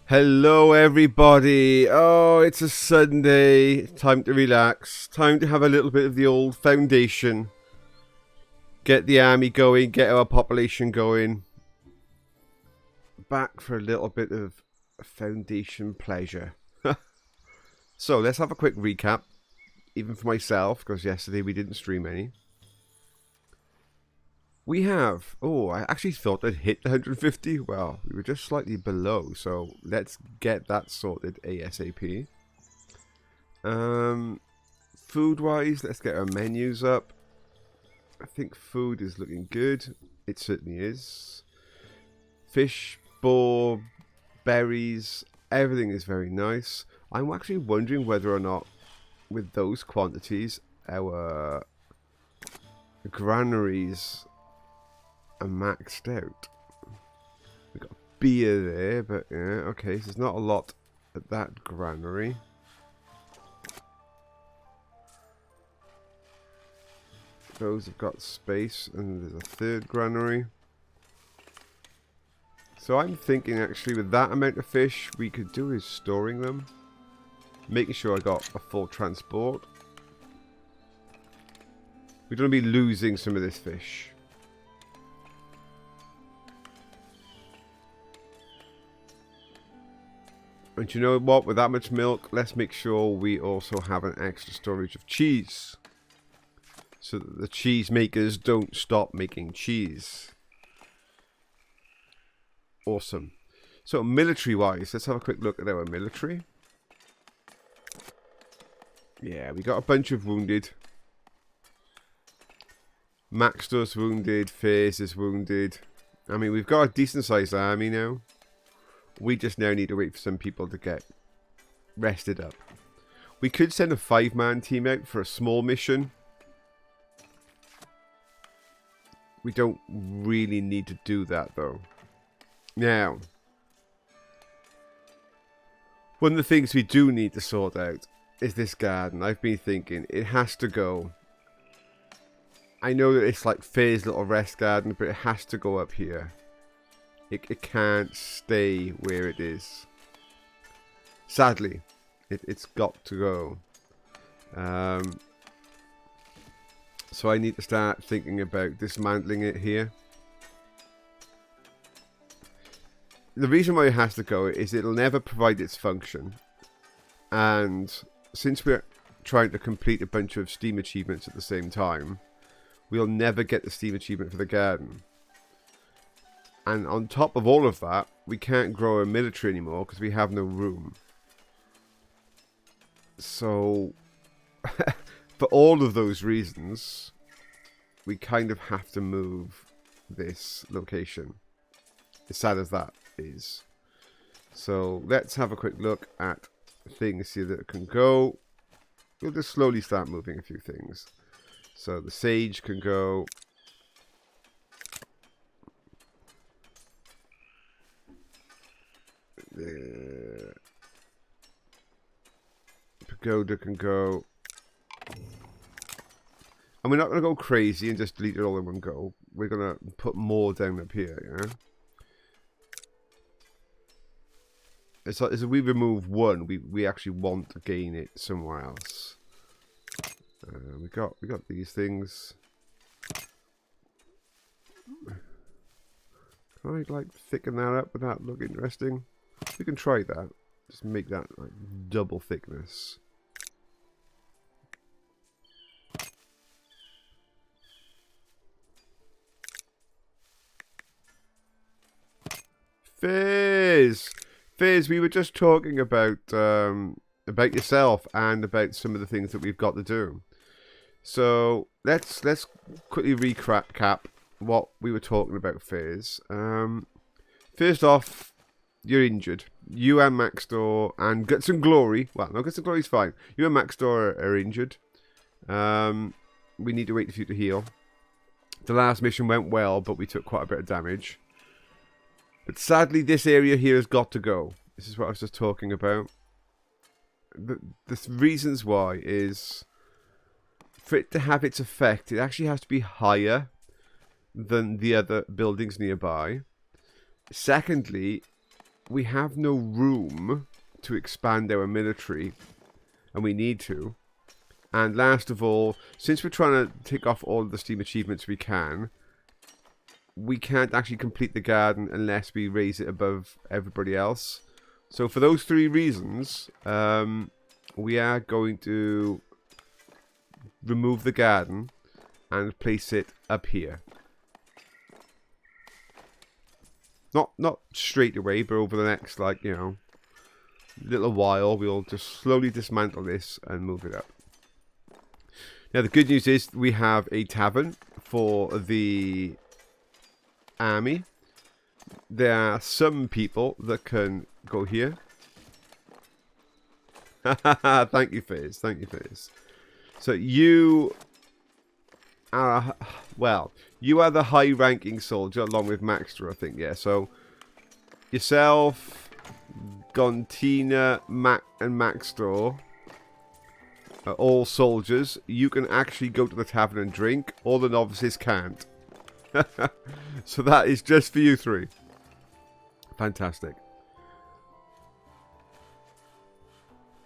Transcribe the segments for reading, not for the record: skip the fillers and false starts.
Hello, everybody. Oh, it's a Sunday. Time to relax. Time to have a little bit of the old foundation. Get the army going. Get our population going. Back for a little bit of foundation pleasure. So, let's have a quick recap. Even for myself, because yesterday we didn't stream any. We have... Oh, I actually thought I'd hit the 150. Well, we were just slightly below. So, let's get that sorted ASAP. Food-wise, let's get our menus up. I think food is looking good. It certainly is. Fish, boar, berries, everything is very nice. I'm actually wondering whether or not, with those quantities, our granaries are maxed out. We've got beer there, but yeah, okay, so there's not a lot at that granary. Those have got space, and there's a third granary. So I'm thinking actually with that amount of fish, we could do is storing them. Making sure I got a full transport. We don't want to be losing some of this fish. And you know what? With that much milk, let's make sure we also have an extra storage of cheese. So that the cheese makers don't stop making cheese. Awesome. So military-wise, let's have a quick look at our military. Yeah, we got a bunch of wounded. Maxtor's wounded, Fairs is wounded. I mean, we've got a decent-sized army now. We just now need to wait for some people to get rested up. We could send a 5-man team out for a small mission. We don't really need to do that, though. Now, one of the things we do need to sort out is this garden. I've been thinking it has to go. I know that it's like Fair's little rest garden, but it has to go up here. It can't stay where it is. Sadly, it's got to go. So I need to start thinking about dismantling it here. The reason why it has to go is it'll never provide its function. And since we're trying to complete a bunch of Steam achievements at the same time, we'll never get the Steam achievement for the garden. And on top of all of that, we can't grow a military anymore because we have no room. So, for all of those reasons, we kind of have to move this location. As sad as that is. So, let's have a quick look at things here that can go. We'll just slowly start moving a few things. So, the sage can go. The pagoda can go. And we're not going to go crazy and just delete it all in one go. We're going to put more down up here, yeah? It's like as we remove one, we actually want to gain it somewhere else. We got these things. Can I like thicken that up? Would that look interesting? We can try that. Just make that like double thickness. Fizz! Fizz, we were just talking about yourself and about some of the things that we've got to do. So let's quickly recap what we were talking about, Fizz. First off, you're injured. You and Maxtor and Guts and Glory. Well, no, Guts and Glory's fine. You and Maxtor are injured. We need to wait for you to heal. The last mission went well, but we took quite a bit of damage. But sadly, this area here has got to go. This is what I was just talking about. The reasons why is for it to have its effect, it actually has to be higher than the other buildings nearby. Secondly, we have no room to expand our military, and we need to. And last of all, since we're trying to tick off all of the Steam achievements we can't actually complete the garden unless we raise it above everybody else. So for those 3 reasons, we are going to remove the garden and place it up here. Not straight away, but over the next, like, you know, little while, we'll just slowly dismantle this and move it up. Now, the good news is we have a tavern for the army. There are some people that can go here. Thank you, Fizz. Thank you, Fizz. So you are, well, you are the high-ranking soldier along with Maxter, I think. Yeah, so yourself, Gontina, Mac, and Maxter are all soldiers. You can actually go to the tavern and drink. All the novices can't. So that is just for you 3. Fantastic.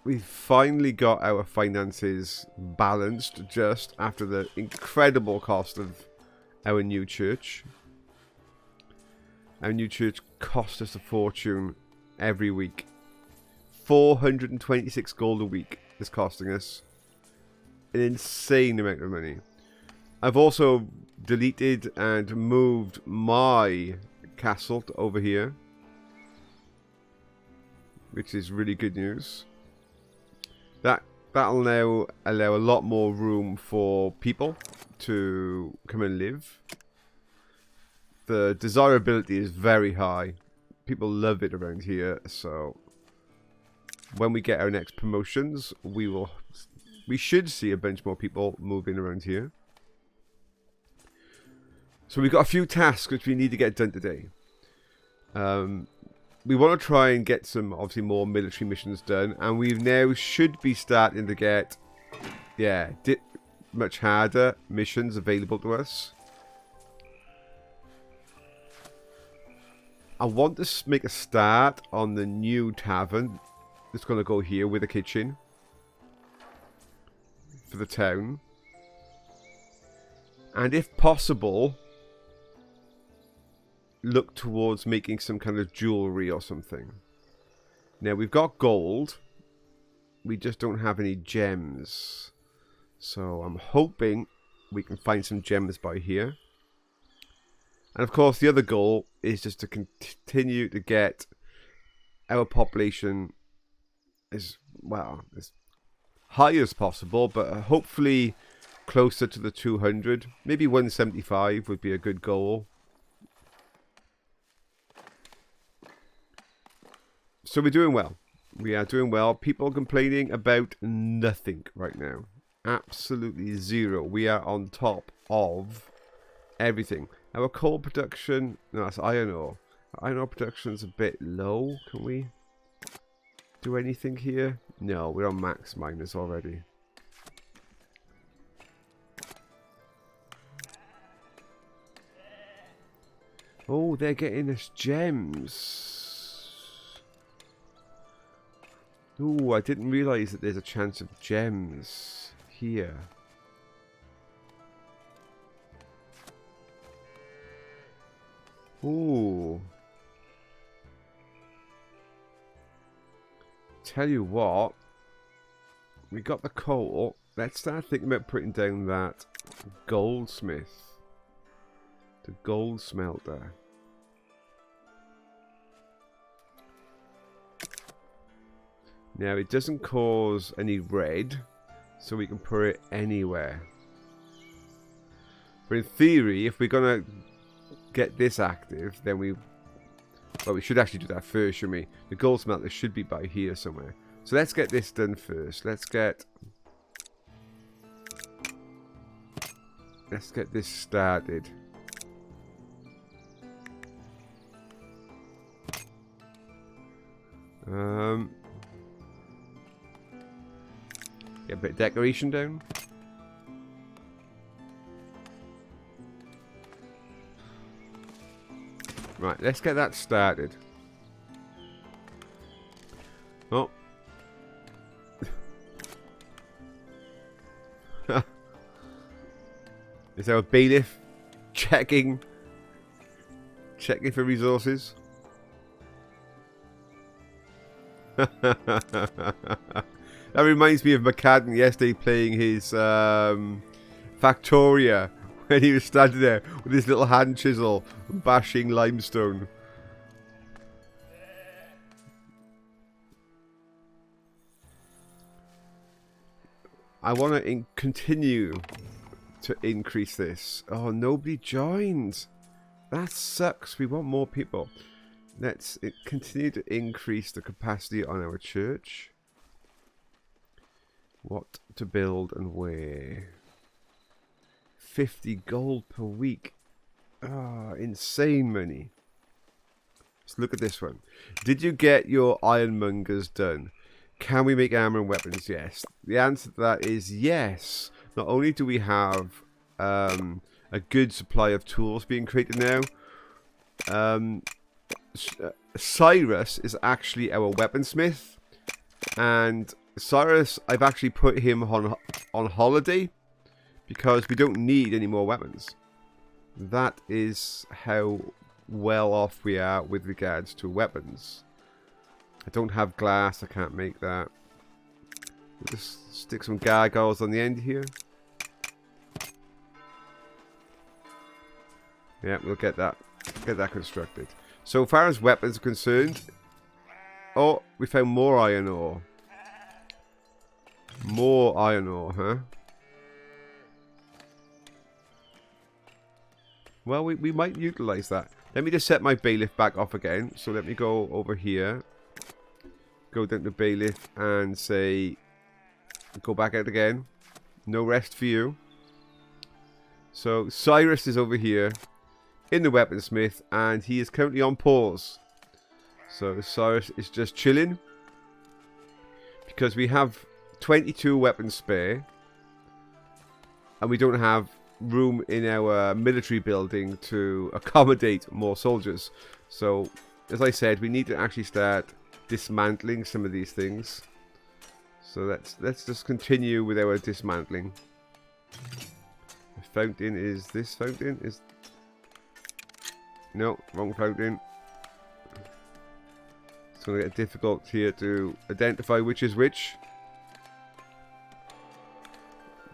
We've finally got our finances balanced just after the incredible cost of our new church. Our new church cost us a fortune every week. 426 gold a week is costing us. An insane amount of money. I've also deleted and moved my castle to over here, which is really good news. That'll now allow a lot more room for people to come and live. The desirability is very high. People love it around here, so when we get our next promotions, we should see a bunch more people moving around here. So we've got a few tasks which we need to get done today. We want to try and get some, obviously, more military missions done. And we now should be starting to get, yeah, much harder missions available to us. I want to make a start on the new tavern. It's going to go here with a kitchen. For the town. And if possible, look towards making some kind of jewelry or something. Now, we've got gold. We just don't have any gems. So I'm hoping we can find some gems by here. And of course, the other goal is just to continue to get our population as, well, as high as possible, but hopefully closer to the 200. Maybe 175 would be a good goal. So we're doing well. We are doing well. People are complaining about nothing right now. Absolutely zero. We are on top of everything. Our coal production, no, that's iron ore. Iron ore production's a bit low. Can we do anything here? No, we're on max minus already. Oh, they're getting us gems. Ooh, I didn't realise that there's a chance of gems here. Ooh. Tell you what. We got the coal. Let's start thinking about putting down that goldsmith. The gold smelter. Now, it doesn't cause any red, so we can put it anywhere. But in theory, if we're going to get this active, then we should actually do that first, shouldn't we? The gold smelter should be by here somewhere. So let's get this done first. Let's get this started. Get a bit of decoration down. Right, let's get that started. Oh. Is there a bailiff checking for resources? That reminds me of McCadden yesterday playing his Factoria when he was standing there with his little hand chisel bashing limestone. I want to continue to increase this. Oh, nobody joined. That sucks. We want more people. Let's continue to increase the capacity on our church. What to build and where. 50 gold per week. Ah, insane money. Let's look at this one. Did you get your ironmongers done? Can we make armor and weapons? Yes. The answer to that is yes. Not only do we have a good supply of tools being created now, Cyrus is actually our weaponsmith, and Cyrus, I've actually put him on holiday because we don't need any more weapons. That is how well off we are with regards to weapons. I don't have glass, I can't make that. We'll just stick some gargoyles on the end here. Yeah, we'll get that constructed. So far as weapons are concerned, oh, we found more iron ore. More iron ore, huh? Well, we might utilize that. Let me just set my bailiff back off again. So let me go over here. Go down to bailiff and say, go back out again. No rest for you. So Cyrus is over here in the weaponsmith, and he is currently on pause. So Cyrus is just chilling because we have 22 weapons spare, and we don't have room in our military building to accommodate more soldiers. So, as I said, we need to actually start dismantling some of these things. So let's just continue with our dismantling. The fountain is this fountain is. No, wrong fountain. It's going to get difficult here to identify which is which.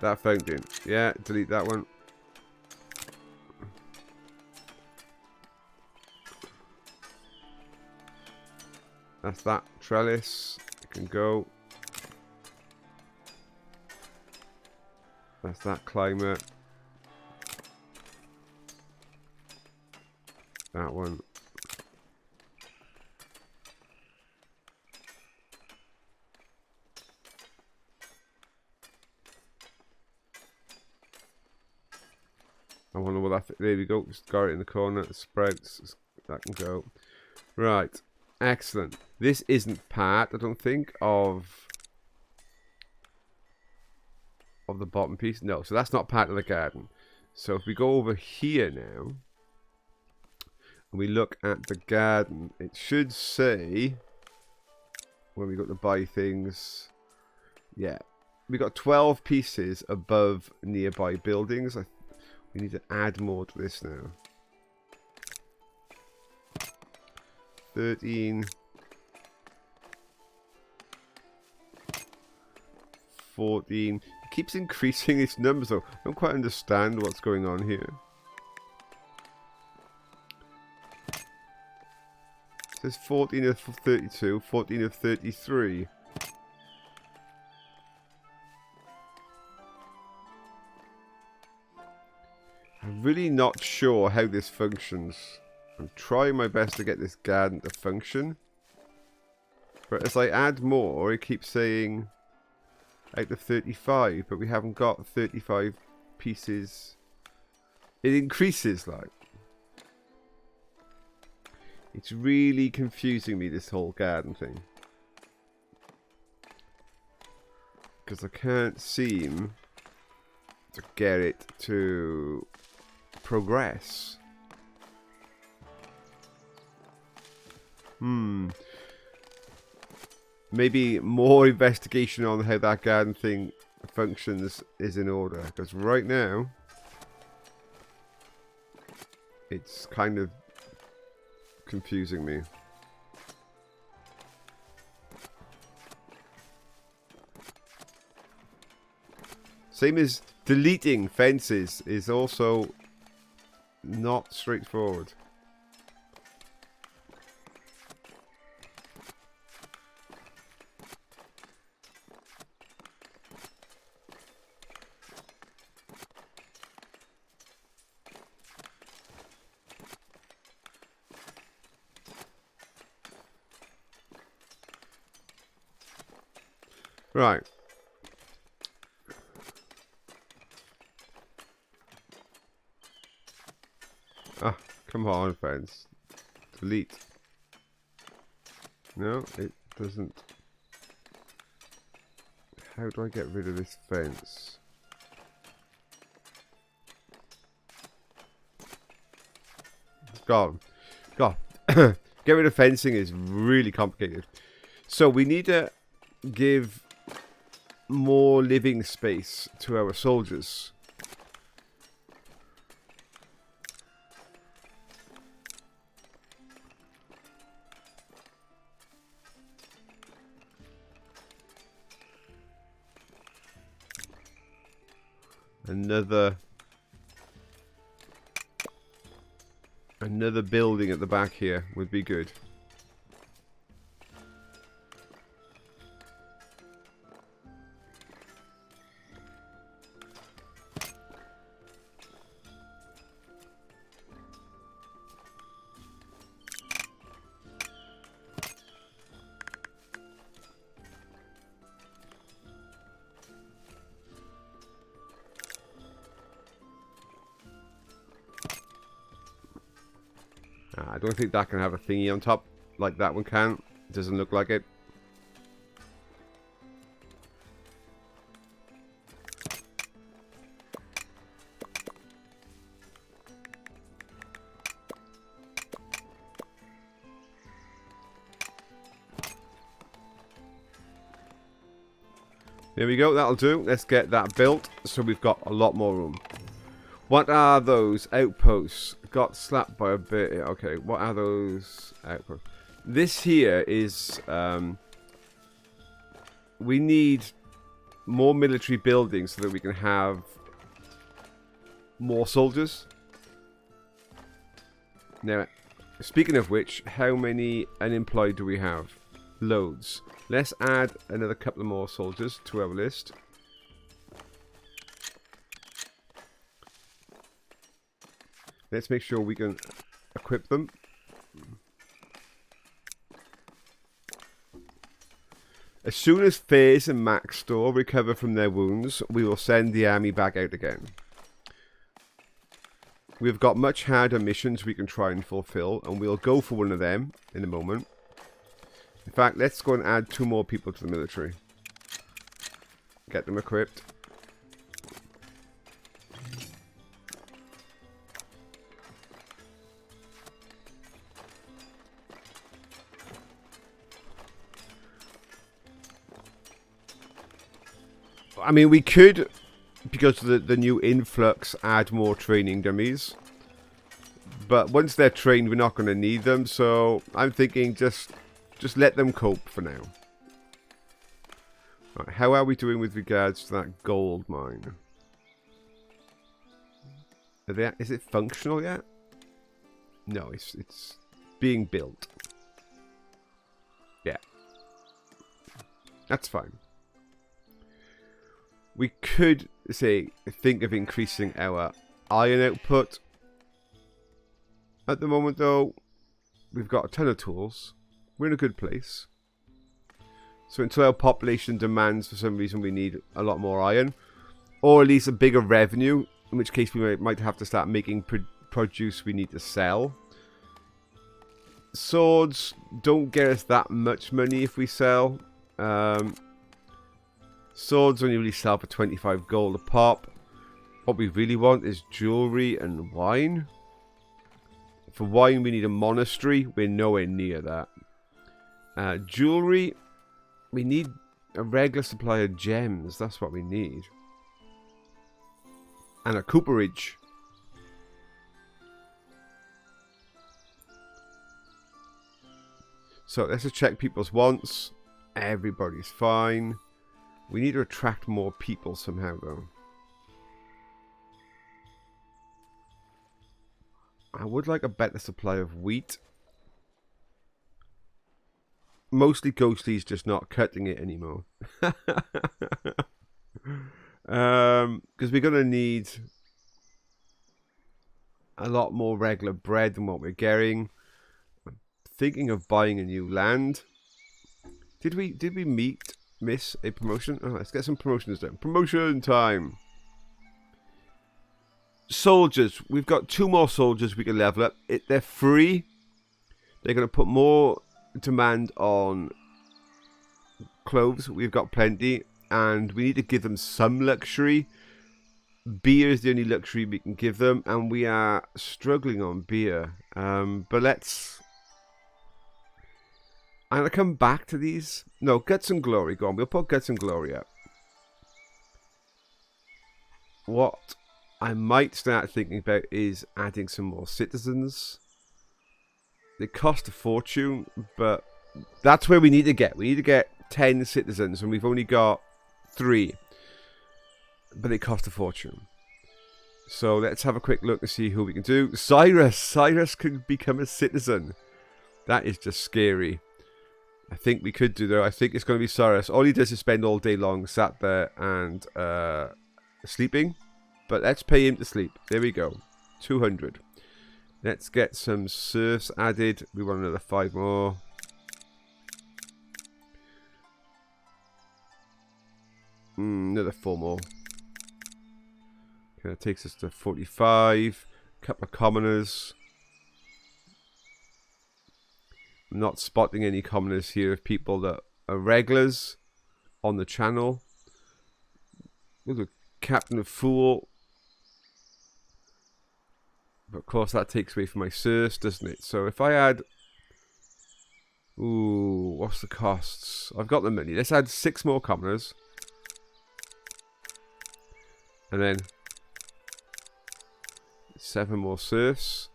That fountain. Yeah, delete that one. That's that trellis. It can go. That's that climber. That one. I wonder what that. There we go. Just got it in the corner. Sprouts. That can go. Right. Excellent. This isn't part, I don't think, of the bottom piece. No, so that's not part of the garden. So if we go over here now, and we look at the garden, it should say, when we got to buy things, yeah, we got 12 pieces above nearby buildings. We need to add more to this now. 13, 14. It keeps increasing its numbers though. I don't quite understand what's going on here. It says 14 of 32, 14 of 33. I'm really not sure how this functions. I'm trying my best to get this garden to function. But as I add more, it keeps saying out of 35, but we haven't got 35 pieces. It increases, like. It's really confusing me, this whole garden thing. Because I can't seem to get it to progress. maybe more investigation on how that garden thing functions is in order. Because right now, it's kind of confusing me. Same as deleting fences is also not straightforward. Right. Ah, come on, fence. Delete. No, it doesn't. How do I get rid of this fence? Gone. God. Get rid of fencing is really complicated. So we need to give more living space to our soldiers. Another building at the back here would be good. I don't think that can have a thingy on top like that one can. It doesn't look like it. There we go, that'll do. Let's get that built so we've got a lot more room. What are those outposts? Got slapped by a bit. Okay, what are those outposts? This here is... we need more military buildings so that we can have more soldiers. Now, speaking of which, how many unemployed do we have? Loads. Let's add another couple of more soldiers to our list. Let's make sure we can equip them. As soon as Faze and Max Store recover from their wounds, we will send the army back out again. We've got much harder missions we can try and fulfill, and we'll go for one of them in a moment. In fact, let's go and add 2 more people to the military. Get them equipped. I mean, we could, because of the new influx, add more training dummies. But once they're trained, we're not going to need them. So I'm thinking just let them cope for now. Right, how are we doing with regards to that gold mine? Is it functional yet? No, it's being built. Yeah. That's fine. We could, say, think of increasing our iron output. At the moment, though, we've got a ton of tools. We're in a good place. So until our population demands, for some reason, we need a lot more iron. Or at least a bigger revenue, in which case we might have to start making produce we need to sell. Swords don't get us that much money if we sell. Swords only really sell for 25 gold a pop. What we really want is jewelry and wine. For wine we need a monastery. We're nowhere near that. Jewelry, We need a regular supply of gems. That's what we need. And a cooperage. So let's just check people's wants. Everybody's fine. We need to attract more people somehow, though. I would like a better supply of wheat. Mostly Ghosty's just not cutting it anymore. Because we're going to need a lot more regular bread than what we're getting. I'm thinking of buying a new land. Did we miss a promotion? Oh, let's get some promotions done. Promotion time. Soldiers. We've got 2 more soldiers we can level up. They're free. They're going to put more demand on clothes. We've got plenty. And we need to give them some luxury. Beer is the only luxury we can give them. And we are struggling on beer. But let's... I'm going to come back to these. No, Guts and Glory. Go on. We'll put Guts and Glory up. What I might start thinking about is adding some more citizens. They cost a fortune, but that's where we need to get. We need to get 10 citizens, and we've only got 3. But they cost a fortune. So let's have a quick look and see who we can do. Cyrus! Cyrus could become a citizen. That is just scary. I think we could do though. I think it's going to be Cyrus. All he does is spend all day long sat there and sleeping. But let's pay him to sleep. There we go. 200. Let's get some serfs added. We want another 5 more. Another 4 more. Okay, that takes us to 45. Couple of commoners. I'm not spotting any commoners here of people that are regulars on the channel. Look at Captain of Fool. But of course that takes away from my serfs, doesn't it? So if I add... Ooh, what's the costs? I've got the money. Let's add 6 more commoners. And then 7 more serfs.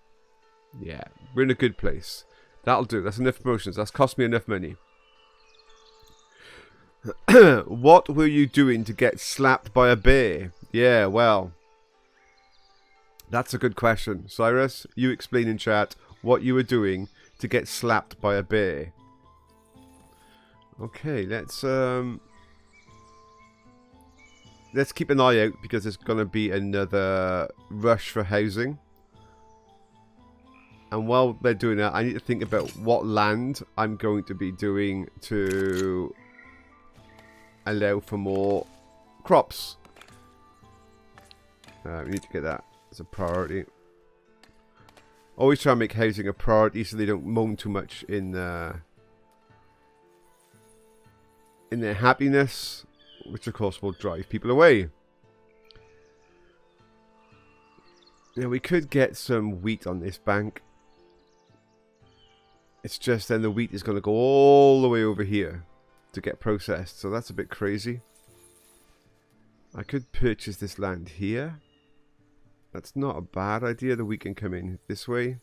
Yeah, we're in a good place. That'll do. That's enough promotions. That's cost me enough money. What were you doing to get slapped by a bear? Yeah, well... That's a good question. Cyrus, you explain in chat what you were doing to get slapped by a bear. Okay, let's keep an eye out because there's going to be another rush for housing. And while they're doing that, I need to think about what land I'm going to be doing to allow for more crops. We need to get that as a priority. Always try and make housing a priority so they don't moan too much in their happiness, which of course will drive people away. Now we could get some wheat on this bank. It's just then the wheat is going to go all the way over here to get processed, so that's a bit crazy. I could purchase this land here. That's not a bad idea. The wheat can come in this way.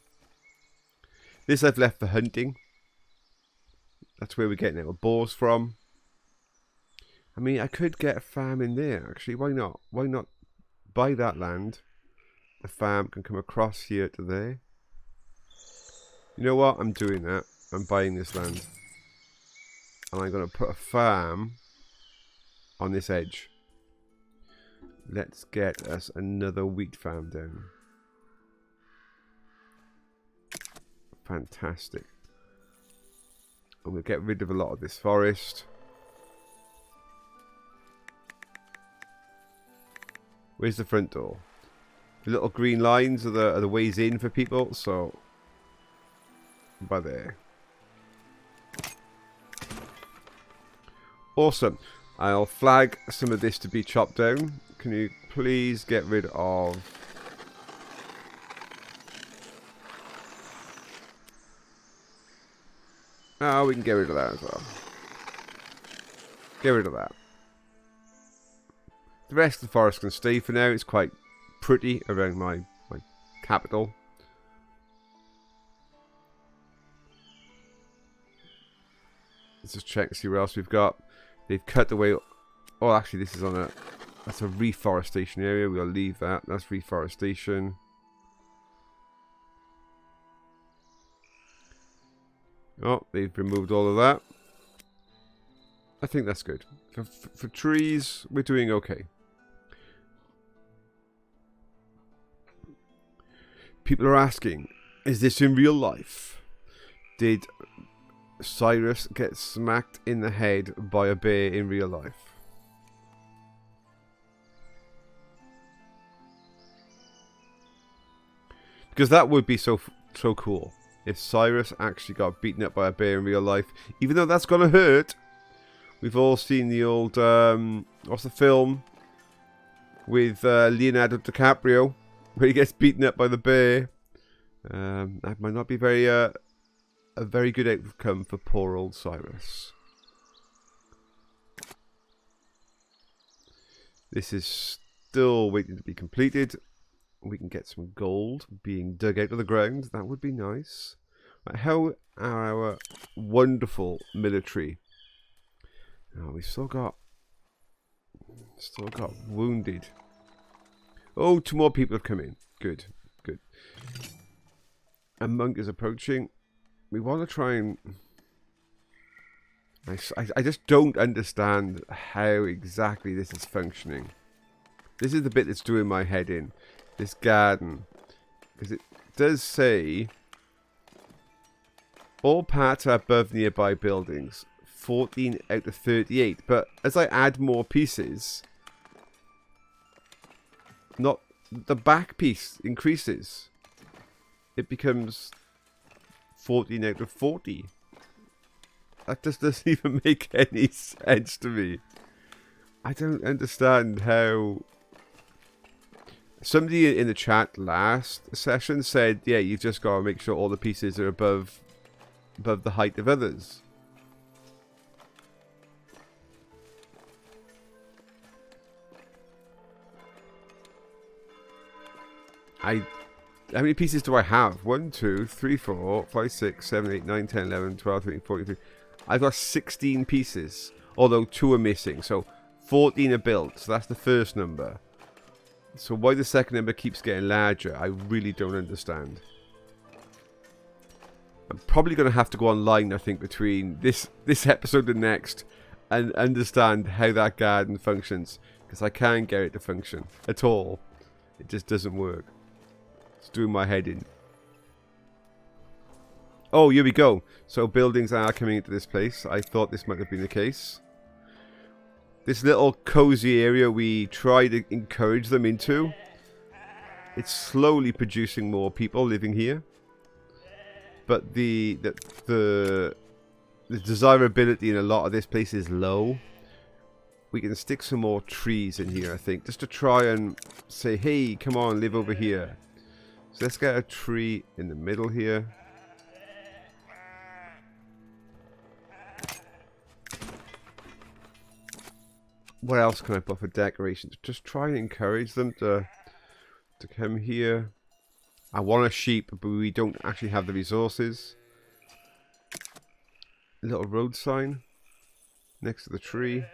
This I've left for hunting. That's where we're getting our boars from. I mean, I could get a farm in there, actually. Why not? Why not buy that land? The farm can come across here to there. You know what? I'm doing that. I'm buying this land. And I'm going to put a farm on this edge. Let's get us another wheat farm down. Fantastic. I'm going to get rid of a lot of this forest. Where's the front door? The little green lines are the ways in for people, so by there. Awesome. I'll flag some of this to be chopped down. Can you please get rid of... Oh, we can get rid of that as well. Get rid of that. The rest of the forest can stay for now. It's quite pretty around my capital. Let's just check and see what else we've got. They've cut away. Oh, actually, this is on a. That's a reforestation area. We'll leave that. That's reforestation. Oh, they've removed all of that. I think that's good. For trees, we're doing okay. People are asking, is this in real life? Did Cyrus get smacked in the head by a bear in real life? Because that would be so cool. If Cyrus actually got beaten up by a bear in real life. Even though that's gonna hurt. We've all seen the old, what's the film? With Leonardo DiCaprio. Where he gets beaten up by the bear. That might not be a very good outcome for poor old Cyrus. This is still waiting to be completed. We can get some gold being dug out of the ground. That would be nice. Right, how are our wonderful military? Oh, we've still got wounded. Oh, 2 more people have come in. Good, good. A monk is approaching. We want to try and... I just don't understand how exactly this is functioning. This is the bit that's doing my head in. This garden. Because it does say... all parts are above nearby buildings. 14 out of 38. But as I add more pieces... not the back piece increases. It becomes 14 out of 40. That just doesn't even make any sense to me. I don't understand how... Somebody in the chat last session said, yeah, you've just got to make sure all the pieces are above the height of others. How many pieces do I have? 1, 2, 3, 4, 5, 6, 7, 8, 9, 10, 11, 12, 13, 14, 15. I've got 16 pieces. Although 2 are missing. So 14 are built. So that's the first number. So why the second number keeps getting larger, I really don't understand. I'm probably going to have to go online, I think, between this episode and next. And understand how that garden functions. Because I can't get it to function at all. It just doesn't work. It's doing my head in. Oh, here we go. So buildings are coming into this place. I thought this might have been the case. This little cozy area we try to encourage them into. It's slowly producing more people living here. But the desirability in a lot of this place is low. We can stick some more trees in here, I think. Just to try and say, hey, come on, live over here. So let's get a tree in the middle here. What else can I put for decorations? Just try and encourage them to come here. I want a sheep, but we don't actually have the resources. A little road sign next to the tree.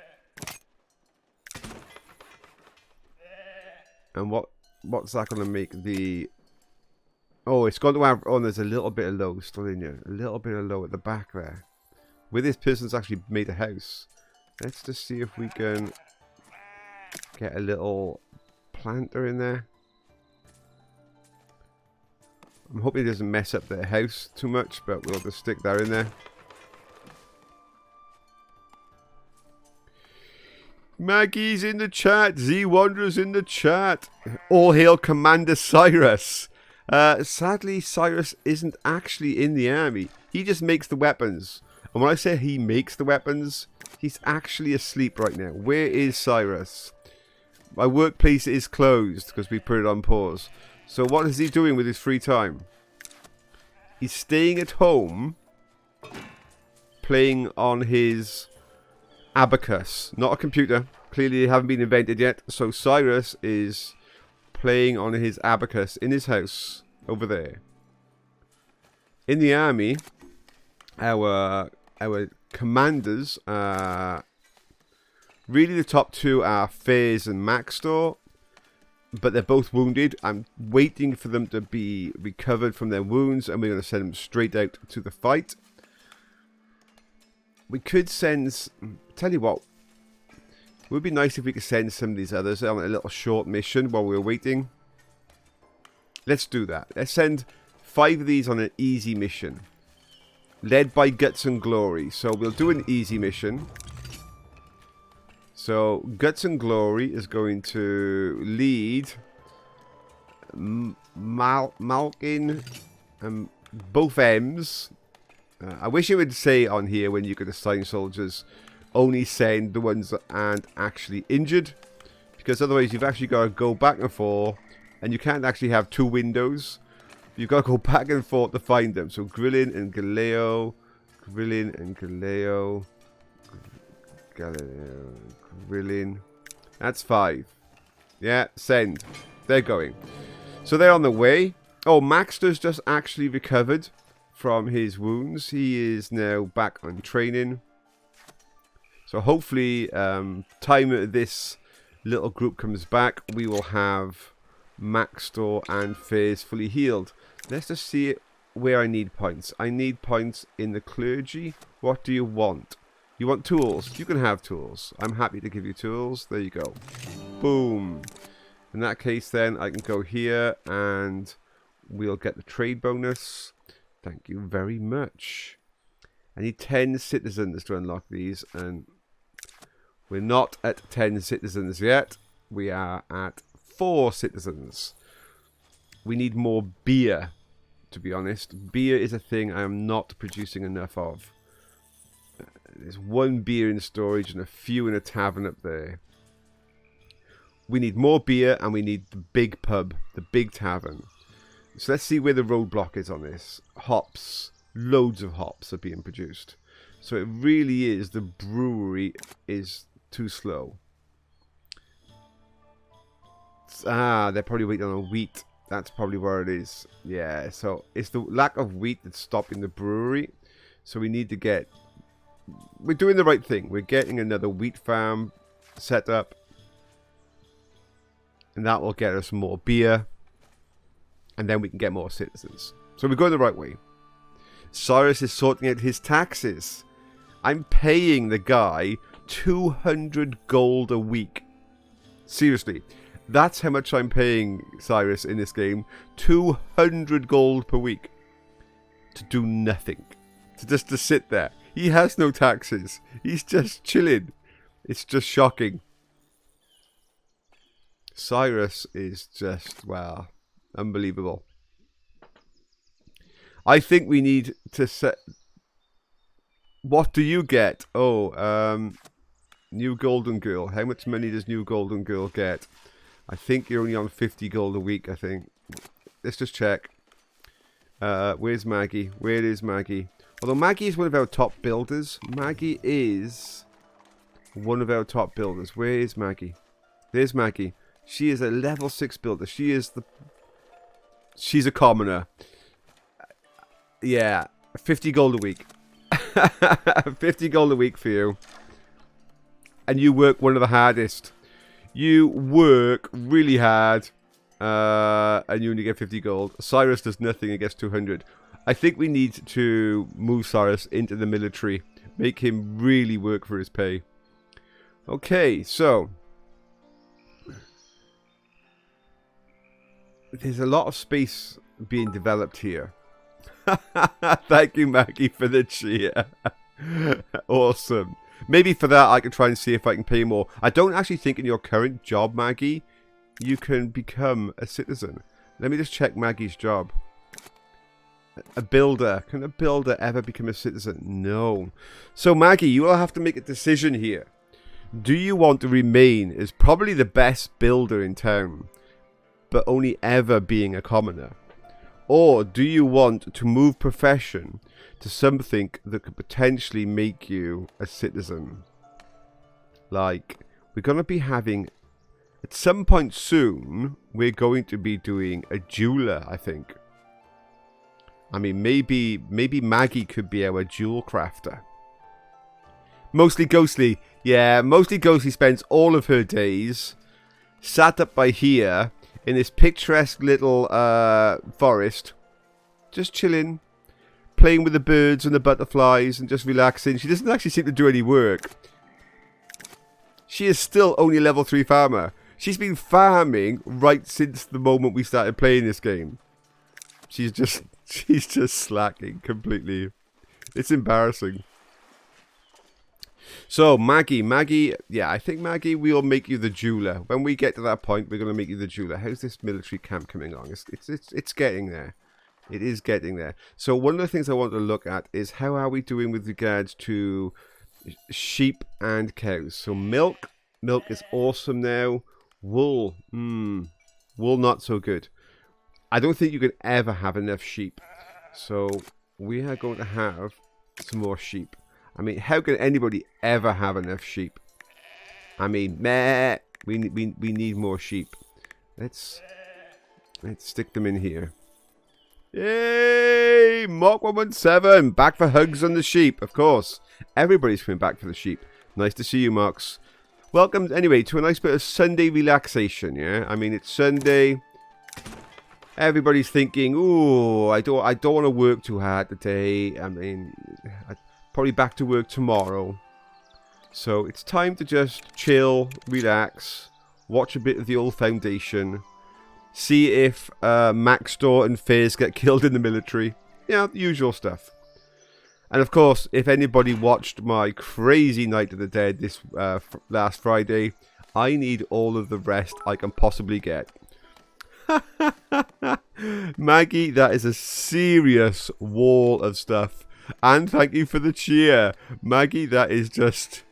And what's that going to make the... Oh, it's got to have... Oh, there's a little bit of low still in here. A little bit of low at the back there. Where this person's actually made a house. Let's just see if we can get a little planter in there. I'm hoping it doesn't mess up their house too much, but we'll just stick that in there. Maggie's in the chat. Z Wanderer's in the chat. All hail Commander Cyrus. Sadly, Cyrus isn't actually in the army. He just makes the weapons. And when I say he makes the weapons, he's actually asleep right now. Where is Cyrus? My workplace is closed because we put it on pause. So what is he doing with his free time? He's staying at home, playing on his abacus. Not a computer. Clearly they haven't been invented yet. So Cyrus is playing on his abacus in his house over there. In the army, our commanders, really the top two are Faze and Maxtor, but they're both wounded. I'm waiting for them to be recovered from their wounds, and we're going to send them straight out to the fight. We could send, tell you what, it would be nice if we could send some of these others on a little short mission while we're waiting. Let's do that. Let's send 5 of these on an easy mission, led by Guts and Glory. So we'll do an easy mission. So Guts and Glory is going to lead Malkin and both M's. I wish it would say on here when you could assign soldiers, only send the ones that aren't actually injured, because otherwise you've actually got to go back and forth, and you can't actually have 2 windows. You've got to go back and forth to find them. So Grillin and Galeo, Grillin and Galeo, Grillin. That's 5. Yeah, send. They're going. So they're on the way. Oh, Maxter's just actually recovered from his wounds. He is now back on training. So hopefully, time this little group comes back, we will have Maxtor and Faze fully healed. Let's just see where I need points. I need points in the clergy. What do you want? You want tools? You can have tools. I'm happy to give you tools. There you go. Boom. In that case then, I can go here and we'll get the trade bonus. Thank you very much. I need 10 citizens to unlock these, and we're not at 10 citizens yet. We are at 4 citizens. We need more beer, to be honest. Beer is a thing I am not producing enough of. There's 1 beer in storage and a few in a tavern up there. We need more beer, and we need the big pub, the big tavern. So let's see where the roadblock is on this. Hops. Loads of hops are being produced. So it really is, the brewery is too slow. They're probably waiting on wheat. That's probably where it is. Yeah, so it's the lack of wheat that's stopping the brewery. So we need to get... We're doing the right thing. We're getting another wheat farm set up. And that will get us more beer. And then we can get more citizens. So we're going the right way. Cyrus is sorting out his taxes. I'm paying the guy 200 gold a week. Seriously. That's how much I'm paying Cyrus in this game. 200 gold per week. To do nothing. Just to sit there. He has no taxes. He's just chilling. It's just shocking. Cyrus is just, wow, unbelievable. I think we need to set... What do you get? Oh, New Golden Girl. How much money does New Golden Girl get? I think you're only on 50 gold a week, I think. Let's just check. Where's Maggie? Where is Maggie? Although Maggie is one of our top builders. Maggie is one of our top builders. Where is Maggie? There's Maggie. She is a level 6 builder. She's a commoner. Yeah, 50 gold a week. 50 gold a week for you. And you work one of the hardest. You work really hard. And you only get 50 gold. Cyrus does nothing and gets 200. I think we need to move Cyrus into the military. Make him really work for his pay. Okay, so... There's a lot of space being developed here. Thank you, Maggie, for the cheer. Awesome. Maybe for that, I can try and see if I can pay more. I don't actually think in your current job, Maggie, you can become a citizen. Let me just check Maggie's job. A builder. Can a builder ever become a citizen? No. So, Maggie, you will have to make a decision here. Do you want to remain as probably the best builder in town, but only ever being a commoner? Or do you want to move profession to something that could potentially make you a citizen? like, we're going to be having, at some point soon, we're going to be doing a jeweler, I think. I mean, maybe Maggie could be our jewel crafter. Mostly Ghostly. Yeah, Mostly Ghostly spends all of her days sat up by here in this picturesque little forest, just chilling, playing with the birds and the butterflies and just relaxing. She doesn't actually seem to do any work. She is still only a level 3 farmer. She's been farming right since the moment we started playing this game. She's just slacking completely. It's embarrassing. So, Maggie, yeah, I think Maggie, we'll make you the jeweler. When we get to that point, we're going to make you the jeweler. How's this military camp coming along? It's getting there. It is getting there. So, one of the things I want to look at is how are we doing with regards to sheep and cows. So, milk is awesome now. Wool, wool not so good. I don't think you can ever have enough sheep. So, we are going to have some more sheep. I mean, how can anybody ever have enough sheep? I mean, meh, we need more sheep. Let's stick them in here. Yay! Mark 117, back for hugs on the sheep, of course. Everybody's coming back for the sheep. Nice to see you, Marks. Welcome, anyway, to a nice bit of Sunday relaxation, yeah? I mean, it's Sunday. Everybody's thinking, ooh, I don't want to work too hard today. I mean, probably back to work tomorrow. So it's time to just chill, relax, watch a bit of the old Foundation, see if Maxtor and Fizz get killed in the military. Yeah, the usual stuff. And of course, if anybody watched my crazy Night of the Dead this last Friday, I need all of the rest I can possibly get. Maggie, that is a serious wall of stuff. And thank you for the cheer. Maggie, that is just...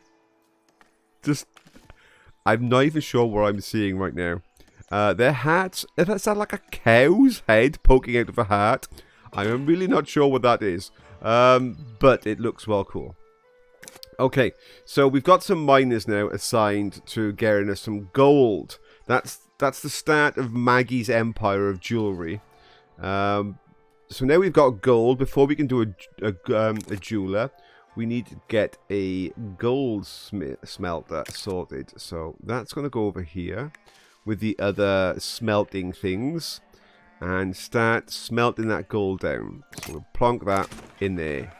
I'm not even sure what I'm seeing right now. Their hats, is that like a cow's head poking out of a hat? I'm really not sure what that is. But it looks well cool. Okay, so we've got some miners now assigned to getting us some gold. That's the start of Maggie's empire of jewelry. So now we've got gold. Before we can do a jeweler, we need to get a gold smelter sorted. So that's going to go over here with the other smelting things and start smelting that gold down. So we'll plonk that in there.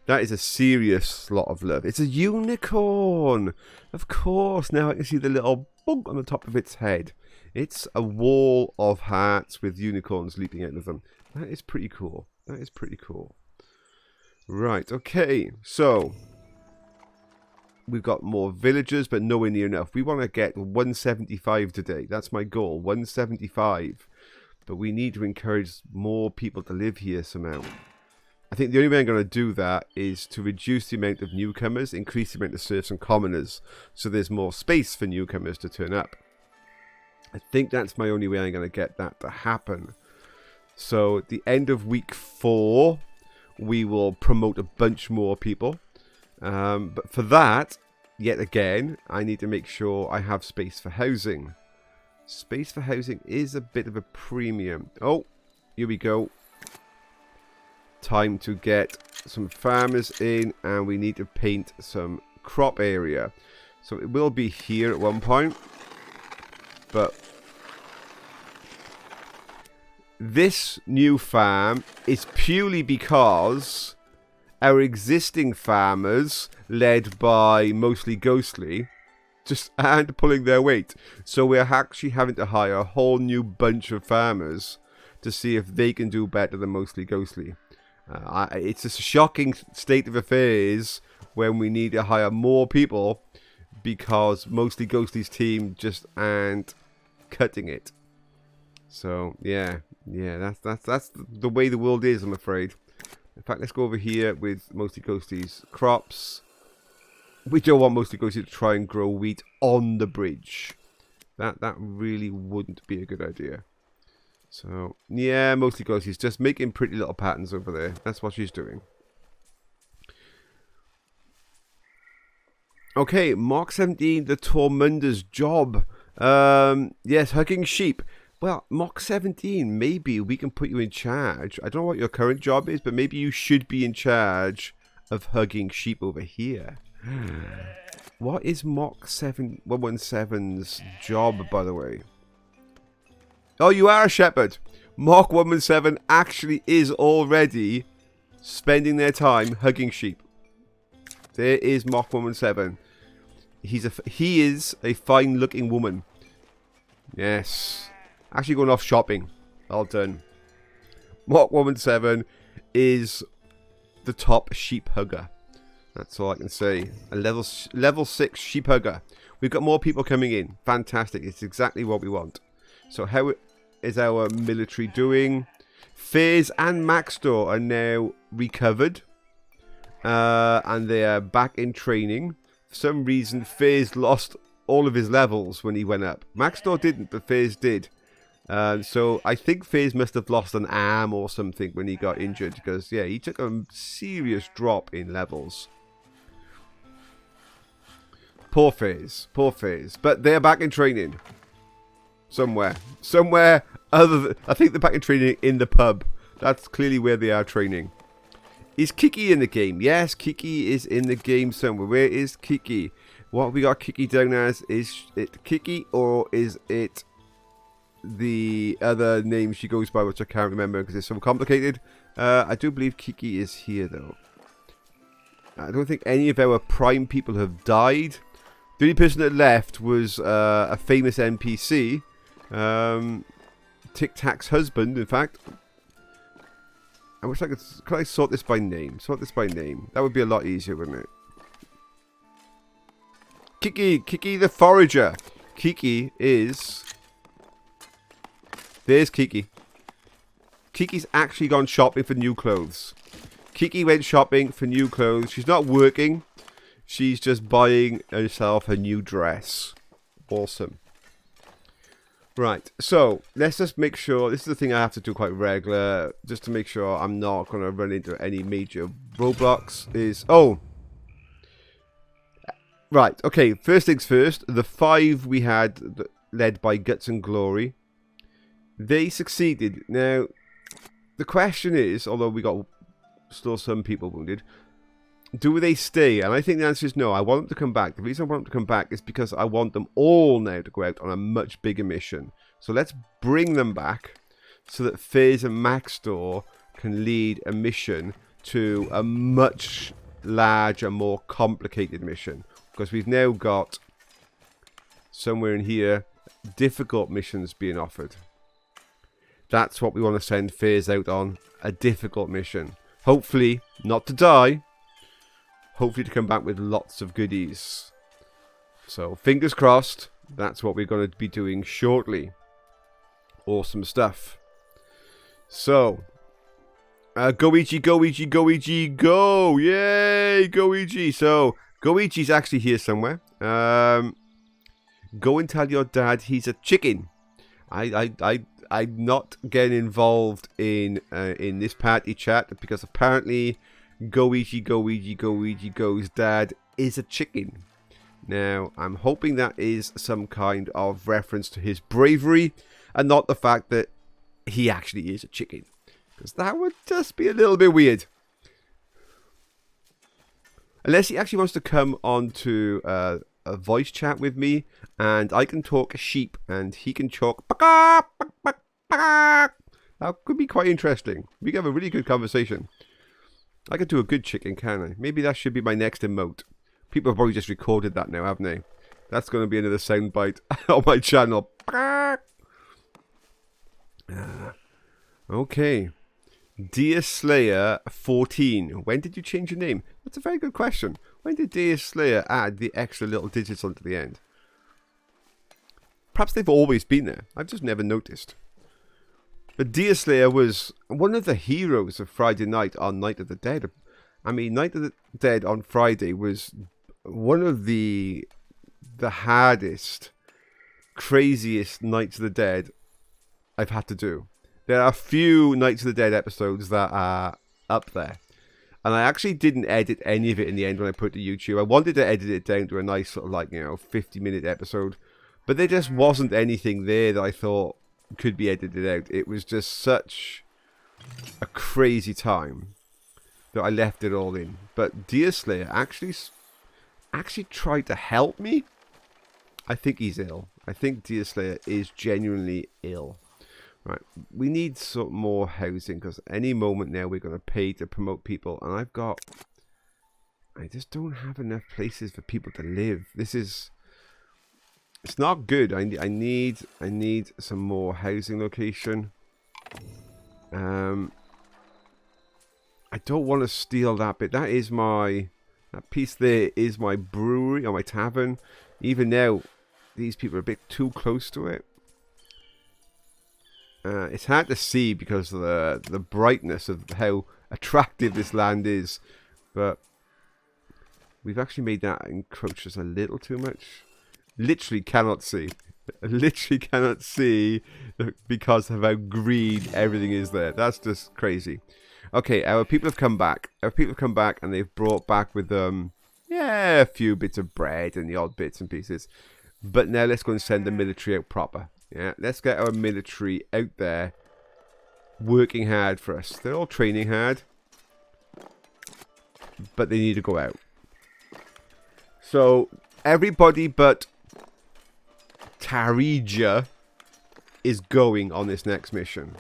That is a serious lot of love. It's a unicorn! Of course, now I can see the little bug on the top of its head. It's a wall of hearts with unicorns leaping out of them. That is pretty cool. That is pretty cool. Right, okay. So, we've got more villagers, but nowhere near enough. We want to get 175 today. That's my goal, 175. But we need to encourage more people to live here somehow. I think the only way I'm going to do that is to reduce the amount of newcomers, increase the amount of serfs and commoners, so there's more space for newcomers to turn up. I think that's my only way I'm going to get that to happen. So at the end of week 4, we will promote a bunch more people. But for that, yet again, I need to make sure I have space for housing. Space for housing is a bit of a premium. Oh, here we go. Time to get some farmers in, and we need to paint some crop area. So it will be here at one point, but this new farm is purely because our existing farmers, led by mostly Ghostly, just aren't pulling their weight. So we're actually having to hire a whole new bunch of farmers to see if they can do better than mostly Ghostly. It's a shocking state of affairs when we need to hire more people because mostly Ghostly's team just aren't cutting it. So yeah, that's the way the world is, I'm afraid. In fact, let's go over here with mostly Ghostly's crops. We don't want mostly Ghostly to try and grow wheat on the bridge. That really wouldn't be a good idea. So, yeah, mostly Ghostly's just making pretty little patterns over there. That's what she's doing. Okay, Mark 17, the Tormunder's job. Yes, hugging sheep. Well, Mark 17, maybe we can put you in charge. I don't know what your current job is, but maybe you should be in charge of hugging sheep over here. What is Mark 117's job, by the way? Oh, you are a shepherd. Mark 117 actually is already spending their time hugging sheep. There is Mark 117. He is a fine-looking woman. Yes. Actually going off shopping. Well done. Mark 117 is the top sheep hugger. That's all I can say. A level 6 sheep hugger. We've got more people coming in. Fantastic. It's exactly what we want. So how is our military doing? Fizz and Maxtor are now recovered. And they are back in training. For some reason, Fizz lost all of his levels when he went up. Maxtor didn't, but Fizz did. So I think Fizz must have lost an arm or something when he got injured. Because, yeah, he took a serious drop in levels. Poor Fizz. Poor Fizz. But they're back in training. Somewhere. Somewhere other than... I think they're back in training in the pub. That's clearly where they are training. Is Kiki in the game? Yes, Kiki is in the game somewhere. Where is Kiki? What have we got Kiki down as? Is it Kiki or is it the other name she goes by, which I can't remember because it's so complicated? I do believe Kiki is here though. I don't think any of our prime people have died. The only person that left was a famous NPC. Tic Tac's husband, in fact. I wish I could I sort this by name? Sort this by name. That would be a lot easier, wouldn't it? Kiki the forager. Kiki is... There's Kiki. Kiki's actually gone shopping for new clothes. Kiki went shopping for new clothes. She's not working. She's just buying herself a new dress. Awesome. Right, so let's just make sure, this is the thing I have to do quite regular, just to make sure I'm not going to run into any major roadblocks, is, oh, right, okay, first things first, the 5 we had led by Guts and Glory, they succeeded. Now, the question is, although we got still some people wounded, do they stay? And I think the answer is no. I want them to come back. The reason I want them to come back is because I want them all now to go out on a much bigger mission. So let's bring them back so that Fizz and Maxtor can lead a mission to a much larger, more complicated mission. Because we've now got, somewhere in here, difficult missions being offered. That's what we want to send Fizz out on. A difficult mission. Hopefully, not to die. Hopefully to come back with lots of goodies. So, fingers crossed, that's what we're going to be doing shortly. Awesome stuff. So, Goichi, Goichi, Goichi, go! Yay, Goichi! So, Goichi's actually here somewhere. Go and tell your dad he's a chicken. I'm not getting involved in this party chat because apparently Goichi, Goichi, Goichi, Go's dad is a chicken. Now, I'm hoping that is some kind of reference to his bravery and not the fact that he actually is a chicken. Because that would just be a little bit weird. Unless he actually wants to come on to a voice chat with me and I can talk sheep and he can talk. That could be quite interesting. We can have a really good conversation. I could do a good chicken, can I? Maybe that should be my next emote. People have probably just recorded that now, haven't they? That's going to be another soundbite on my channel. Okay. Dear Slayer 14. When did you change your name? That's a very good question. When did Dear Slayer add the extra little digits onto the end? Perhaps they've always been there. I've just never noticed. But Dear Slayer was one of the heroes of Friday night on Night of the Dead. I mean, Night of the Dead on Friday was one of the hardest, craziest Nights of the Dead I've had to do. There are a few Nights of the Dead episodes that are up there. And I actually didn't edit any of it in the end when I put it to YouTube. I wanted to edit it down to a nice sort of 50-minute episode. But there just wasn't anything there that I thought could be edited out. It was just such a crazy time that I left it all in. But Deerslayer actually tried to help me. I think he's ill. I think Deerslayer is genuinely ill. Right, we need some more housing because any moment now we're going to pay to promote people, and I just don't have enough places for people to live. It's not good. I need some more housing location. I don't want to steal that bit. That piece there is my brewery or my tavern. Even now, these people are a bit too close to it. It's hard to see because of the brightness of how attractive this land is, but we've actually made that encroach us a little too much. Literally cannot see. Literally cannot see because of how green everything is there. That's just crazy. Okay, our people have come back. And they've brought back with them, a few bits of bread and the odd bits and pieces. But now let's go and send the military out proper. Yeah, let's get our military out there working hard for us. They're all training hard, but they need to go out. So everybody but Tarija is going on this next mission.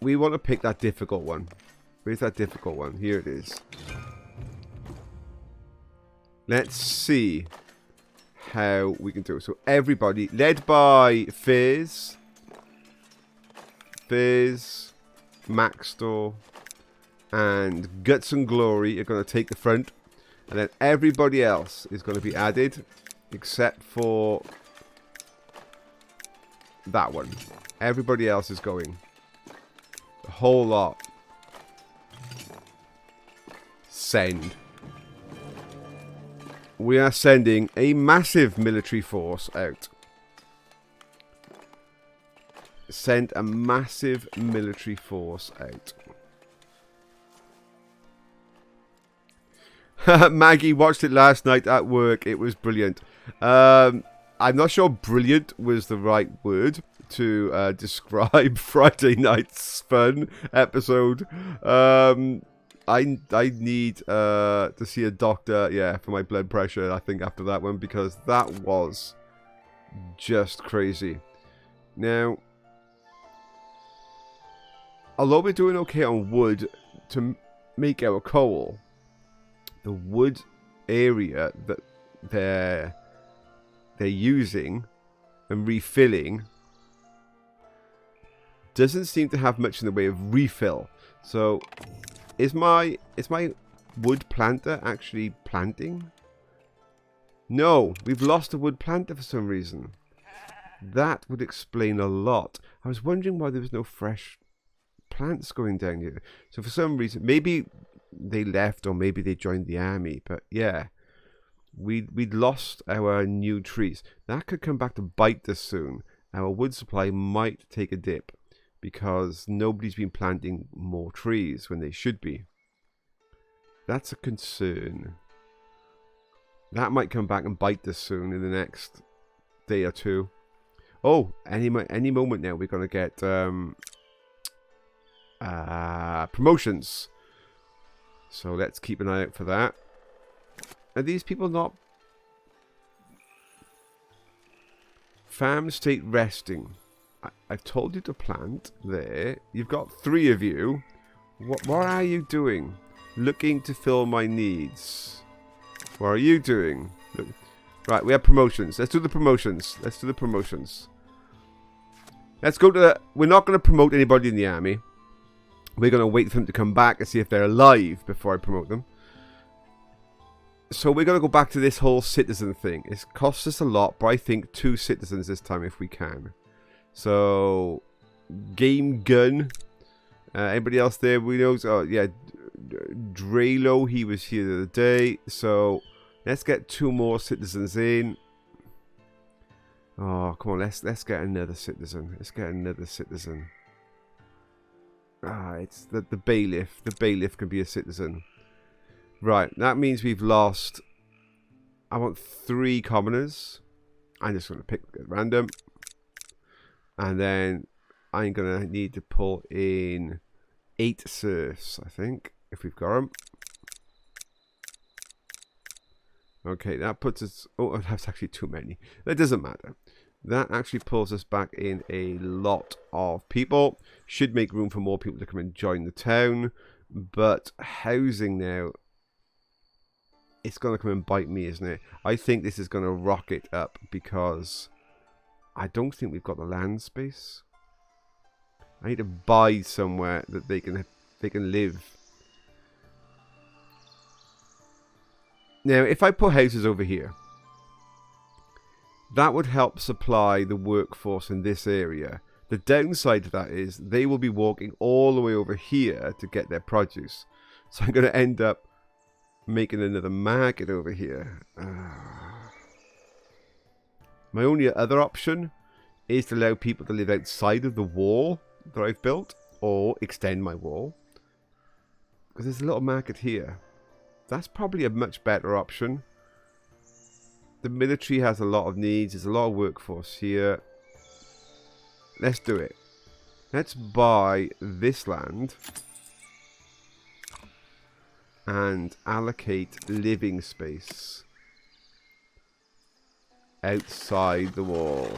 We want to pick that difficult one. Where's that difficult one? Here it is. Let's see how we can do it. So everybody, led by Fizz, Maxtor, and Guts and Glory are going to take the front, and then everybody else is going to be added, except for that one. Everybody else is going. The whole lot. Send. We are sending a massive military force out. Send a massive military force out. Maggie watched it last night at work. It was brilliant. I'm not sure brilliant was the right word to describe Friday night's fun episode. I need to see a doctor, for my blood pressure, I think, after that one, because that was just crazy. Now, although we're doing okay on wood to make our coal, the wood area that they're using and refilling doesn't seem to have much in the way of refill. So Is my wood planter actually planting? No, we've lost a wood planter for some reason. That would explain a lot. I was wondering why there was no fresh plants going down here. So for some reason, maybe they left or maybe they joined the army. But yeah, we'd lost our new trees. That could come back to bite us soon. Our wood supply might take a dip, because nobody's been planting more trees when they should be. That's a concern. That might come back and bite us soon in the next day or two. Oh, any moment now we're going to get promotions. So let's keep an eye out for that. Are these people not... Farm state resting. I've told you to plant there. You've got 3 of you. What are you doing? Looking to fill my needs. What are you doing? Look. Right, we have promotions. Let's do the promotions. Let's do the promotions. Let's go to the... We're not going to promote anybody in the army. We're going to wait for them to come back and see if they're alive before I promote them. So we're going to go back to this whole citizen thing. It costs us a lot, but I think 2 citizens this time if we can. So, Game Gun. Anybody else there? We know. Oh, yeah. Drelo, he was here the other day. So, let's get 2 more citizens in. Oh, come on. Let's get another citizen. Let's get another citizen. It's the bailiff. The bailiff can be a citizen. Right, that means we've lost... I want 3 commoners. I'm just going to pick at random. And then I'm going to need to pull in 8 serfs, I think, if we've got them. Okay, that puts us... Oh, that's actually too many. That doesn't matter. That actually pulls us back in a lot of people. Should make room for more people to come and join the town. But housing now... It's going to come and bite me, isn't it? I think this is going to rocket up because I don't think we've got the land space. I need to buy somewhere that they can live. Now, if I put houses over here, that would help supply the workforce in this area. The downside to that is they will be walking all the way over here to get their produce. So I'm going to end up making another market over here. My only other option is to allow people to live outside of the wall that I've built, or extend my wall. Because there's a little market here. That's probably a much better option. The military has a lot of needs. There's a lot of workforce here. Let's do it. Let's buy this land and allocate living space outside the wall.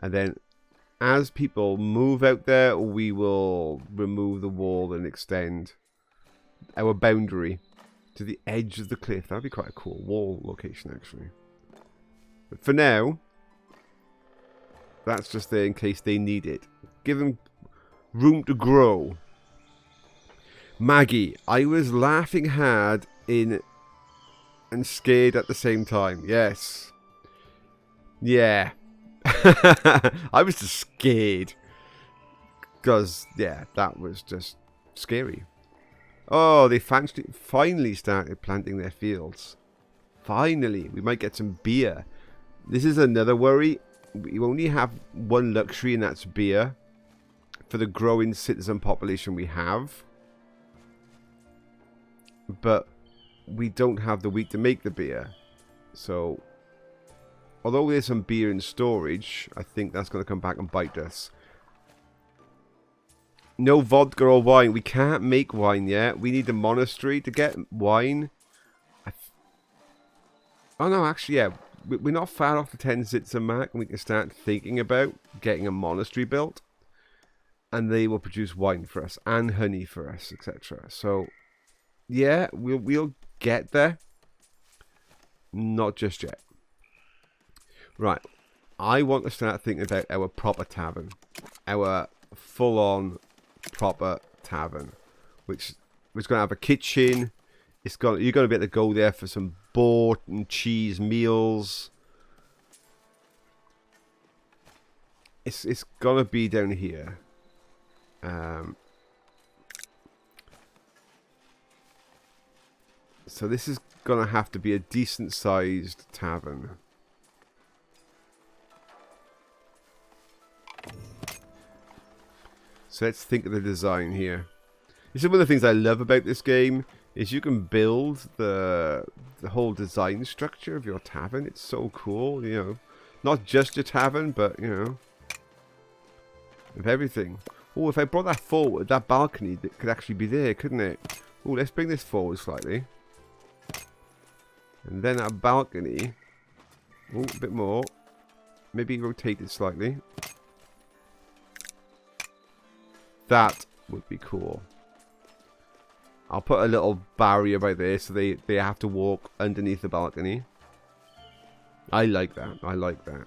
And then as people move out there, we will remove the wall and extend our boundary to the edge of the cliff. That'd be quite a cool wall location, actually. But for now, that's just there in case they need it. Give them room to grow. Maggie, I was laughing hard and scared at the same time. Yes. Yeah. I was just scared. Because, yeah, that was just scary. Oh, they finally started planting their fields. Finally. We might get some beer. This is another worry. We only have one luxury, and that's beer. For the growing citizen population we have. But we don't have the wheat to make the beer. So, although there's some beer in storage, I think that's going to come back and bite us. No vodka or wine. We can't make wine yet. We need a monastery to get wine. Oh no, actually, yeah. We're not far off the 10 citizen mark, and we can start thinking about getting a monastery built. And they will produce wine for us and honey for us, etc. So, yeah, we'll get there. Not just yet. Right. I want to start thinking about our proper tavern. Our full-on proper tavern. Which is going to have a kitchen. You're going to be able to go there for some board and cheese meals. It's going to be down here. So this is going to have to be a decent sized tavern. So let's think of the design here. This is one of the things I love about this game, is you can build the whole design structure of your tavern. It's so cool, you know. Not just your tavern, but, you know, of everything. Oh, if I brought that forward, that balcony that could actually be there, couldn't it? Oh, let's bring this forward slightly. And then that balcony. Oh, a bit more. Maybe rotate it slightly. That would be cool. I'll put a little barrier by there so they have to walk underneath the balcony. I like that. I like that.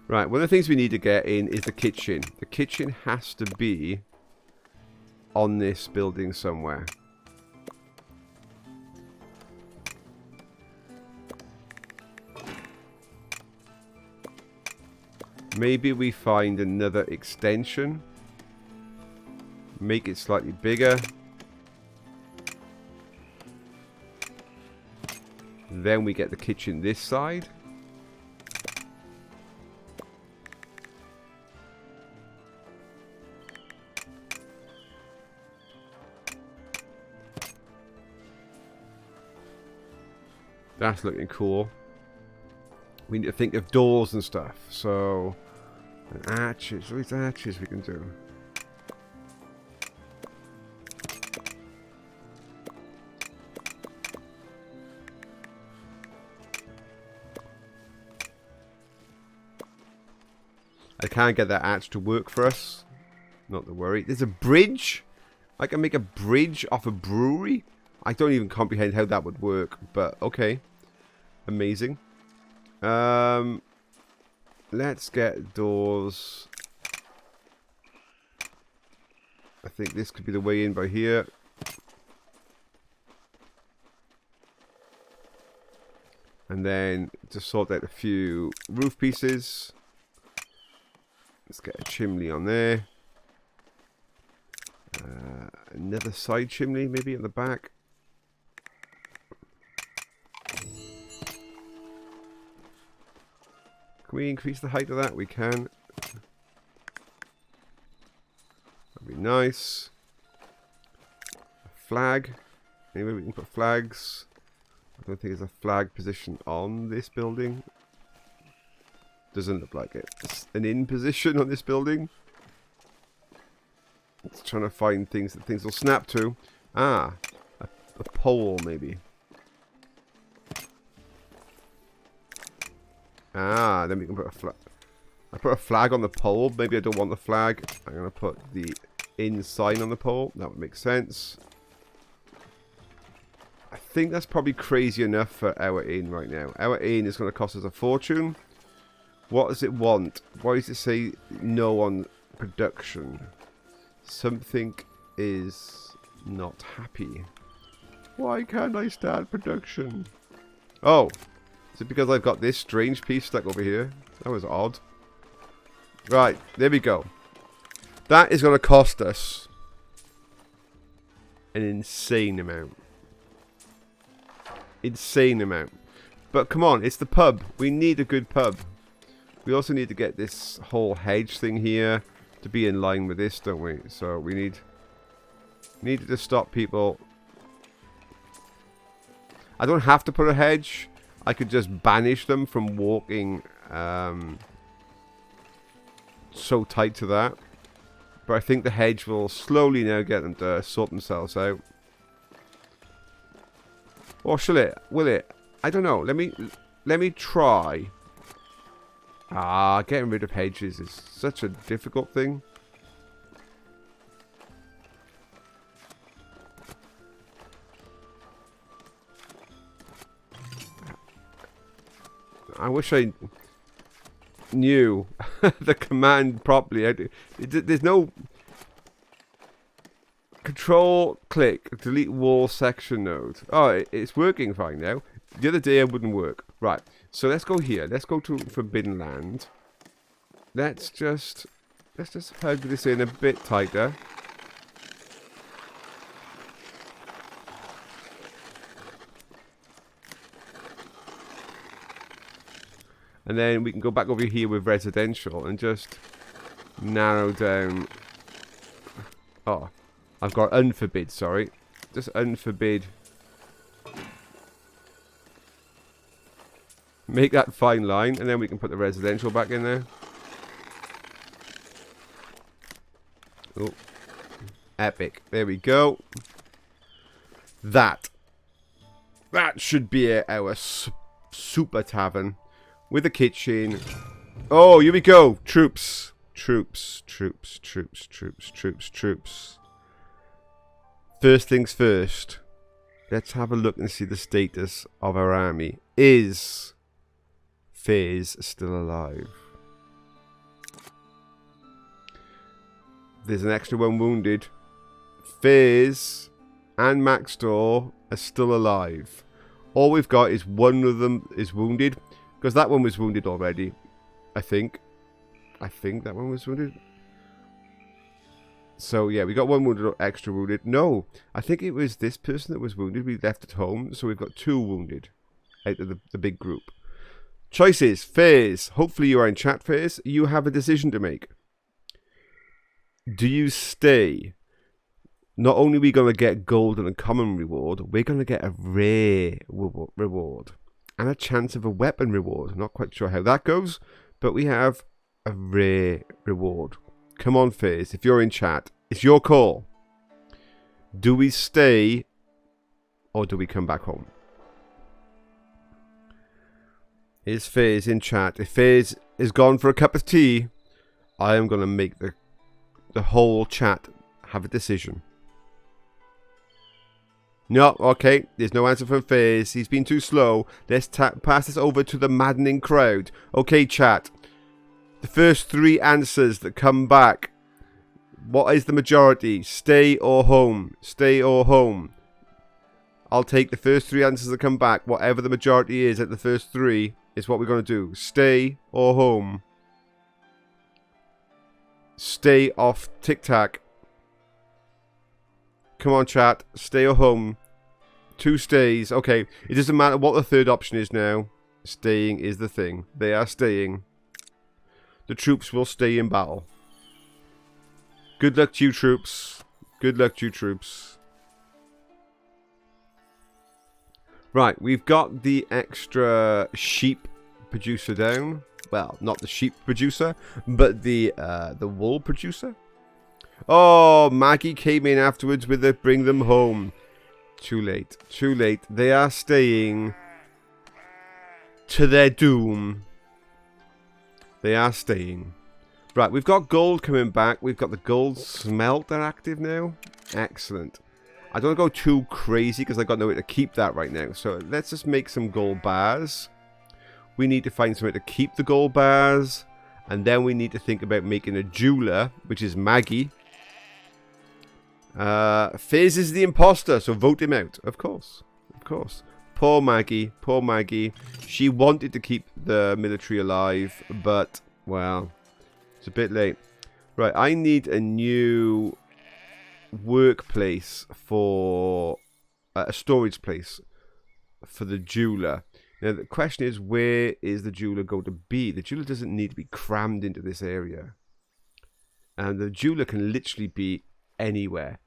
Right, one of the things we need to get in is the kitchen. The kitchen has to be on this building somewhere. Maybe we find another extension. Make it slightly bigger. Then we get the kitchen this side. That's looking cool. We need to think of doors and stuff. So, and arches. What arches we can do? I can't get that arch to work for us. Not to worry. There's a bridge. I can make a bridge off a brewery. I don't even comprehend how that would work, but okay. Amazing. Let's get doors. I think this could be the way in by here. And then just sort out a few roof pieces. Let's get a chimney on there. Another side chimney maybe at the back. Can we increase the height of that? We can. That'd be nice. A flag. Anyway, we can put flags. I don't think there's a flag position on this building. Doesn't look like it. It's an in position on this building. It's trying to find things that things will snap to. Ah, a pole maybe. Ah, then we can put a flag. I put a flag on the pole. Maybe I don't want the flag. I'm going to put the in sign on the pole. That would make sense. I think that's probably crazy enough for our inn right now. Our inn is going to cost us a fortune. What does it want? Why does it say no on production? Something is not happy. Why can't I start production? Oh. Is it because I've got this strange piece stuck over here? That was odd. Right, there we go. That is going to cost us an insane amount. Insane amount. But come on, it's the pub. We need a good pub. We also need to get this whole hedge thing here to be in line with this, don't we? So we need to stop people. I don't have to put a hedge. I could just banish them from walking so tight to that. But I think the hedge will slowly now get them to sort themselves out. Or shall it? Will it? I don't know. Let me try. Ah, getting rid of hedges is such a difficult thing. I wish I knew the command properly. There's no control click delete wall section node. Oh, it's working fine now. The other day it wouldn't work. Right. So let's go here. Let's go to Forbidden Land. Let's just hug this in a bit tighter. And then we can go back over here with residential and just narrow down. Oh, I've got unforbid, sorry. Just unforbid. Make that fine line, and then we can put the residential back in there. Oh, epic. There we go. That should be our super tavern. With a kitchen. Oh, here we go. Troops. Troops. Troops. Troops. Troops. Troops. Troops. First things first. Let's have a look and see the status of our army. Is Fizz still alive? There's an extra one wounded. Fizz and Maxtor are still alive. All we've got is one of them is wounded. Because that one was wounded already, I think. I think that one was wounded. So, yeah, we got one wounded, extra wounded. No, I think it was this person that was wounded. We left at home, so we've got two wounded, out of the big group. Choices. Phase. Hopefully you are in chat phase. You have a decision to make. Do you stay? Not only are we going to get gold and a common reward, we're going to get a rare reward. And a chance of a weapon reward. Not quite sure how that goes, but we have a rare reward. Come on, Fizz. If you're in chat, it's your call. Do we stay or do we come back home? Is Fizz in chat? If Fizz is gone for a cup of tea, I am going to make the whole chat have a decision. No, okay. There's no answer from Fizz. He's been too slow. Let's pass this over to the maddening crowd. Okay, chat. The first 3 answers that come back. What is the majority? Stay or home? Stay or home? I'll take the first 3 answers that come back. Whatever the majority is at the first 3 is what we're going to do. Stay or home? Stay off tic-tac. Come on, chat. Stay or home? 2 stays. Okay. It doesn't matter what the third option is now. Staying is the thing. They are staying. The troops will stay in battle. Good luck to you, troops. Good luck to you, troops. Right. We've got the extra sheep producer down. Well, not the sheep producer, but the wool producer. Oh, Maggie came in afterwards with it. Bring them home. Too late. Too late. They are staying to their doom. They are staying. Right, we've got gold coming back. We've got the gold smelter active now. Excellent. I don't want to go too crazy because I've got nowhere to keep that right now. So let's just make some gold bars. We need to find somewhere to keep the gold bars. And then we need to think about making a jeweler, which is Maggie. Fizz is the imposter, so vote him out. Of course. Of course. Poor Maggie. Poor Maggie. She wanted to keep the military alive, but, well, it's a bit late. Right, I need a new workplace for... a storage place for the jeweler. Now, the question is, where is the jeweler going to be? The jeweler doesn't need to be crammed into this area. And the jeweler can literally be anywhere.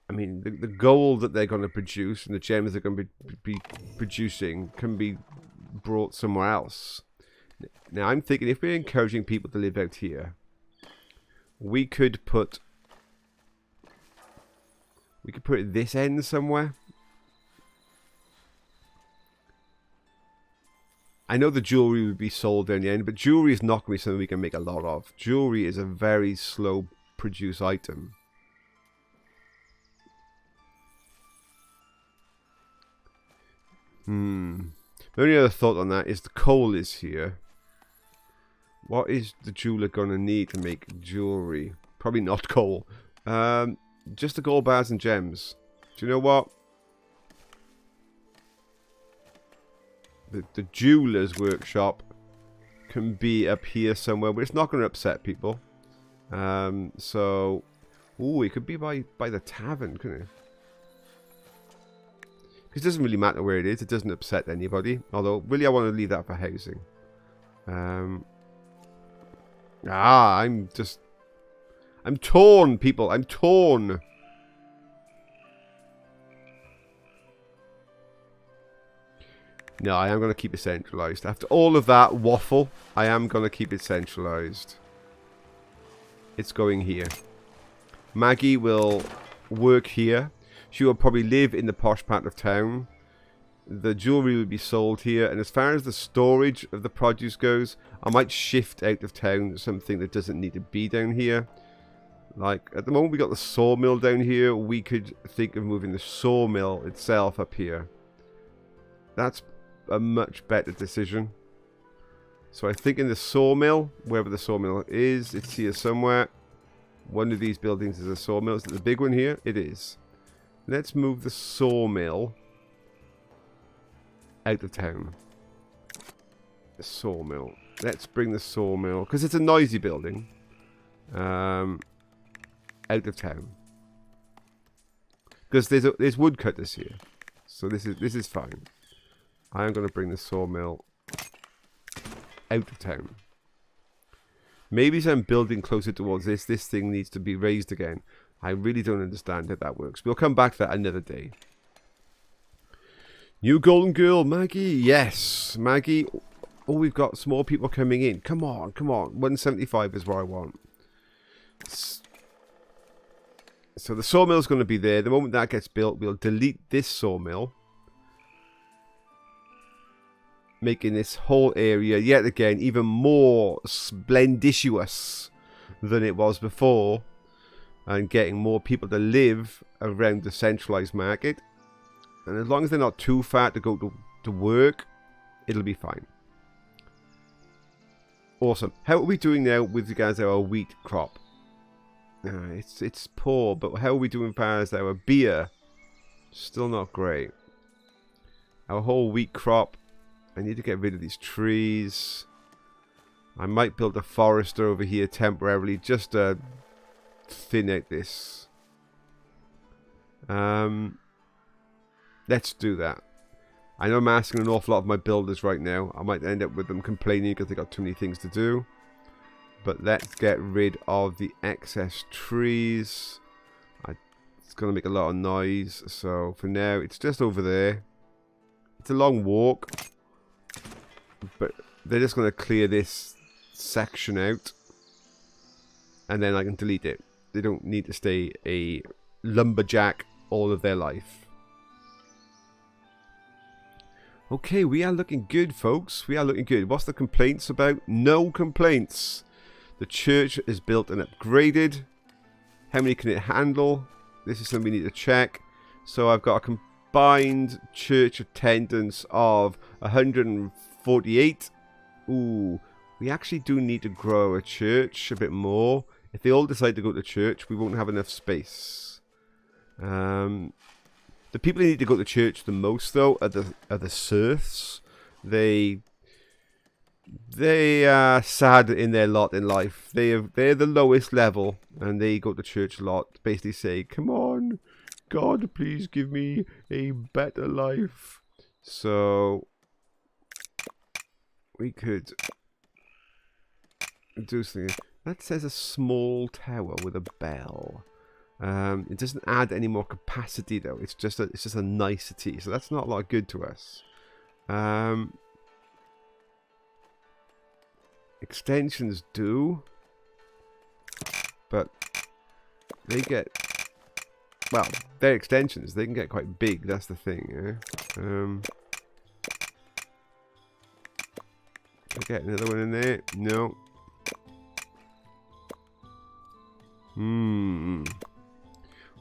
I mean, the gold that they're going to produce and the gems they're going to be producing can be brought somewhere else. Now, I'm thinking if we're encouraging people to live out here, we could put it at this end somewhere. I know the jewelry would be sold down the end, but jewelry is not going to be something we can make a lot of. Jewelry is a very slow produce item. The only other thought on that is the coal is here. What is the jeweler going to need to make jewelry? Probably not coal. Just the gold bars and gems. Do you know what? The jeweler's workshop can be up here somewhere, but it's not going to upset people. So, ooh, it could be by the tavern, couldn't it? Because it doesn't really matter where it is. It doesn't upset anybody. Although, really, I want to leave that for housing. I'm torn, people. I'm torn. No, I am going to keep it centralized. After all of that waffle, I am going to keep it centralized. It's going here. Maggie will work here. She will probably live in the posh part of town. The jewelry will be sold here. And as far as the storage of the produce goes, I might shift out of town to something that doesn't need to be down here. Like, at the moment we got the sawmill down here. We could think of moving the sawmill itself up here. That's a much better decision. So I think in the sawmill, wherever the sawmill is, it's here somewhere. One of these buildings is a sawmill. Is it the big one here? It is. Let's move the sawmill out of town. The sawmill. Let's bring the sawmill, because it's a noisy building, out of town. Because there's woodcutters here, so this is fine. I am going to bring the sawmill out of town. Maybe as I'm building closer towards this thing needs to be raised again. I really don't understand how that works. We'll come back to that another day. New golden girl, Maggie. Yes, Maggie. Oh, we've got some more people coming in. Come on, come on. 175 is what I want. So the sawmill's going to be there. The moment that gets built, we'll delete this sawmill, making this whole area, yet again, even more splendicious than it was before, and getting more people to live around the centralized market. And as long as they're not too far to go to work, it'll be fine. Awesome. How are we doing now with regards to our wheat crop? It's poor, but how are we doing as far as our beer? Still not great. Our whole wheat crop. I need to get rid of these trees. I might build a forester over here temporarily just to thin out this. Let's do that. I know I'm asking an awful lot of my builders right now. I might end up with them complaining because they got too many things to do. But let's get rid of the excess trees. It's going to make a lot of noise. So for now, it's just over there. It's a long walk. But they're just going to clear this section out. And then I can delete it. They don't need to stay a lumberjack all of their life. Okay, we are looking good, folks. We are looking good. What's the complaints about? No complaints. The church is built and upgraded. How many can it handle? This is something we need to check. So I've got a combined church attendance of 148. Ooh, we actually do need to grow a church a bit more. If they all decide to go to church, we won't have enough space. The people who need to go to church the most, though, are the serfs. They are sad in their lot in life. They're the lowest level, and they go to church a lot. Basically say, come on, God, please give me a better life. So we could do something. That says a small tower with a bell. It doesn't add any more capacity, though. It's just a nicety. So that's not a lot good to us. Extensions do, but they get, well, they're extensions. They can get quite big. That's the thing. Okay, another one in there. No.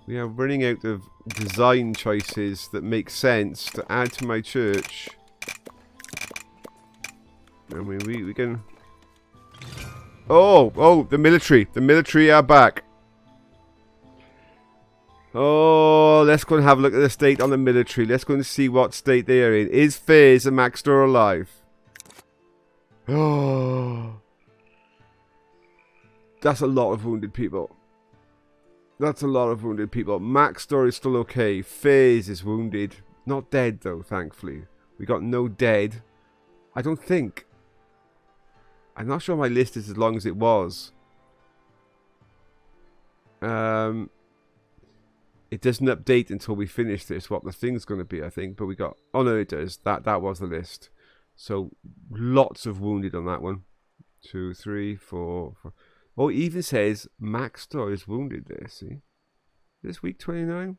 We are running out of design choices that make sense to add to my church. I mean, we can. Oh, the military. The military are back. Oh, let's go and have a look at the state on the military. Let's go and see what state they are in. Is Fizz and Maxtor alive? Oh, that's a lot of wounded people. That's a lot of wounded people. Maxtor is still okay. Fizz is wounded. Not dead, though, thankfully. We got no dead. I don't think. I'm not sure my list is as long as it was. It doesn't update until we finish this, what the thing's going to be, I think. But we got... Oh, no, it does. That was the list. So, lots of wounded on that one. 2, 3, 4, 5... Oh, it even says Maxtor is wounded there, see? This week 29?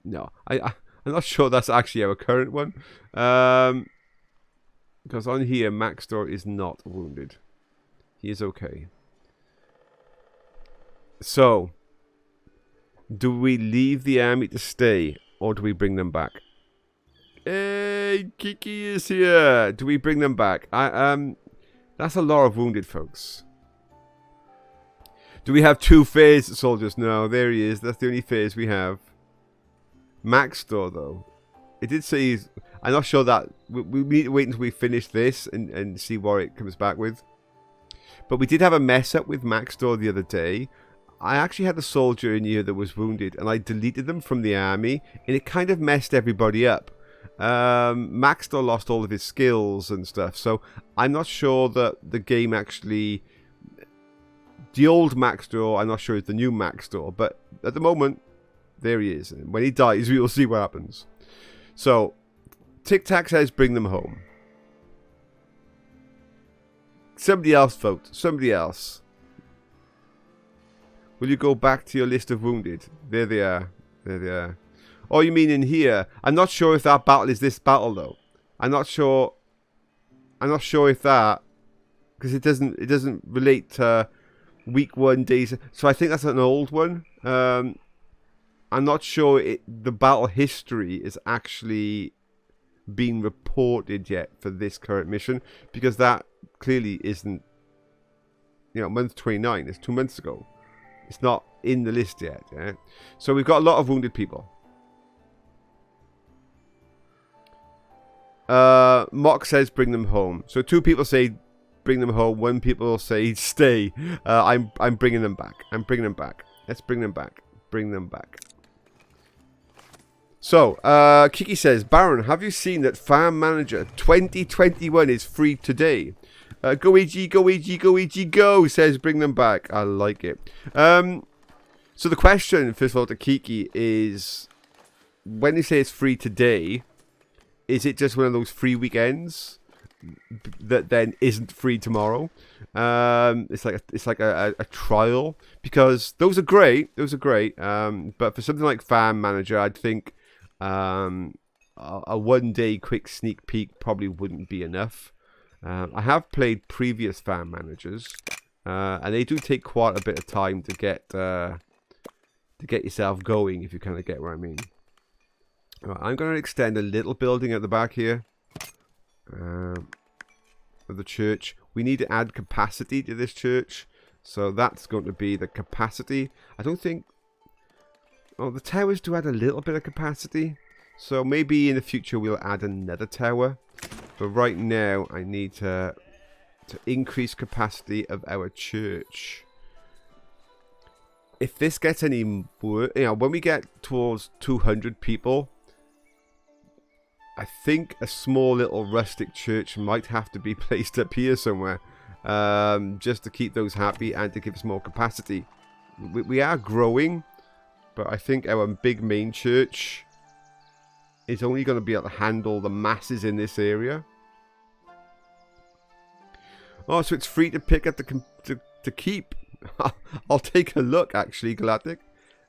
No, I'm not sure that's actually our current one. Because on here, Maxtor is not wounded. He is okay. So, do we leave the army to stay, or do we bring them back? Hey, Kiki is here. Do we bring them back? That's a lot of wounded folks. Do we have 2 phase soldiers? No, there he is. That's the only phase we have. Maxtor, though. It did say he's... I'm not sure that... We need to wait until we finish this and see what it comes back with. But we did have a mess up with Maxtor the other day. I actually had a soldier in here that was wounded, and I deleted them from the army, and it kind of messed everybody up. Maxtor lost all of his skills and stuff, so I'm not sure that the game actually... The old Maxtor, I'm not sure it's the new Maxtor, but at the moment, there he is. And when he dies, we will see what happens. So, Tic Tac says bring them home. Somebody else vote. Somebody else. Will you go back to your list of wounded? There they are. There they are. Oh, you mean in here? I'm not sure if that battle is this battle though. I'm not sure if that, because it doesn't relate to week 1 days. So I think that's an old one. I'm not sure the battle history is actually being reported yet for this current mission, because that clearly isn't, month 29. It's 2 months ago. It's not in the list yet. Yeah? So we've got a lot of wounded people. Mock says bring them home. So 2 people say bring them home. 1 people say stay. I'm bringing them back. I'm bringing them back. Let's bring them back. Bring them back. So, Kiki says, Baron, have you seen that Farm Manager 2021 is free today? Go EG, go EG, go EG, go, says bring them back. I like it. So the question, first of all, to Kiki is, when you say it's free today, is it just one of those free weekends that then isn't free tomorrow? It's like a trial, because those are great. But for something like Farm Manager, I'd think a 1 day quick sneak peek probably wouldn't be enough. I have played previous Farm Managers, and they do take quite a bit of time to get yourself going, if you kind of get what I mean. Right, I'm going to extend a little building at the back here of the church. We need to add capacity to this church, so that's going to be the capacity. I don't think... Oh, the towers do add a little bit of capacity, so maybe in the future we'll add another tower. But right now I need to increase capacity of our church. If this gets any worse, when we get towards 200 people, I think a small little rustic church might have to be placed up here somewhere, just to keep those happy and to give us more capacity. We are growing, but I think our big main church is only going to be able to handle the masses in this area. Oh, so it's free to pick up to keep. I'll take a look, actually, Galactic.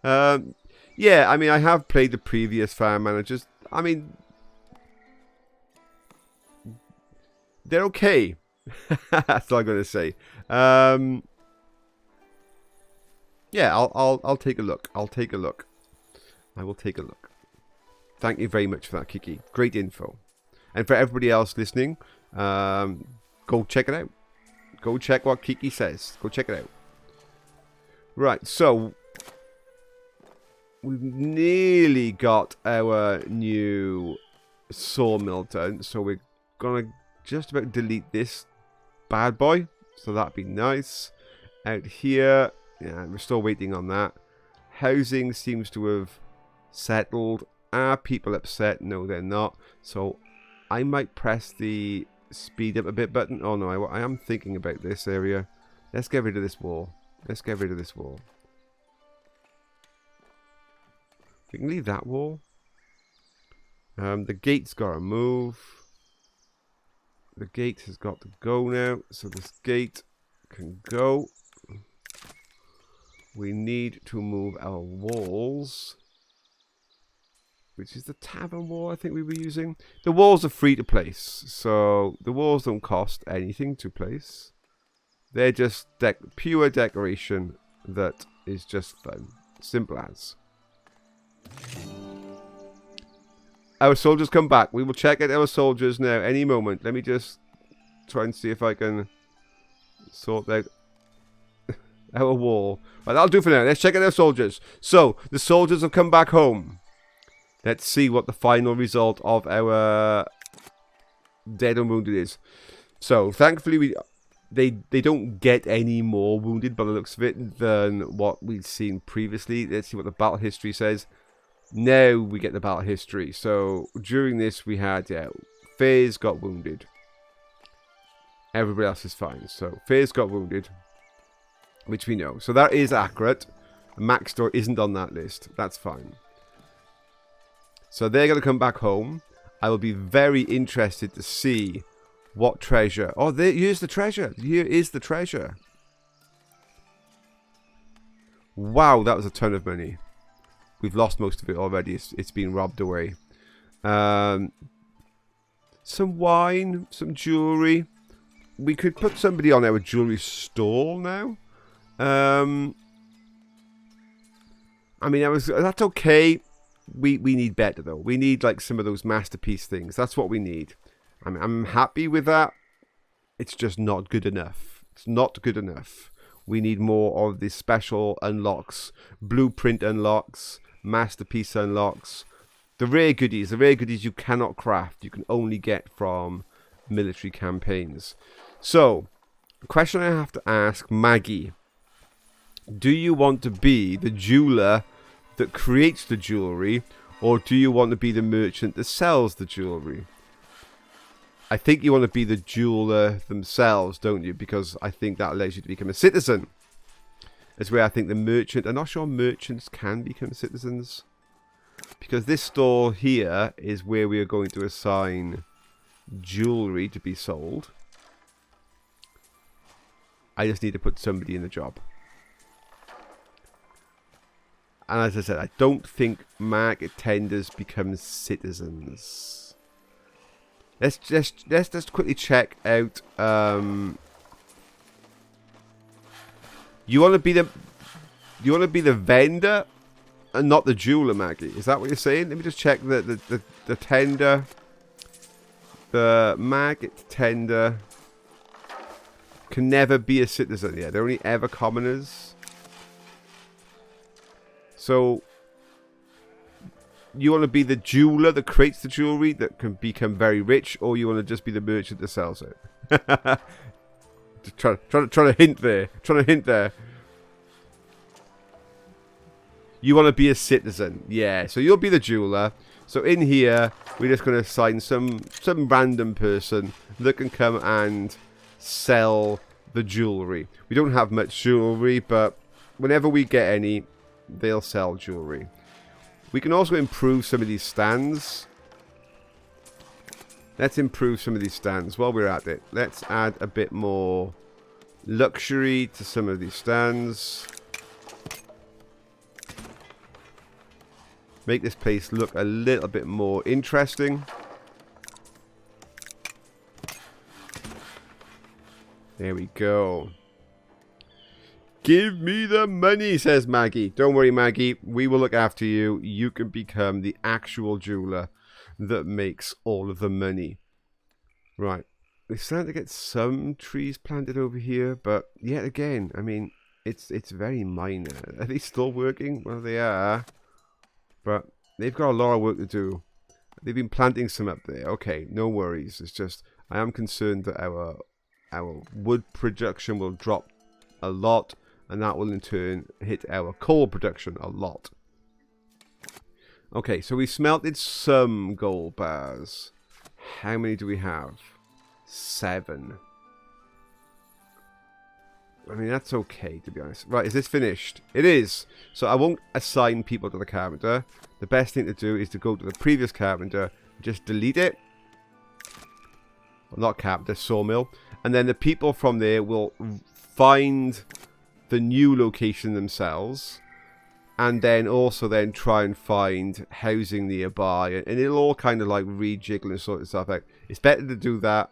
Yeah, I mean, I have played the previous Farm Managers. I mean, they're okay. That's all I'm going to say. Yeah, I'll take a look. I'll take a look. I will take a look. Thank you very much for that, Kiki. Great info. And for everybody else listening, go check it out. Go check what Kiki says. Go check it out. Right, so we've nearly got our new sawmill done. So we're going to just about delete this bad boy. So that'd be nice. Out here, yeah, we're still waiting on that. Housing seems to have settled. Are people upset? No, they're not. So I might press the speed up a bit button. Oh no, I am thinking about this area. Let's get rid of this wall. Let's get rid of this wall. We can leave that wall. The gate's got to move. The gate has got to go now. So this gate can go. We need to move our walls, which is the tavern wall I think we were using. The walls are free to place, so the walls don't cost anything to place. They're just pure decoration that is just fun. Simple as. Our soldiers come back. We will check out our soldiers now any moment. Let me just try and see if I can sort out our wall. Right, that'll do for now. Let's check out our soldiers. So, the soldiers have come back home. Let's see what the final result of our dead and wounded is. So, thankfully, they don't get any more wounded by the looks of it than what we've seen previously. Let's see what the battle history says. Now we get the battle history. So during this we had, Fairs got wounded. Everybody else is fine. So Fairs got wounded, which we know. So that is accurate. Maxtor isn't on that list. That's fine. So they're going to come back home. I will be very interested to see what treasure. Oh, here's the treasure. Here is the treasure. Wow, that was a ton of money. We've lost most of it already. It's been robbed away. Some wine, some jewelry. We could put somebody on our jewelry stall now. I mean, that's okay. We need better though. We need like some of those masterpiece things. That's what we need. I'm happy with that. It's just not good enough. It's not good enough. We need more of the special unlocks, blueprint unlocks, masterpiece unlocks. The rare goodies you cannot craft. You can only get from military campaigns. So, the question I have to ask Maggie. Do you want to be the jeweler that creates the jewelry, or do you want to be the merchant that sells the jewelry? I think you want to be the jeweler themselves, don't you? Because I think that allows you to become a citizen. That's where I think the merchant... I'm not sure merchants can become citizens. Because this store here is where we are going to assign jewelry to be sold. I just need to put somebody in the job. And as I said, I don't think market tenders become citizens. Let's just quickly check out. You want to be the vendor and not the jeweler, Maggie? Is that what you're saying? Let me just check the tender. The market tender can never be a citizen. Yeah, they're only ever commoners. So, you want to be the jeweler that creates the jewelry that can become very rich, or you want to just be the merchant that sells it? Trying to hint there. You want to be a citizen. Yeah, so you'll be the jeweler. So in here, we're just going to assign some random person that can come and sell the jewelry. We don't have much jewelry, but whenever we get any... they'll sell jewelry. We can also improve some of these stands. Let's improve some of these stands while we're at it. Let's add a bit more luxury to some of these stands. Make this place look a little bit more interesting. There we go. Give me the money, says Maggie. Don't worry, Maggie. We will look after you. You can become the actual jeweler that makes all of the money. Right. We're starting to get some trees planted over here, but yet again, I mean, it's very minor. Are they still working? Well, they are. But they've got a lot of work to do. They've been planting some up there. Okay, no worries. It's just, I am concerned that our wood production will drop a lot. And that will in turn hit our coal production a lot. Okay, so we smelted some gold bars. How many do we have? 7. I mean, that's okay, to be honest. Right, is this finished? It is. So I won't assign people to the carpenter. The best thing to do is to go to the previous carpenter, just delete it. Well, not carpenter, sawmill. And then the people from there will find the new location themselves, and then also then try and find housing nearby, and it'll all kind of like rejiggle and sort of stuff out. It's better to do that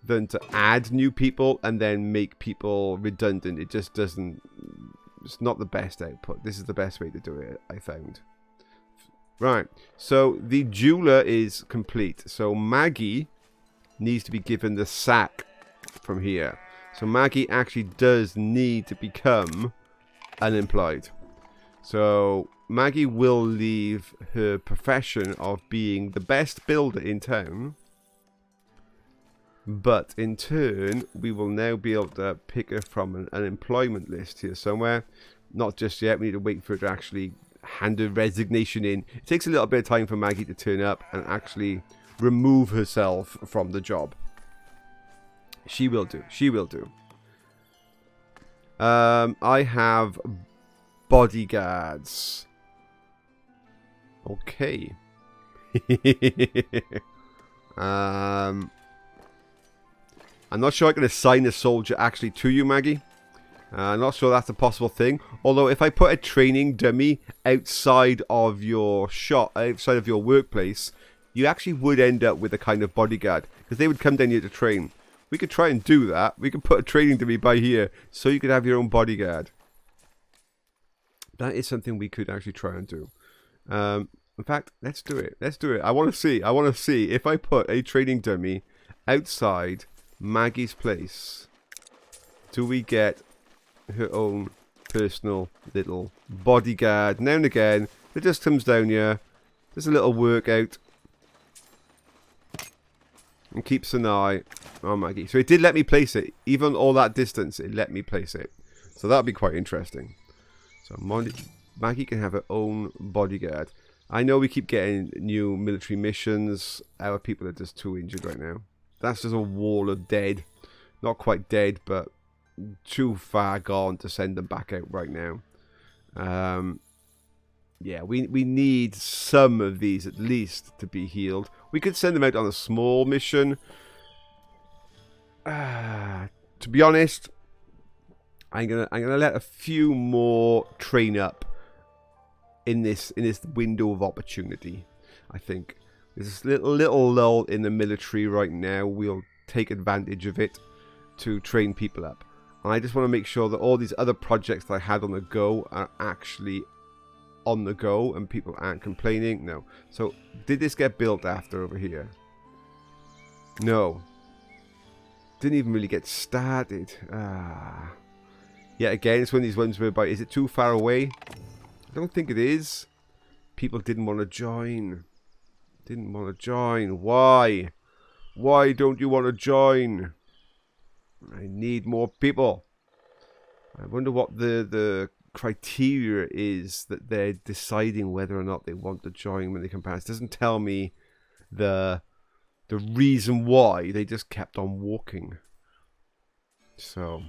than to add new people and then make people redundant. It just doesn't, it's not the best output. This is the best way to do it, I found. Right, so the jeweler is complete. So Maggie needs to be given the sack from here. So Maggie actually does need to become unemployed. So Maggie will leave her profession of being the best builder in town. But in turn, we will now be able to pick her from an unemployment list here somewhere. Not just yet. We need to wait for her to actually hand her resignation in. It takes a little bit of time for Maggie to turn up and actually remove herself from the job. She will do. She will do. I have bodyguards. Okay. I'm not sure I can assign a soldier actually to you, Maggie. I'm not sure that's a possible thing. Although if I put a training dummy outside of your shop, outside of your workplace, you actually would end up with a kind of bodyguard. Because they would come down here to train. We could try and do that. We could put a training dummy by here so you could have your own bodyguard. That is something we could actually try and do. In fact, let's do it. Let's do it. I want to see. I want to see if I put a training dummy outside Maggie's place. Do we get her own personal little bodyguard? Now and again, it just comes down here. There's a little workout. And keeps an eye on Maggie. So it did let me place it. Even all that distance, it let me place it. So that'll be quite interesting. So Maggie can have her own bodyguard. I know we keep getting new military missions. Our people are just too injured right now. That's just a wall of dead. Not quite dead, but too far gone to send them back out right now. Yeah, we need some of these at least to be healed. We could send them out on a small mission. To be honest, I'm gonna let a few more train up in this window of opportunity. I think there's this little lull in the military right now. We'll take advantage of it to train people up. And I just want to make sure that all these other projects that I had on the go are actually on the go and people aren't complaining. No. So did this get built after over here? No. Didn't even really get started. Yeah, again, it's one of these ones whereby, is it too far away? I don't think it is. People didn't want to join. Didn't want to join. Why? Why don't you want to join? I need more people. I wonder what the criteria is that they're deciding whether or not they want to join when they come past. It doesn't tell me the reason why. They just kept on walking. So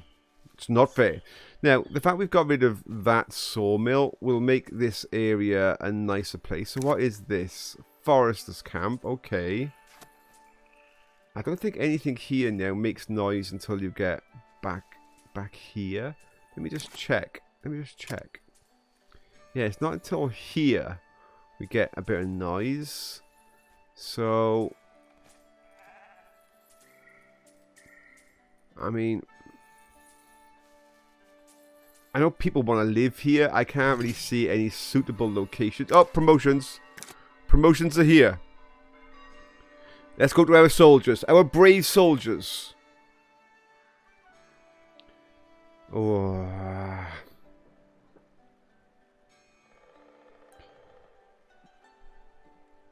it's not fair. Now, the fact we've got rid of that sawmill will make this area a nicer place. So what is this? Forester's camp. Okay. I don't think anything here now makes noise until you get back here. Let me just check. Yeah, it's not until here we get a bit of noise. So, I mean, I know people want to live here. I can't really see any suitable locations. Oh, promotions. Promotions are here. Let's go to our soldiers. Our brave soldiers. Oh.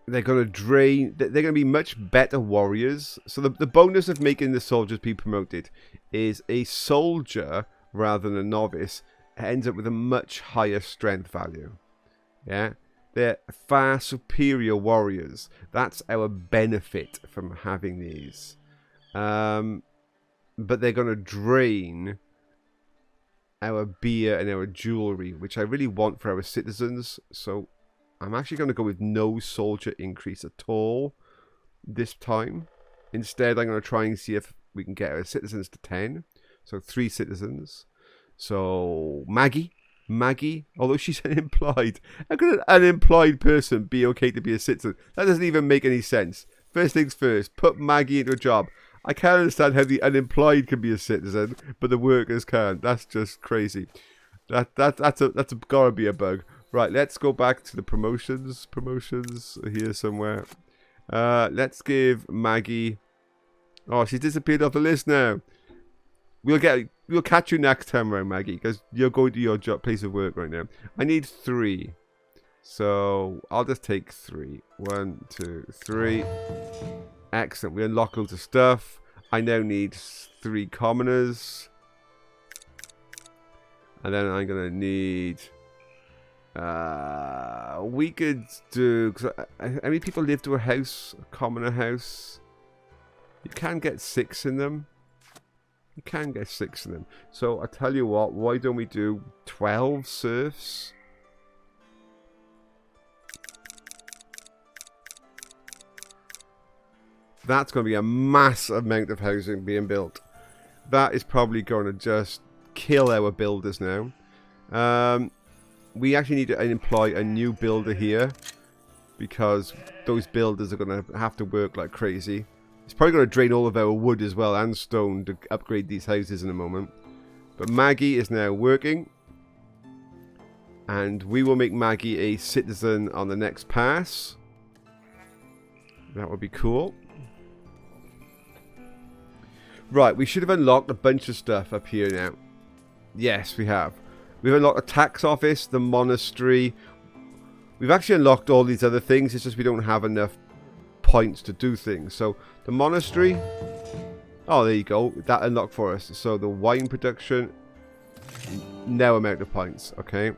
They're going to drain. They're going to be much better warriors. So the bonus of making the soldiers be promoted is a soldier, rather than a novice, ends up with a much higher strength value. Yeah. They're far superior warriors. That's our benefit from having these. But they're going to drain our beer and our jewelry, which I really want for our citizens. So I'm actually going to go with no soldier increase at all this time. Instead, I'm going to try and see if we can get our citizens to 10. So 3 citizens. So Maggie, although she's unemployed. How could an unemployed person be okay to be a citizen? That doesn't even make any sense. First things first, put Maggie into a job. I can't understand how the unemployed can be a citizen, but the workers can't. That's just crazy. That's gotta be a bug. Right, let's go back to the promotions. Promotions are here somewhere. Let's give Maggie. Oh, she's disappeared off the list now. We'll catch you next time around, Maggie, because you're going to your place of work right now. I need 3. So I'll just take 3. 1, 2, 3. Excellent. We unlock loads of stuff. I now need 3 commoners. And then I'm going to need We could do... Cause how many people live to a house? A commoner house? You can get 6 in them. You can get 6 in them. So I tell you what, why don't we do 12 serfs? That's going to be a massive amount of housing being built. That is probably going to just kill our builders now. We actually need to employ a new builder here, because those builders are going to have to work like crazy. It's probably going to drain all of our wood as well and stone to upgrade these houses in a moment. But Maggie is now working, and we will make Maggie a citizen on the next pass. That would be cool. Right, we should have unlocked a bunch of stuff up here now. Yes, we have. We've unlocked the tax office, the monastery. We've actually unlocked all these other things. It's just we don't have enough points to do things. So, the monastery. Oh, there you go. That unlocked for us. So, the wine production. No amount of points. Okay.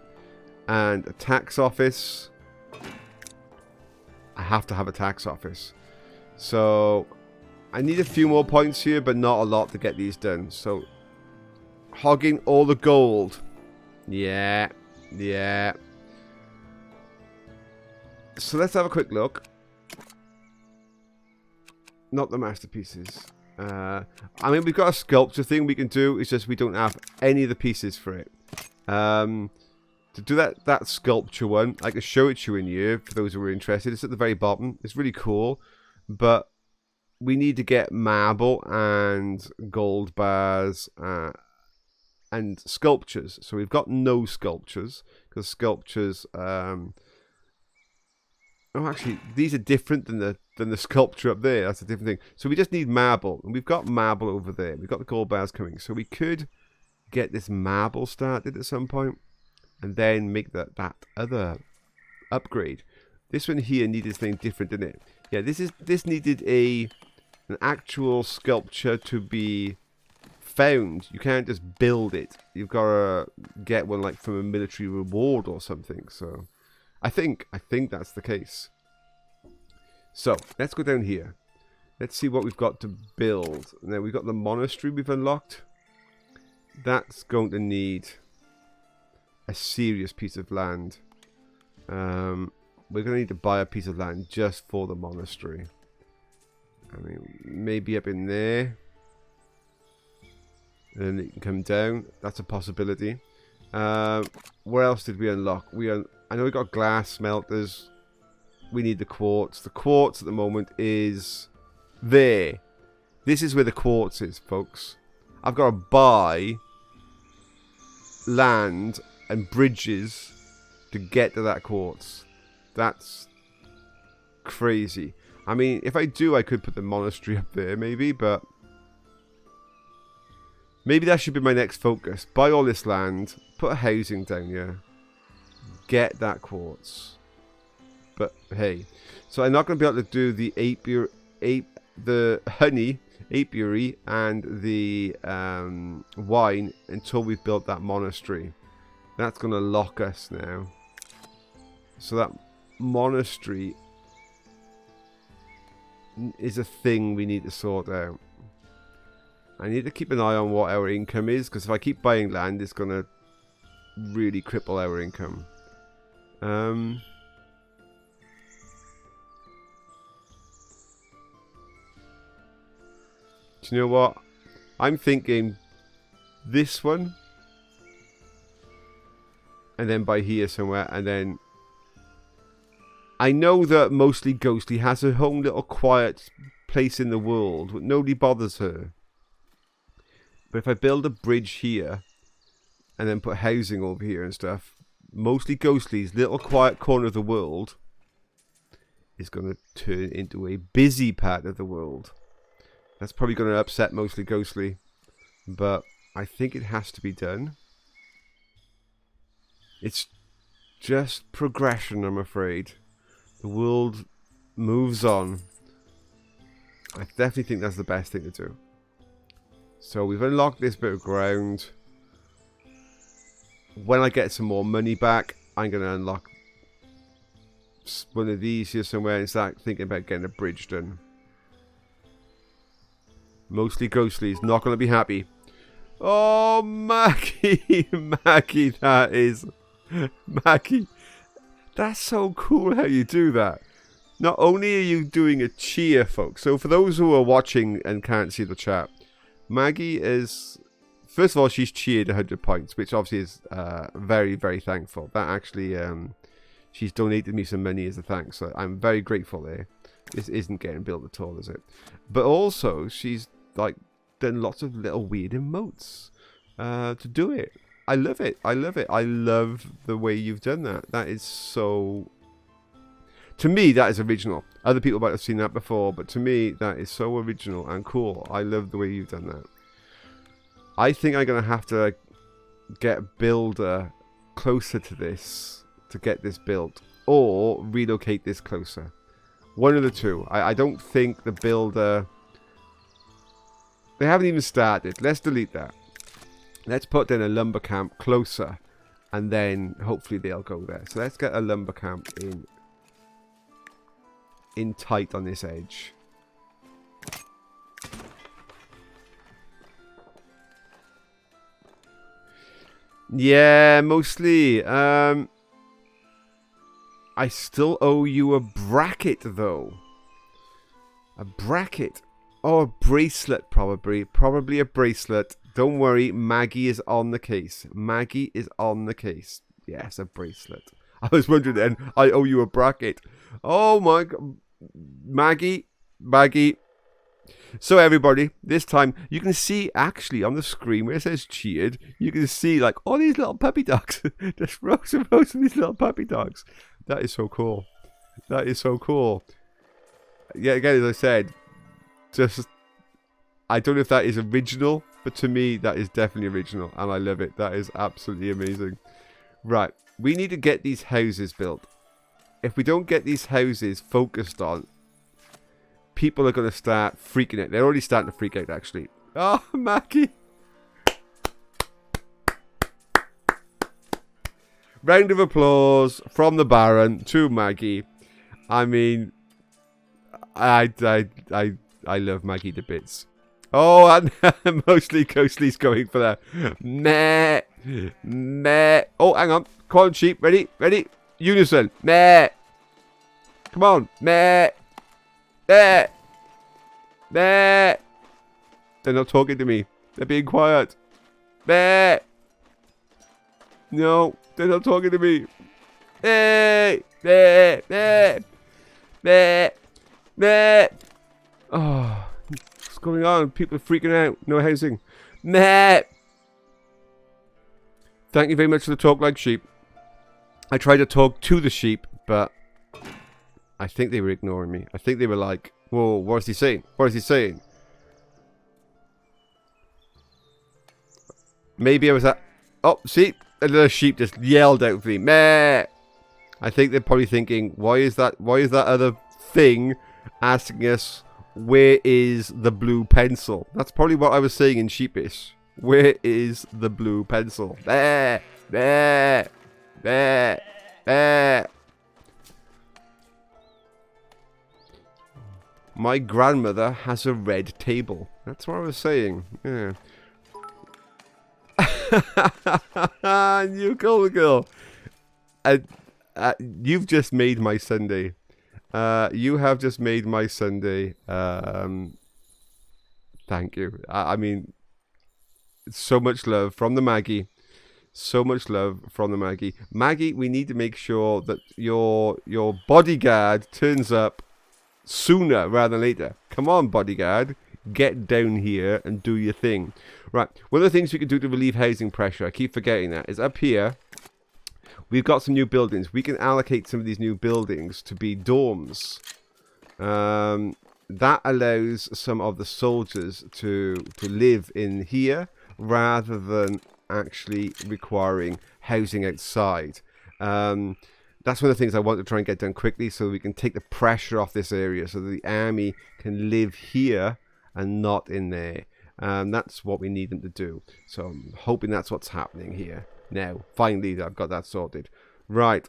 And a tax office. I have to have a tax office. So, I need a few more points here, but not a lot to get these done. So, hogging all the gold. Yeah. Yeah. So, let's have a quick look. Not the masterpieces. I mean, we've got a sculpture thing we can do. It's just we don't have any of the pieces for it. To do that sculpture one, I can show it to you in here for those who are interested. It's at the very bottom. It's really cool. But we need to get marble and gold bars and sculptures. So we've got no sculptures, because sculptures... Oh, actually, these are different than the sculpture up there. That's a different thing. So we just need marble. And we've got marble over there. We've got the gold bars coming. So we could get this marble started at some point. And then make that other upgrade. This one here needed something different, didn't it? Yeah, this needed an actual sculpture to be found. You can't just build it. You've got to get one like from a military reward or something. So I think that's the case. So let's go down here. Let's see what we've got to build. Now we've got the monastery we've unlocked. That's going to need a serious piece of land. We're going to need to buy a piece of land just for the monastery. I mean, maybe up in there. And then it can come down. That's a possibility. Where else did we unlock? I know we got glass smelters. We need the quartz. The quartz at the moment is there. This is where the quartz is, folks. I've got to buy land and bridges to get to that quartz. That's crazy. I mean, if I do, I could put the monastery up there, maybe, but maybe that should be my next focus. Buy all this land, put a housing down here, get that quartz. But hey, so I'm not going to be able to do the honey, apiary, and the wine until we've built that monastery. That's going to lock us now. So that monastery is a thing we need to sort out. I need to keep an eye on what our income is, because if I keep buying land, it's going to really cripple our income. Do you know what? I'm thinking this one, and then by here somewhere, and then I know that Mostly Ghostly has her own little quiet place in the world, but nobody bothers her. But if I build a bridge here, and then put housing over here and stuff, Mostly Ghostly's little quiet corner of the world is going to turn into a busy part of the world. That's probably going to upset Mostly Ghostly, but I think it has to be done. It's just progression, I'm afraid. The world moves on. I definitely think that's the best thing to do. So we've unlocked this bit of ground. When I get some more money back, I'm going to unlock one of these here somewhere and start thinking about getting a bridge done. Mostly ghostlies, not going to be happy. Oh, Maggie, Maggie, that is, Maggie, that's so cool how you do that. Not only are you doing a cheer, folks, so for those who are watching and can't see the chat, Maggie is, first of all, she's cheered 100 points, which obviously is very, very thankful. That actually, she's donated me some money as a thanks, so I'm very grateful there. This isn't getting built at all, is it? But also, she's like done lots of little weird emotes to do it. I love it. I love it. I love the way you've done that. That is so... To me, that is original. Other people might have seen that before, but to me, that is so original and cool. I love the way you've done that. I think I'm going to have to get a builder closer to this to get this built, or relocate this closer. One of the two. I don't think the builder... They haven't even started. Let's delete that. Let's put in a lumber camp closer, and then hopefully they'll go there. So let's get a lumber camp in tight on this edge. Yeah, mostly. I still owe you a bracket, though. A bracket. Oh, a bracelet, probably. Probably a bracelet. Don't worry, Maggie is on the case. Maggie is on the case. Yes, a bracelet. I was wondering then, I owe you a bracket. Oh my God. Maggie. So everybody, this time, you can see actually on the screen where it says cheered, you can see like all these little puppy dogs. Just rows and rows of these little puppy dogs. That is so cool. That is so cool. Yeah, again, as I said, just, I don't know if that is original, but to me, that is definitely original, and I love it. That is absolutely amazing. Right, we need to get these houses built. If we don't get these houses focused on, people are going to start freaking out. They're already starting to freak out, actually. Oh, Maggie. Round of applause from the Baron to Maggie. I mean, I love Maggie to bits. Oh, and mostly Ghostly's going for that. Meh. Meh. Oh, hang on. Come on, sheep. Ready? Ready? Unison. Meh. Come on. Meh. Meh. Meh. They're not talking to me. They're being quiet. Meh. No, they're not talking to me. Meh. Meh. Meh. Meh. Meh. Oh, what's going on? People are freaking out. No housing. Meh. Thank you very much for the talk like sheep. I tried to talk to the sheep, but I think they were ignoring me. I think they were like, whoa, what is he saying? What is he saying? Maybe I was at... Oh, see? A little sheep just yelled out for me. Meh. I think they're probably thinking, why is that other thing asking us, where is the blue pencil? That's probably what I was saying in sheepish. Where is the blue pencil? Meh. Meh. Meh. Meh. My grandmother has a red table. That's what I was saying. Yeah. You call the girl. You've just made my Sunday. You have just made my Sunday. Thank you. I mean, so much love from the Maggie. So much love from the Maggie. Maggie, we need to make sure that your bodyguard turns up sooner rather than later. Come on, bodyguard. Get down here and do your thing. Right. One of the things we can do to relieve housing pressure, I keep forgetting that, is up here. We've got some new buildings. We can allocate some of these new buildings to be dorms. That allows some of the soldiers to live in here rather than actually requiring housing outside. That's one of the things I want to try and get done quickly so we can take the pressure off this area so that the army can live here and not in there. That's what we need them to do. So I'm hoping that's what's happening here. Now, finally, I've got that sorted. Right.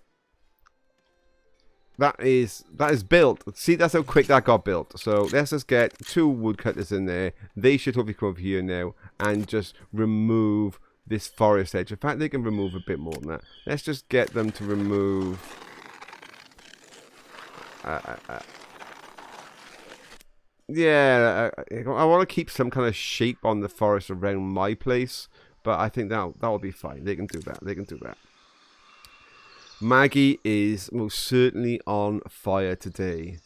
That is built. See, that's how quick that got built. So let's just get 2 woodcutters in there. They should hopefully come over here now and just remove this forest edge. In fact, they can remove a bit more than that. Let's just get them to remove... yeah, I want to keep some kind of shape on the forest around my place. But I think that'll be fine. They can do that. They can do that. Maggie is most certainly on fire today.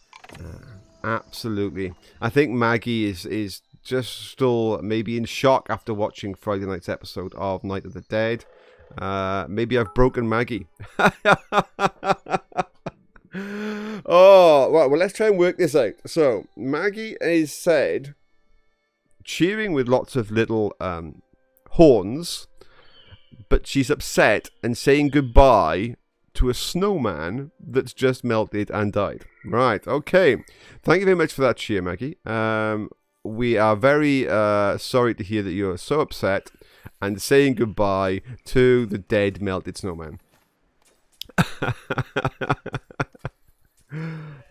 Absolutely. I think Maggie is just still maybe in shock after watching Friday night's episode of Night of the Dead. Maybe I've broken Maggie. Oh, right. Well, let's try and work this out. So, Maggie is said cheering with lots of little horns, but she's upset and saying goodbye to a snowman that's just melted and died. Right, okay. Thank you very much for that cheer, Maggie. We are very sorry to hear that you're so upset and saying goodbye to the dead melted snowman.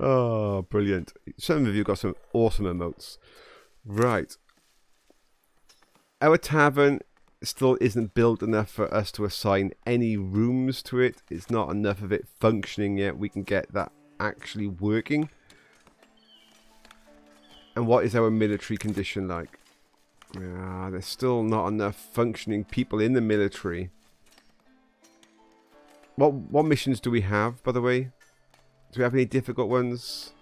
Oh, brilliant. Some of you got some awesome emotes. Right. Our tavern still isn't built enough for us to assign any rooms to it. It's not enough of it functioning yet. We can get that actually working. And what is our military condition like? There's still not enough functioning people in the military. What missions do we have, by the way? Do we have any difficult ones?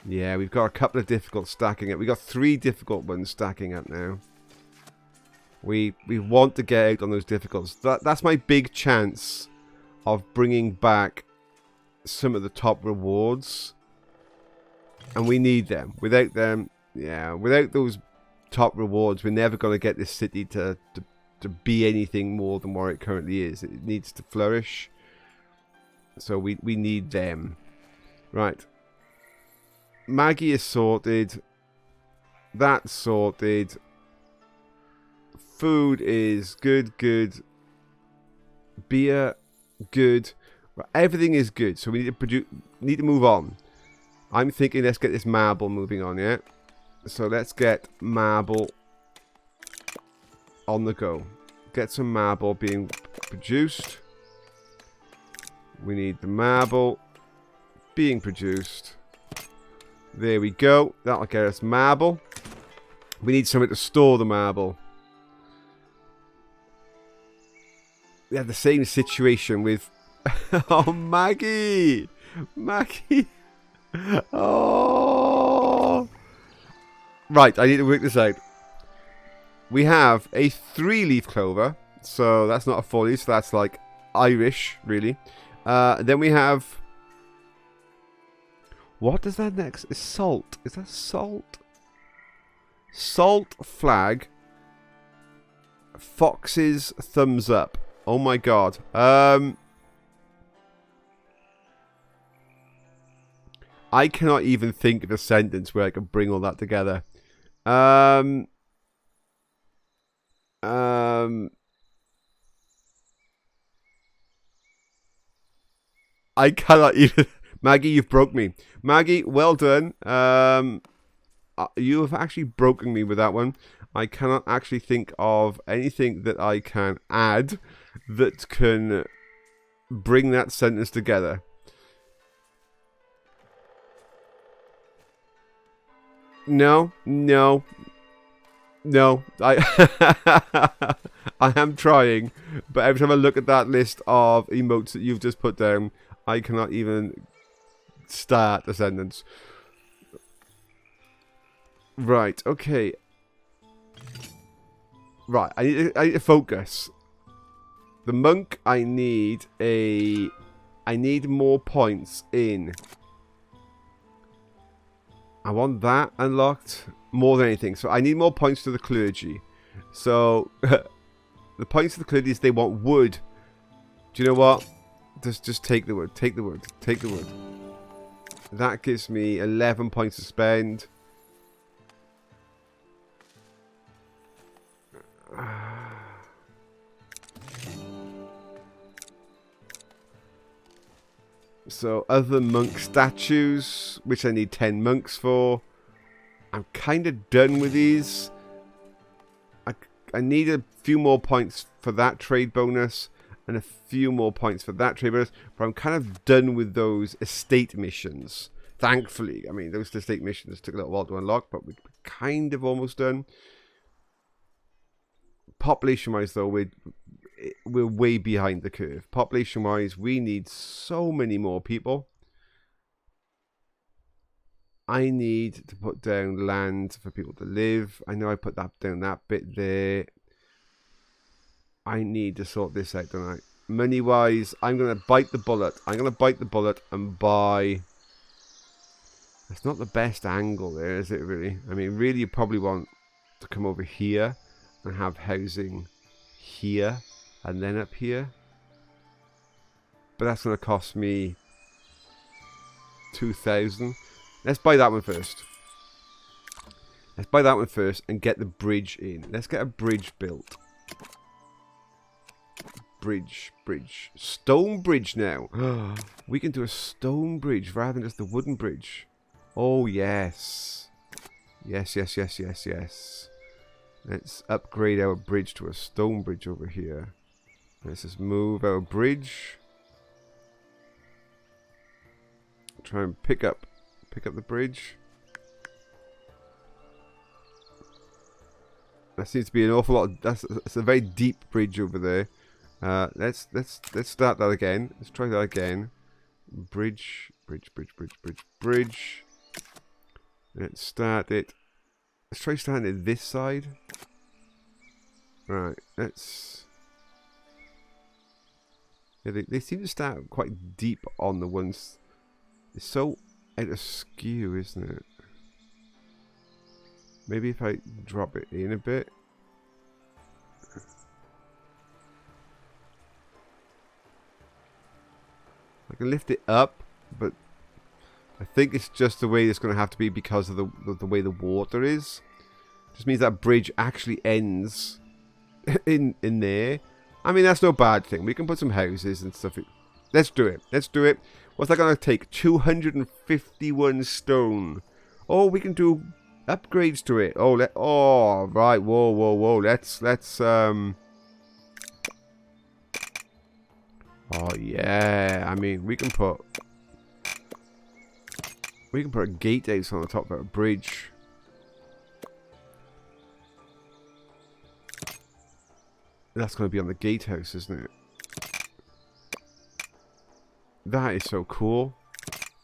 Yeah, we've got a couple of difficult stacking up. We've got 3 difficult ones stacking up now. We want to get out on those difficulties. That's my big chance of bringing back some of the top rewards. And we need them. Without them, yeah, without those top rewards, we're never going to get this city to be anything more than what it currently is. It needs to flourish. So we need them. Right. Maggie is sorted. That's sorted. Food is good. Beer, good. Everything is good. So we need to move on. I'm thinking let's get this marble moving on, yeah? So let's get marble on the go. Get some marble being produced. We need the marble being produced. There we go. That'll get us marble. We need somewhere to store the marble. We have the same situation with... oh, Maggie! Maggie! Oh! Right, I need to work this out. We have a 3-leaf clover. So that's not a 4-leaf, so that's like Irish, really. Then we have... what is that next? It's salt. Is that salt? Salt flag. Fox's thumbs up. Oh my god. I cannot even think of a sentence where I can bring all that together. I cannot even... Maggie, you've broke me. Maggie, well done. You have actually broken me with that one. I cannot actually think of anything that I can add that can bring that sentence together. No. I I am trying, but every time I look at that list of emotes that you've just put down, I cannot even start a sentence. Right, okay. Right, I need to focus. The monk, I need more points in. I want that unlocked more than anything. So I need more points to the clergy. So the points to the clergy is they want wood. Do you know what? Just take the wood. Take the wood. Take the wood. That gives me 11 points to spend. So other monk statues, which I need 10 monks for. I'm kind of done with these. I need a few more points for that trade bonus and a few more points for that trade bonus, but I'm kind of done with those estate missions. Thankfully, I mean, those estate missions took a little while to unlock, but we're kind of almost done. Population-wise, though, we're way behind the curve. Population-wise, we need so many more people. I need to put down land for people to live. I know I put that down that bit there. I need to sort this out, don't I? Money-wise, I'm going to bite the bullet. I'm going to bite the bullet and buy... It's not the best angle there, is it really? I mean, really, you probably want to come over here and have housing here and then up here. But that's going to cost me 2,000. Let's buy that one first. Let's buy that one first and get the bridge in. Let's get a bridge built. Bridge. Stone bridge now. We can do a stone bridge rather than just the wooden bridge. Oh, yes. Yes. Let's upgrade our bridge to a stone bridge over here. Let's just move our bridge. Try and pick up the bridge. That seems to be an awful lot. That's a very deep bridge over there. Let's start that again. Let's try that again. Bridge. Let's start it. Let's try starting it this side. Right. Let's. Yeah, they seem to start quite deep on the ones. It's so out of skew, isn't it? Maybe if I drop it in a bit. I can lift it up, but I think it's just the way it's going to have to be because of the way the water is. Just means that bridge actually ends in there. I mean, that's no bad thing. We can put some houses and stuff. Let's do it. What's that going to take? 251 stone. Oh, we can do upgrades to it. Oh, right. Whoa. Let's Oh yeah. I mean, we can put a gatehouse on the top of a bridge. That's going to be on the gatehouse, isn't it? That is so cool.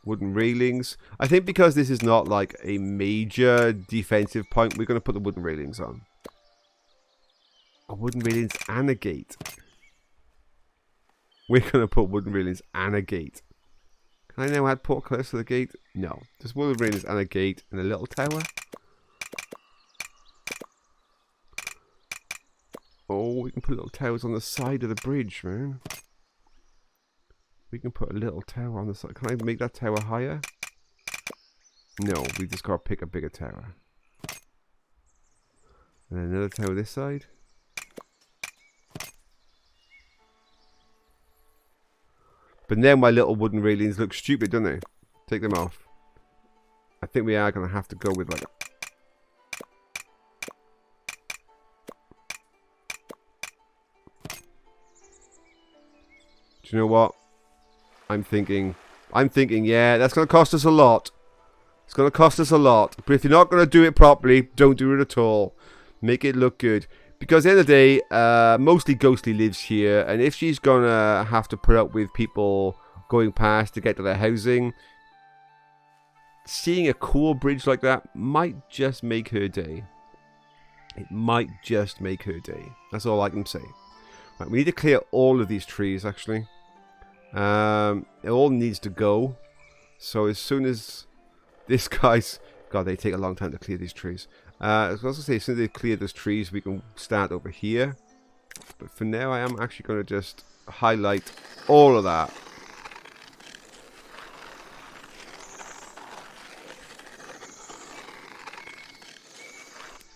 Wooden railings. I think because this is not like a major defensive point, we're going to put the wooden railings on. Wooden railings and a gate. We're going to put wooden railings and a gate. Can I now add portcullis to the gate? No. Just wooden railings and a gate and a little tower. Oh, we can put little towers on the side of the bridge, man. We can put a little tower on the side. Can I make that tower higher? No, we just got to pick a bigger tower. And then another tower this side. But then my little wooden railings look stupid, don't they? Take them off. I think we are going to have to go with like... Do you know what? I'm thinking, yeah, that's going to cost us a lot. It's going to cost us a lot. But if you're not going to do it properly, don't do it at all. Make it look good. Because at the end of the day, mostly Ghostly lives here. And if she's going to have to put up with people going past to get to their housing, seeing a cool bridge like that might just make her day. It might just make her day. That's all I can say. Right, we need to clear all of these trees, actually. It all needs to go. So as soon as this guy's... God, they take a long time to clear these trees. I was going to say, as soon as they clear those trees, we can start over here. But for now, I am actually going to just highlight all of that.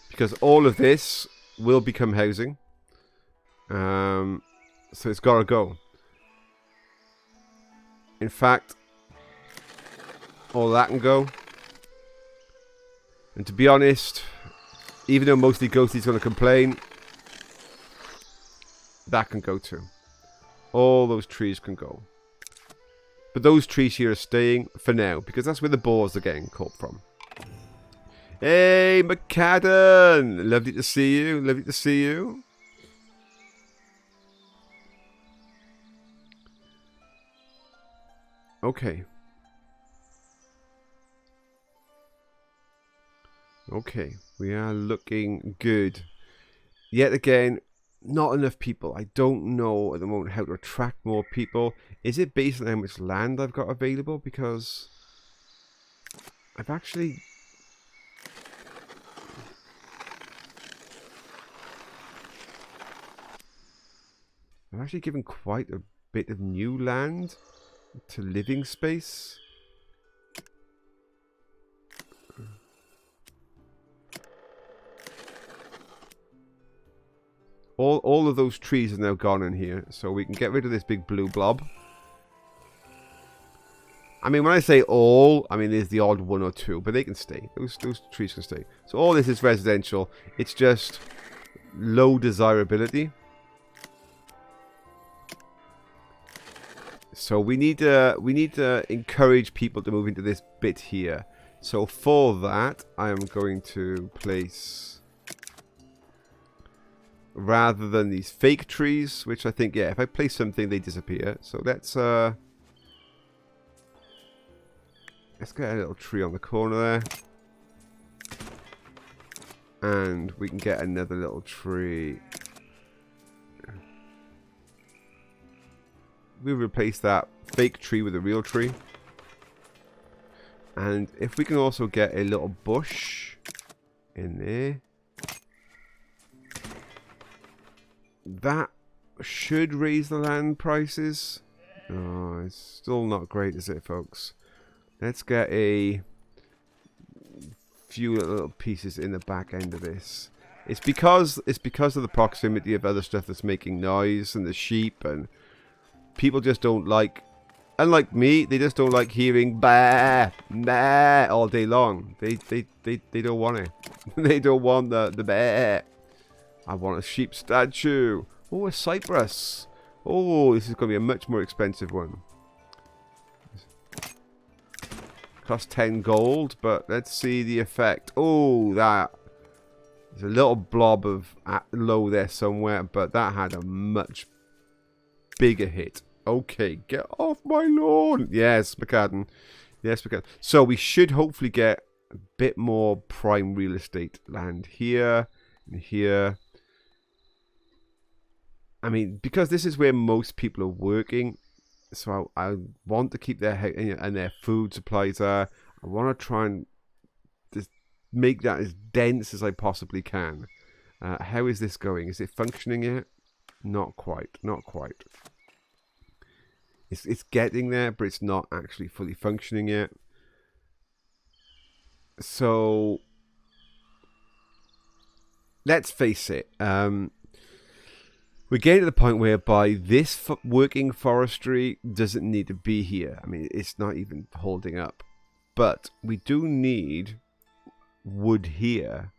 Because all of this will become housing. So it's got to go. In fact, All that can go. And to be honest, even though mostly Ghosty's going to complain, that can go too. All those trees can go. But those trees here are staying for now, because that's where the boars are getting caught from. Hey, McCadden! Lovely to see you. Lovely to see you. Okay. Okay, we are looking good. Yet again, not enough people. I don't know at the moment how to attract more people. Is it based on how much land I've got available? Because I've actually... given quite a bit of new land to living space. All of those trees are now gone in here, so we can get rid of this big blue blob. I mean, when I say all, I mean there's the odd one or two, but they can stay. Those trees can stay. So all this is residential. It's just low desirability. So we need to encourage people to move into this bit here. So for that, I am going to place, rather than these fake trees, which I think, yeah, if I place something, they disappear. So let's get a little tree on the corner there. And we can get another little tree. We replace that fake tree with a real tree. And if we can also get a little bush in there, that should raise the land prices. Oh, it's still not great, is it, folks? Let's get a few little pieces in the back end of this. It's because of the proximity of other stuff that's making noise, and the sheep, and people just don't like, unlike me, they just don't like hearing bah, bah all day long. They don't want it. They don't want the bah. I want a sheep statue. Oh, a cypress. Oh, this is going to be a much more expensive one. Cost 10 gold, but let's see the effect. Oh, that. There's a little blob of low there somewhere, but that had a much bigger hit. Okay, get off my lawn. Yes, McCadden. Yes, McCadden. So we should hopefully get a bit more prime real estate land here and here. I mean, because this is where most people are working, so I want to keep their and their food supplies there. I want to try and just make that as dense as I possibly can. How is this going? Is it functioning yet? Not quite. Not quite. It's getting there, but it's not actually fully functioning yet. So let's face it. We're getting to the point whereby this working forestry doesn't need to be here. I mean, it's not even holding up. But we do need wood here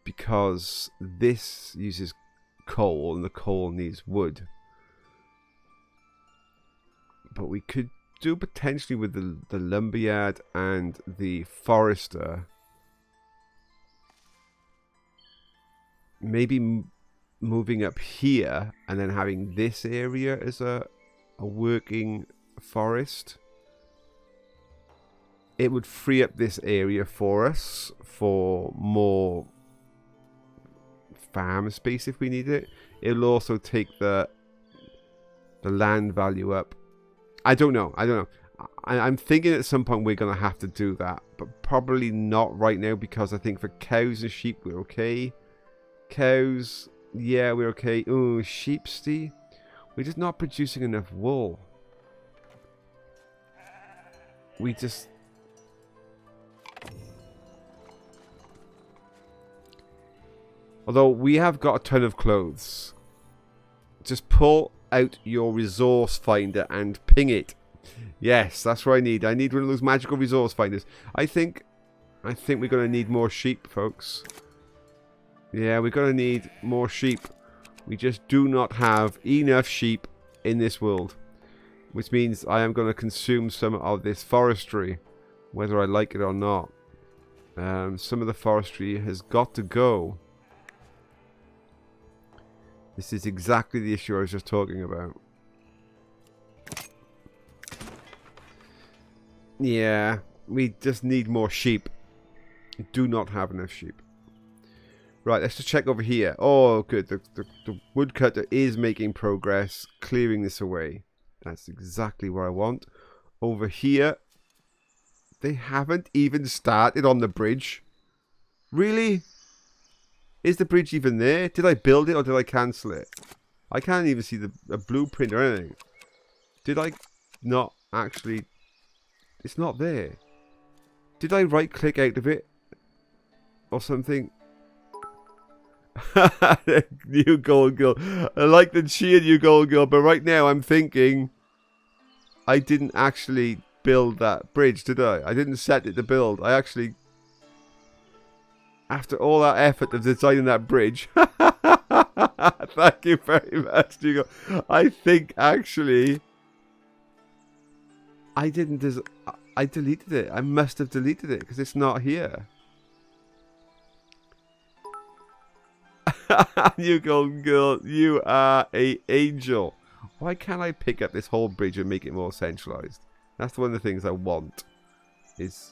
because this uses coal and the coal needs wood. But we could do potentially with the lumberyard and the forester. Maybe moving up here and then having this area as a working forest. It would free up this area for us for more farm space if we need it. It'll also take the land value up. I don't know. I'm thinking at some point we're going to have to do that, but probably not right now because I think for cows and sheep we're okay. Cows, yeah, we're okay. Oh, sheep, Steve. We're just not producing enough wool. We just... Although we have got a ton of clothes. Just pull out your resource finder and ping it. Yes, that's what I need. I need one of those magical resource finders. I think we're going to need more sheep, folks. Yeah, we're going to need more sheep. We just do not have enough sheep in this world. Which means I am going to consume some of this forestry, whether I like it or not. Some of the forestry has got to go. This is exactly the issue I was just talking about. Yeah, we just need more sheep. We do not have enough sheep. Right, let's just check over here. Oh, good. The woodcutter is making progress, clearing this away. That's exactly what I want. Over here, they haven't even started on the bridge. Really? Is the bridge even there? Did I build it or did I cancel it? I can't even see a blueprint or anything. Did I not actually... It's not there. Did I right click out of it? Or something? New gold girl. I like the cheer, new gold girl, but right now I'm thinking I didn't actually build that bridge, did I? I didn't set it to build. I actually... After all that effort of designing that bridge... Thank you very much, Hugo. I think, actually... I didn't... I deleted it. I must have deleted it, because it's not here. You golden girl, you are an angel. Why can't I pick up this whole bridge and make it more centralized? That's one of the things I want. Is...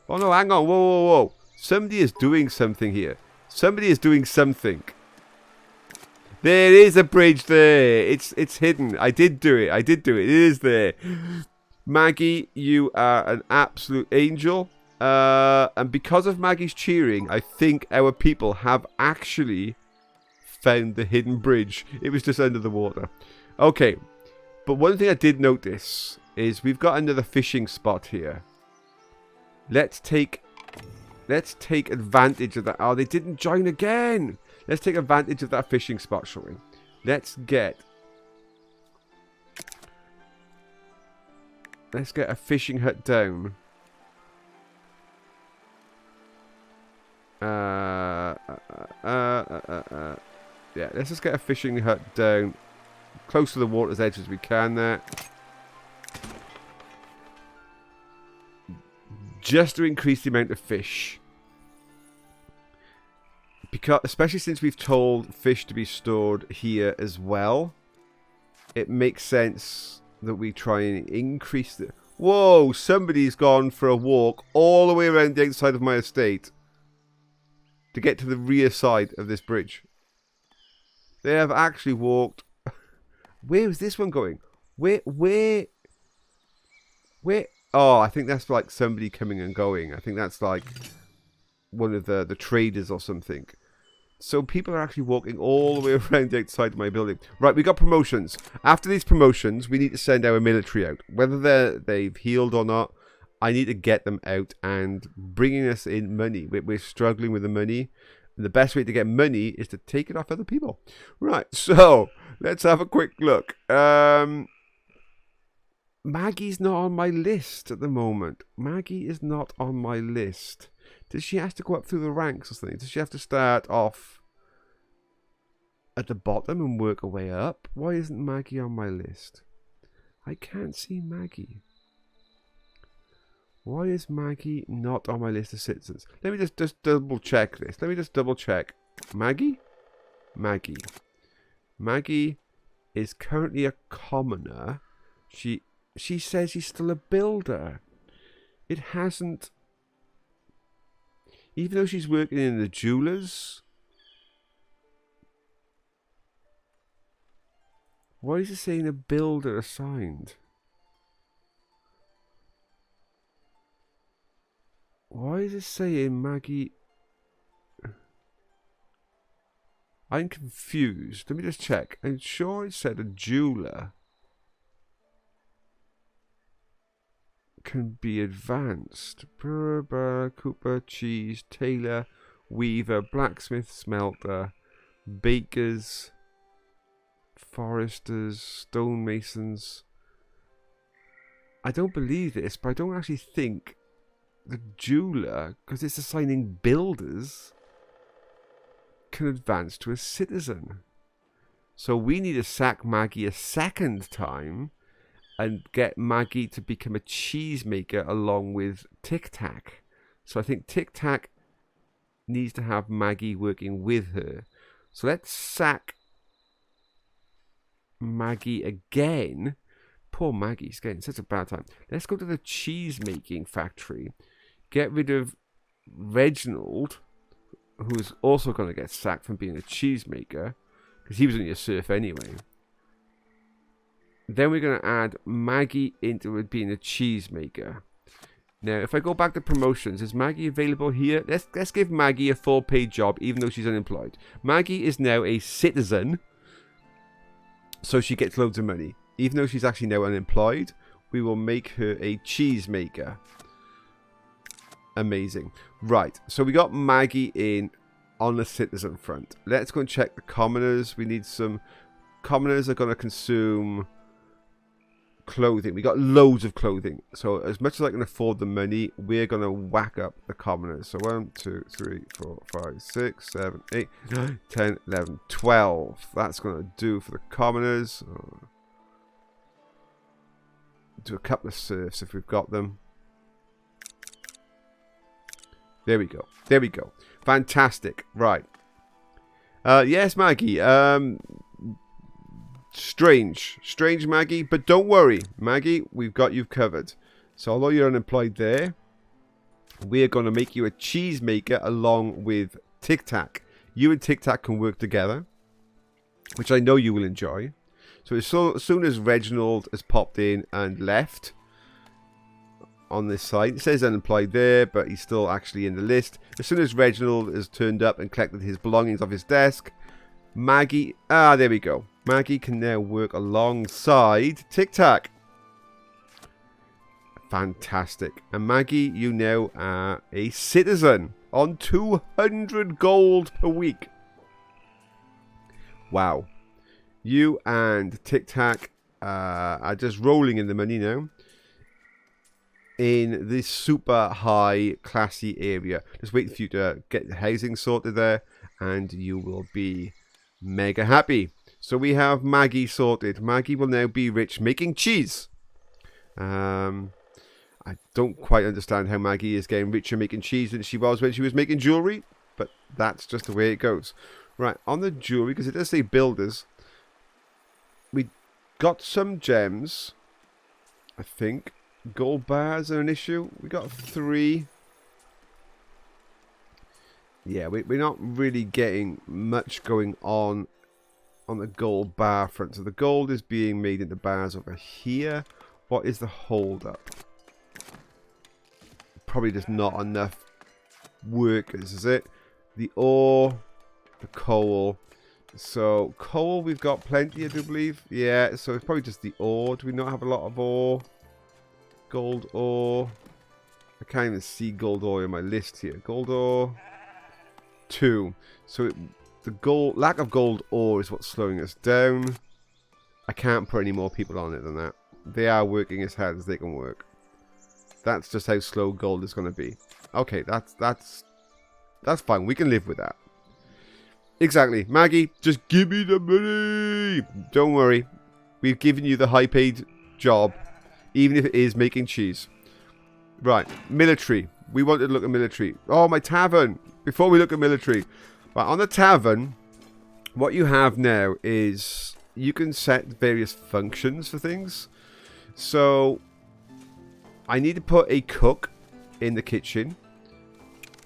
Oh no, hang on. Whoa, whoa, whoa. Somebody is doing something here. Somebody is doing something. There is a bridge there. It's hidden. I did do it. I did do it. It is there. Maggie, you are an absolute angel. And because of Maggie's cheering, I think our people have actually found the hidden bridge. It was just under the water. Okay. But one thing I did notice is we've got another fishing spot here. Let's take advantage of that. Oh, they didn't join again. Let's take advantage of that fishing spot, shall we? Let's get a fishing hut down. Yeah, let's just get a fishing hut down close to the water's edge as we can there. Just to increase the amount of fish. Because, especially since we've told fish to be stored here as well, it makes sense that we try and increase the... Whoa, somebody's gone for a walk all the way around the outside of my estate to get to the rear side of this bridge. They have actually walked... Where is this one going? Where... Oh, I think that's like somebody coming and going. I think that's like one of the traders or something. So people are actually walking all the way around the outside of my building. Right, we got promotions. After these promotions, we need to send our military out. Whether they've healed or not, I need to get them out and bringing us in money. We're struggling with the money. And the best way to get money is to take it off other people. Right, so let's have a quick look. Maggie's not on my list at the moment. Maggie is not on my list. Does she have to go up through the ranks or something? Does she have to start off at the bottom and work her way up? Why isn't Maggie on my list? I can't see Maggie. Why is Maggie not on my list of citizens? Let me just double check this. Let me just double check. Maggie? Maggie. Maggie is currently a commoner. She says she's still a builder. It hasn't... Even though she's working in the jewelers... Why is it saying a builder assigned? Why is it saying Maggie... I'm confused. Let me just check. I'm sure it said a jeweler can be advanced. Brewer, cooper, cheese, tailor, weaver, blacksmith, smelter, bakers, foresters, stonemasons, I don't believe this, but I don't actually think the jeweler, because it's assigning builders, can advance to a citizen. So we need to sack Maggie a second time and get Maggie to become a cheesemaker along with Tic Tac. So I think Tic Tac needs to have Maggie working with her. So let's sack Maggie again. Poor Maggie's getting such a bad time. Let's go to the cheesemaking factory. Get rid of Reginald, who's also going to get sacked from being a cheesemaker, because he was only a serf anyway. Then we're going to add Maggie into it being a cheesemaker. Now, if I go back to promotions, is Maggie available here? Let's give Maggie a full paid job, even though she's unemployed. Maggie is now a citizen, so she gets loads of money. Even though she's actually now unemployed, we will make her a cheesemaker. Amazing. Right, so we got Maggie in on the citizen front. Let's go and check the commoners. We need some... Commoners are going to consume clothing. We got loads of clothing. So as much as I can afford the money, we're going to whack up the commoners. So 1, 2, 3, 4, 5, 6, 7, 8, 9, 10, 11, 12. That's going to do for the commoners. Do a couple of serfs if we've got them. There we go. There we go. Fantastic. Right. Yes, Maggie. Strange, Maggie. But don't worry, Maggie. We've got you covered. So although you're unemployed there, we're going to make you a cheesemaker along with Tic Tac. You and Tic Tac can work together, which I know you will enjoy. So as soon as Reginald has popped in and left on this site, it says unemployed there, but he's still actually in the list. As soon as Reginald has turned up and collected his belongings off his desk, Maggie, there we go. Maggie can now work alongside Tic Tac. Fantastic. And Maggie, you now are a citizen on 200 gold per week. Wow. You and Tic Tac are just rolling in the money now. In this super high classy area. Just wait for you to get the housing sorted there, and you will be mega happy. So we have Maggie sorted. Maggie will now be rich making cheese. I don't quite understand how Maggie is getting richer making cheese than she was when she was making jewelry, but that's just the way it goes. Right, on the jewelry, because it does say builders, we got some gems, I think. Gold bars are an issue. We got 3. Yeah, we're not really getting much going on the gold bar front. So the gold is being made into bars over here. What is the hold up? Probably just not enough workers, is it? The ore, the coal. So coal we've got plenty, I do believe. Yeah, so it's probably just the ore. Do we not have a lot of ore? Gold ore. I can't even see gold ore in my list here. Gold ore. 2. So the lack of gold ore is what's slowing us down. I can't put any more people on it than that. They are working as hard as they can work. That's just how slow gold is going to be. Okay, that's fine. We can live with that. Exactly. Maggie, just give me the money. Don't worry. We've given you the high paid job. Even if it is making cheese. Right, military. We wanted to look at military. Oh, my tavern. Before we look at military. Right, on the tavern, what you have now is you can set various functions for things. So, I need to put a cook in the kitchen.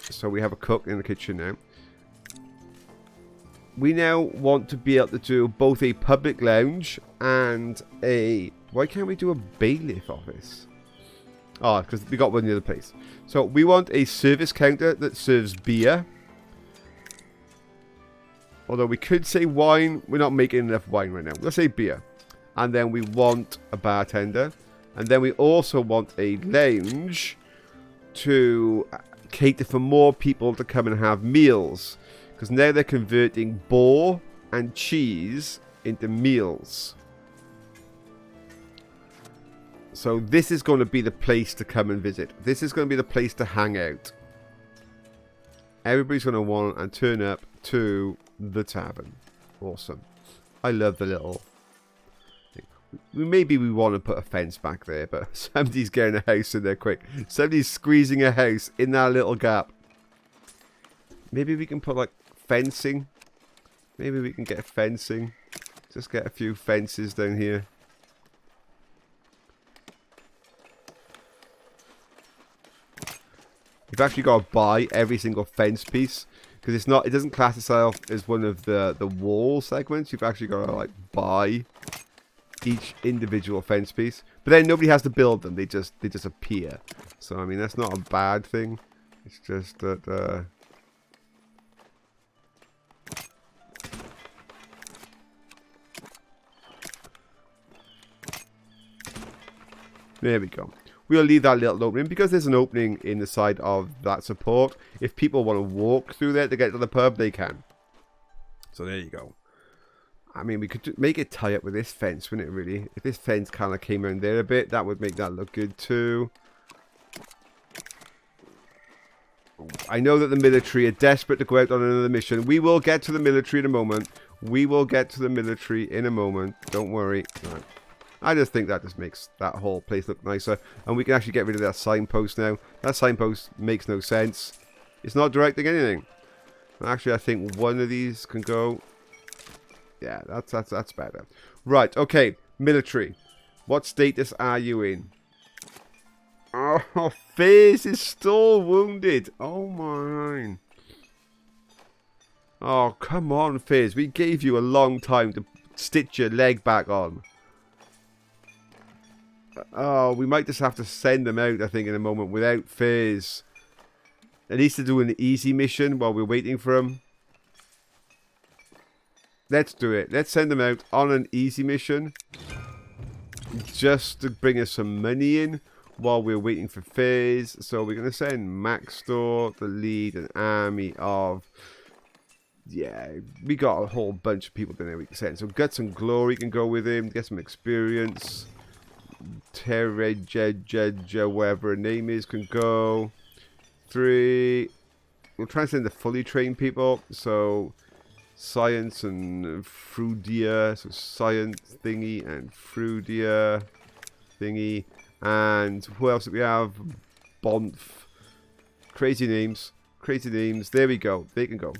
So we have a cook in the kitchen now. We now want to be able to do both a public lounge and a... Why can't we do a bailiff office? Oh, because we got one in the other place. So we want a service counter that serves beer. Although we could say wine. We're not making enough wine right now. Let's say beer. And then we want a bartender. And then we also want a lounge to cater for more people to come and have meals. Because now they're converting boar and cheese into meals. So this is going to be the place to come and visit. This is going to be the place to hang out. Everybody's going to want and turn up to the tavern. Awesome. I love the little... Maybe we want to put a fence back there, but somebody's getting a house in there quick. Somebody's squeezing a house in that little gap. Maybe we can put like fencing. Maybe we can get fencing. Just get a few fences down here. You've actually got to buy every single fence piece because it's not. It doesn't class itself as one of the wall segments. You've actually got to like buy each individual fence piece. But then nobody has to build them. They just appear. So I mean that's not a bad thing. It's just that. There we go. We'll leave that little opening because there's an opening in the side of that support. If people want to walk through there to get to the pub, they can. So there you go. I mean, we could make it tie up with this fence, wouldn't it, really? If this fence kind of came around there a bit, that would make that look good too. I know that the military are desperate to go out on another mission. We will get to the military in a moment. We will get to the military in a moment. Don't worry. Right. I just think that just makes that whole place look nicer. And we can actually get rid of that signpost now. That signpost makes no sense. It's not directing anything. Actually, I think one of these can go. Yeah, that's better. Right, okay. Military. What status are you in? Oh, Fizz is still wounded. Oh, my. Oh, come on, Fizz. We gave you a long time to stitch your leg back on. Oh, we might just have to send them out, I think, in a moment without Fizz. At least to do an easy mission while we're waiting for him. Let's do it. Let's send them out on an easy mission. Just to bring us some money in while we're waiting for Fizz. So we're going to send Maxtor to lead an army of... Yeah, we got a whole bunch of people down there we can send. So Guts and Glory can go with him. Get some experience. Tereja, whatever her name is, can go. 3. We'll try and send the fully trained people. So Science and Frudia. So Science thingy and Frudia thingy. And who else do we have? Bonf. Crazy names. Crazy names. There we go. They can go.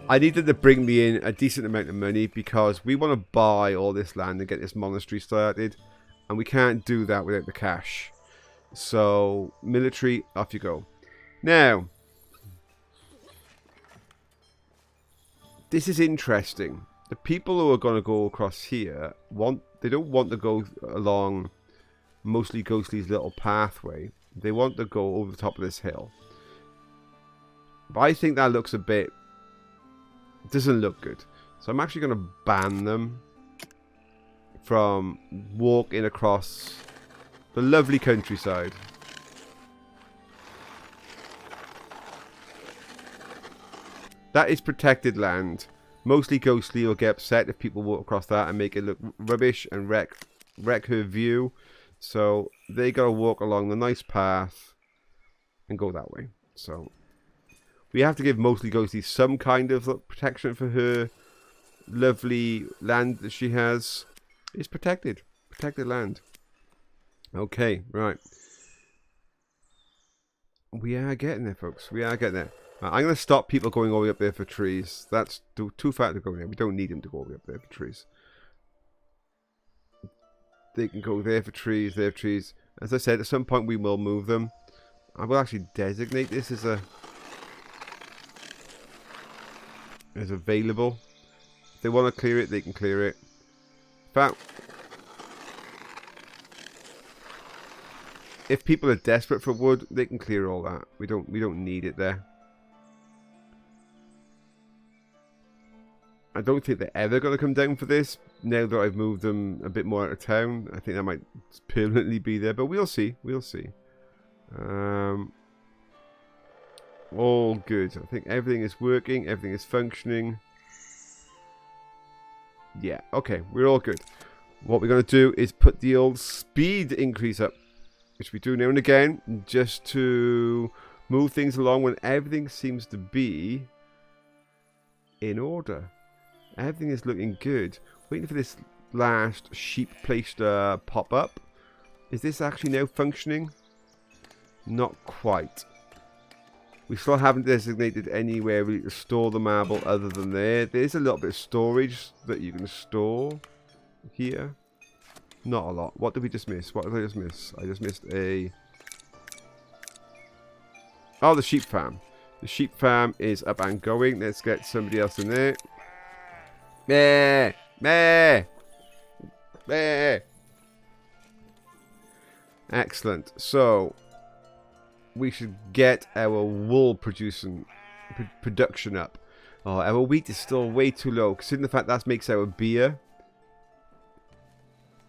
I needed to bring me in a decent amount of money because we want to buy all this land and get this monastery started. And we can't do that without the cash. So, military, off you go. Now, this is interesting. The people who are going to go across here, they don't want to go along Mostly Ghostly's little pathway. They want to go over the top of this hill. But I think that looks a bit... doesn't look good. So I'm actually going to ban them from walking across the lovely countryside. That is protected land. Mostly Ghostly will get upset if people walk across that and make it look rubbish and wreck her view. So they gotta walk along the nice path and go that way. So we have to give Mostly Ghostly some kind of protection for her lovely land that she has. It's protected. Protected land. Okay, right. We are getting there, folks. We are getting there. I'm going to stop people going all the way up there for trees. That's too far to go there. We don't need them to go all the way up there for trees. They can go there for trees, there for trees. As I said, at some point we will move them. I will actually designate this as available. If they want to clear it, they can clear it. In fact, if people are desperate for wood, they can clear all that. We don't need it there. I don't think they're ever going to come down for this. Now that I've moved them a bit more out of town, I think that might permanently be there. But we'll see. We'll see. All good. I think everything is working. Everything is functioning. Yeah, okay. We're all good. What we're going to do is put the old speed increase up, which we do now and again, just to move things along when everything seems to be in order. Everything is looking good. Waiting for this last sheep place to pop up. Is this actually now functioning? Not quite. We still haven't designated anywhere really to store the marble other than there. There's a little bit of storage that you can store here. Not a lot. What did we just miss? What did I just miss? I just missed a... Oh, the sheep farm. The sheep farm is up and going. Let's get somebody else in there. Meh! Meh! Meh! Excellent. So, we should get our wool production up. Oh, our wheat is still way too low. Considering the fact that makes our beer.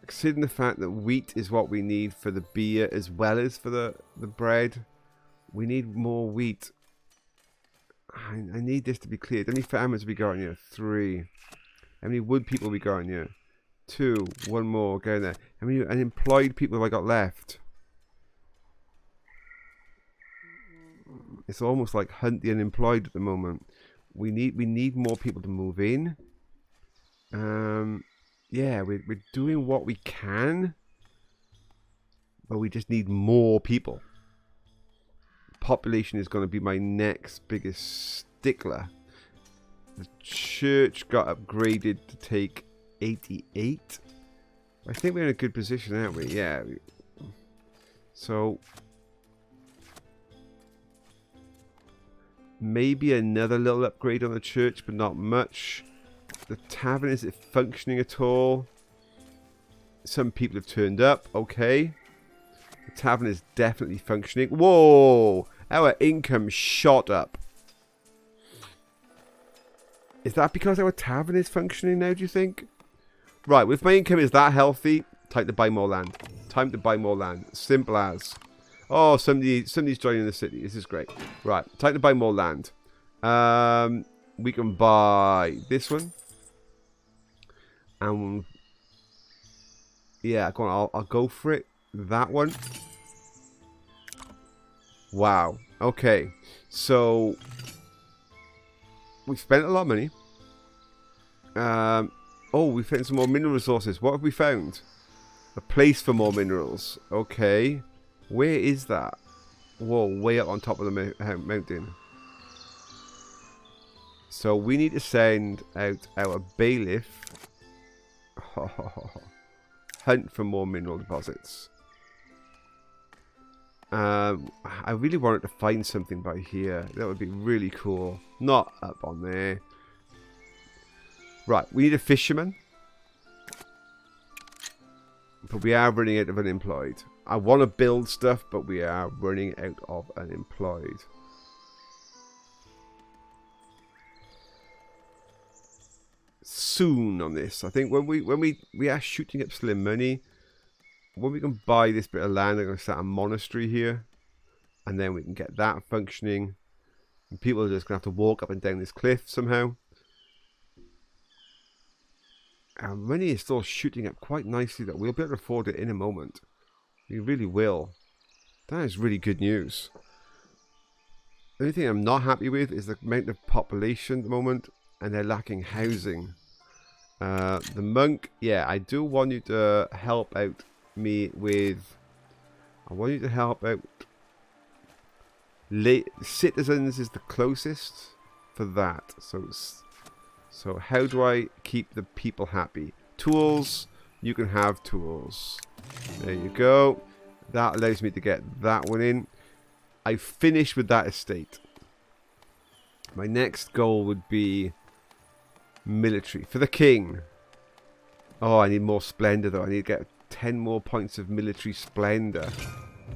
Considering the fact that wheat is what we need for the beer as well as for the bread. We need more wheat. I need this to be cleared. How many farmers we got in here? 3. How many wood people we got in here? 2. 1 more. Go in there. How many unemployed people have I got left? It's almost like hunt the unemployed at the moment. We need more people to move in. Yeah, we're doing what we can, but we just need more people. Population is going to be my next biggest stickler. The church got upgraded to take 88. I think we're in a good position, aren't we? Yeah. So maybe another little upgrade on the church, but not much. The tavern, is it functioning at all? Some people have turned up. Okay. The tavern is definitely functioning. Whoa! Our income shot up. Is that because our tavern is functioning now, do you think? Right, if my income is that healthy, time to buy more land. Time to buy more land. Simple as. Oh, somebody's joining the city. This is great. Right, time to buy more land. We can buy this one. And yeah, go on, I'll go for it. That one. Wow. Okay. So we've spent a lot of money. Oh, we found some more mineral resources. What have we found? A place for more minerals. Okay. Where is that? Whoa, way up on top of the mountain. So we need to send out our bailiff. Hunt for more mineral deposits. I really wanted to find something by here. That would be really cool. Not up on there. Right, we need a fisherman. But we are running out of unemployed. I want to build stuff, but we are running out of unemployed. Soon on this. I think when we are shooting up slim money, when we can buy this bit of land, I'm going to start a monastery here, and then we can get that functioning. And people are just going to have to walk up and down this cliff somehow. Our money is still shooting up quite nicely, that we'll be able to afford it in a moment. We really will. That is really good news. The only thing I'm not happy with is the amount of population at the moment, and they're lacking housing. The monk, yeah, I do want you to help out me with... I want you to help out... Citizens is the closest for that. So how do I keep the people happy? Tools, you can have tools. There you go. That allows me to get that one in. I finished with that estate. My next goal would be military. For the king. Oh, I need more splendor though. I need to get 10 more points of military splendor.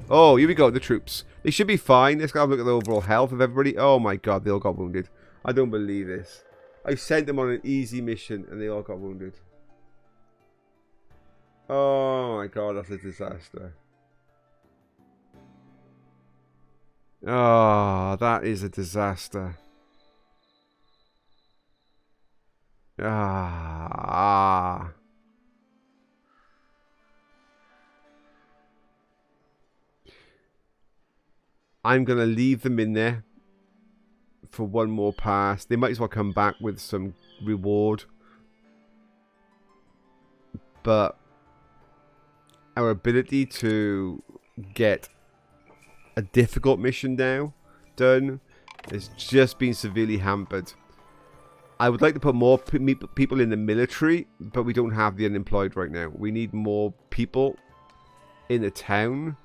Oh, here we go. The troops. They should be fine. Let's go have a look at the overall health of everybody. Oh my god, they all got wounded. I don't believe this. I sent them on an easy mission and they all got wounded. Oh my god, that's a disaster. Oh, that is a disaster. Ah. I'm going to leave them in there for one more pass. They might as well come back with some reward. But our ability to get a difficult mission now done has just been severely hampered. I would like to put more people in the military, but we don't have the unemployed right now. We need more people in the town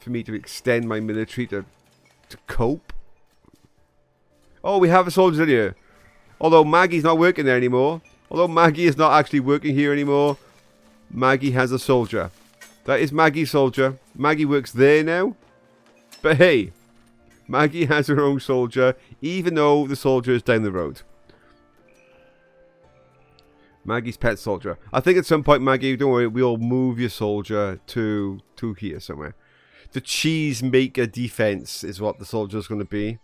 for me to extend my military to cope. Oh, we have a soldier in here. Although Maggie's not working there anymore. Although Maggie is not actually working here anymore, Maggie has a soldier. That is Maggie's soldier. Maggie works there now. But hey, Maggie has her own soldier, even though the soldier is down the road. Maggie's pet soldier. I think at some point, Maggie, don't worry, we'll move your soldier to here somewhere. The cheesemaker defense is what the soldier's going to be.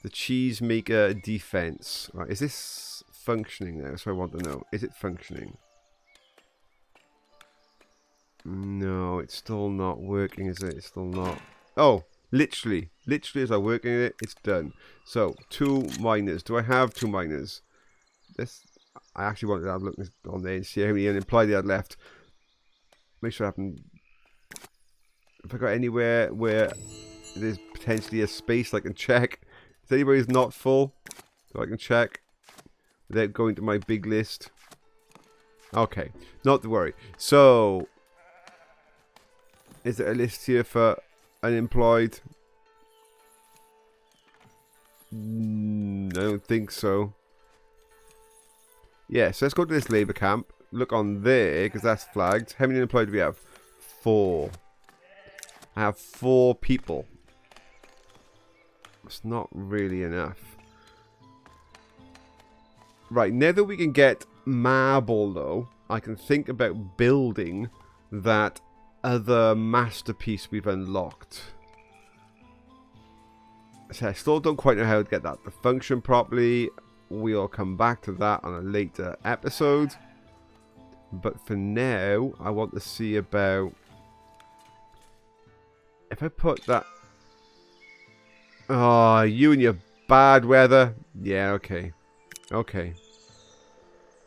The cheesemaker defense. Right, is this functioning now? So I want to know. Is it functioning? No, it's still not working, is it? It's still not. Oh, literally as I'm working it, it's done. So, 2 miners. Do I have 2 miners? This, I actually wanted to have a look on there and see how many unemployed they had left. Make sure I haven't. If I got anywhere where there's potentially a space I can check. If anybody's not full, so I can check without going to my big list. Okay, not to worry. So, is there a list here for unemployed? I don't think so. Yeah, so let's go to this labour camp. Look on there, because that's flagged. How many unemployed do we have? 4. I have 4 people. It's not really enough. Right, now that we can get marble, though, I can think about building that other masterpiece we've unlocked. So I still don't quite know how to get that to function properly. We'll come back to that on a later episode. But for now, I want to see about... If I put that... Oh, you and your bad weather. Yeah, okay. Okay.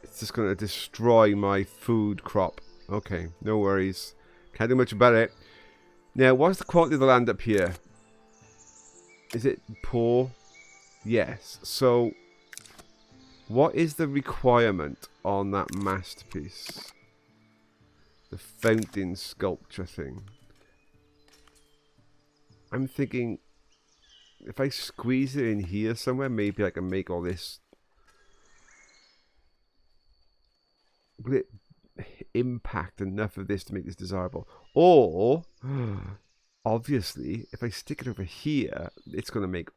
It's just going to destroy my food crop. Okay, no worries. Can't do much about it. Now, what's the quality of the land up here? Is it poor? Yes. So, what is the requirement on that masterpiece? The fountain sculpture thing. I'm thinking, if I squeeze it in here somewhere, maybe I can make all this. Will it impact enough of this to make this desirable? Or, obviously, if I stick it over here, it's going to make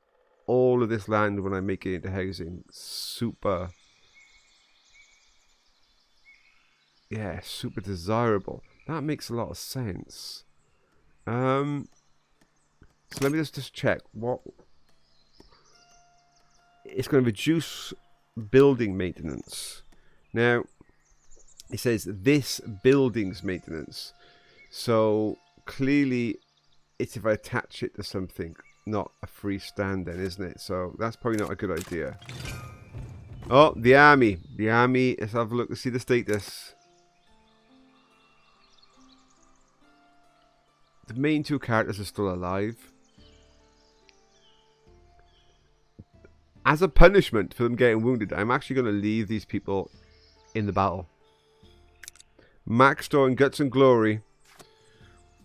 all of this land, when I make it into housing, super... Yeah, super desirable. That makes a lot of sense. So let me just check what... It's going to reduce building maintenance. Now, it says this building's maintenance. So, clearly, it's if I attach it to something, not a freestanding, isn't it? So, that's probably not a good idea. Oh, the army. The army, let's have a look to see the status. The main 2 characters are still alive. As a punishment for them getting wounded, I'm actually going to leave these people in the battle. Max Store, Guts and Glory,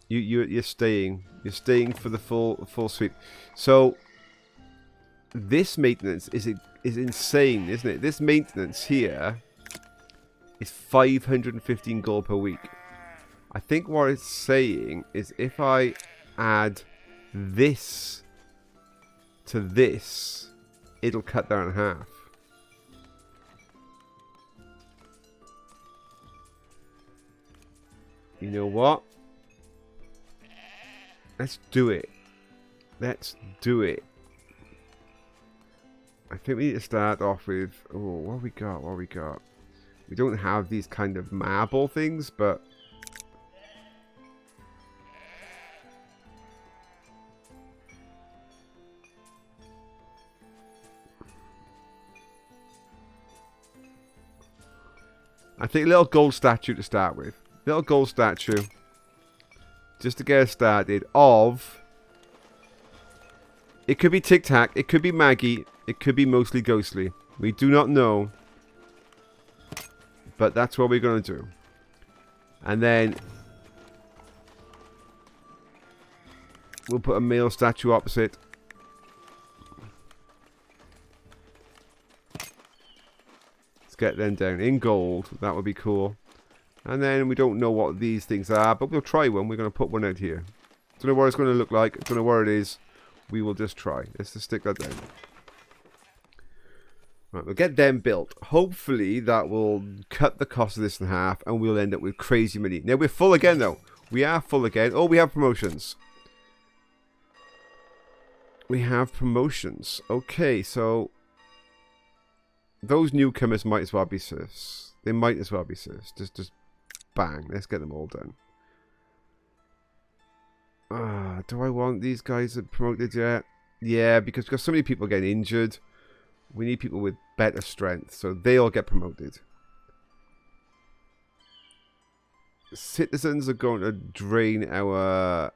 you're staying. You're staying for the full sweep. So this maintenance is insane, isn't it? This maintenance here is 515 gold per week. I think what it's saying is if I add this to this, it'll cut down in half. You know what? Let's do it. Let's do it. I think we need to start off with... Oh, what have we got? What have we got? We don't have these kind of marble things, but... I think a little gold statue to start with. Little gold statue. Just to get us started. Of... It could be Tic Tac. It could be Maggie. It could be mostly Ghostly. We do not know. But that's what we're going to do. And then... we'll put a male statue opposite. Let's get them down in gold. That would be cool. And then we don't know what these things are, but we'll try one. We're going to put one out here. Don't know what it's going to look like. Don't know where it is. We will just try. Let's just stick that down. Right, we'll get them built. Hopefully that will cut the cost of this in half and we'll end up with crazy money. Now we're full again though. We are full again. Oh, we have promotions. We have promotions. Okay, so those newcomers might as well be serfs. They might as well be serfs. Just bang. Let's get them all done. Do I want these guys promoted yet? Yeah, because we've got so many people getting injured. We need people with better strength, so they all get promoted. Citizens are going to drain our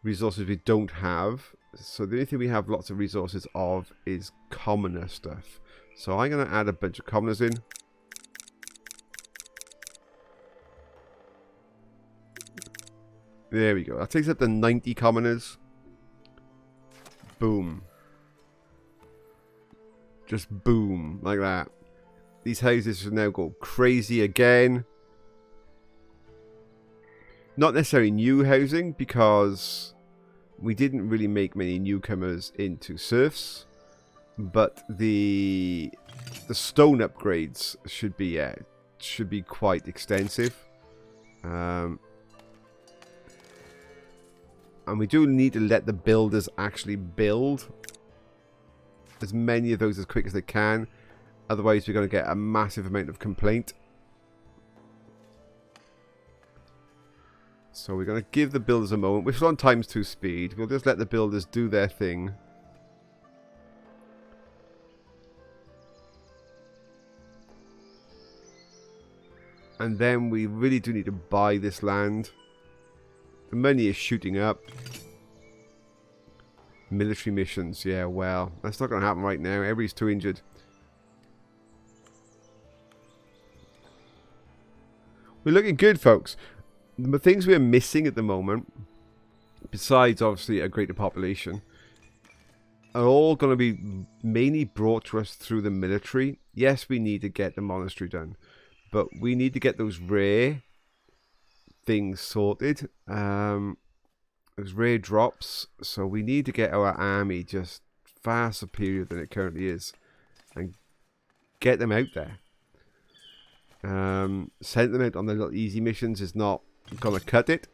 resources we don't have. So the only thing we have lots of resources of is commoner stuff. So I'm going to add a bunch of commoners in. There we go. That takes up to 90 commoners. Boom. Just boom. Like that. These houses should now go crazy again. Not necessarily new housing, because we didn't really make many newcomers into serfs. But the stone upgrades should be quite extensive. And we do need to let the builders actually build as many of those as quick as they can. Otherwise, we're going to get a massive amount of complaint. So we're going to give the builders a moment. We're still on ×2 speed. We'll just let the builders do their thing. And then we really do need to buy this land. The money is shooting up. Military missions, yeah, well, that's not going to happen right now. Everybody's too injured. We're looking good, folks. The things we're missing at the moment, besides obviously a greater population, are all going to be mainly brought to us through the military. Yes, we need to get the monastery done, but we need to get those rare things sorted. Those rare drops. So we need to get our army just far superior than it currently is, and get them out there. Send them out on the little easy missions is not gonna cut it.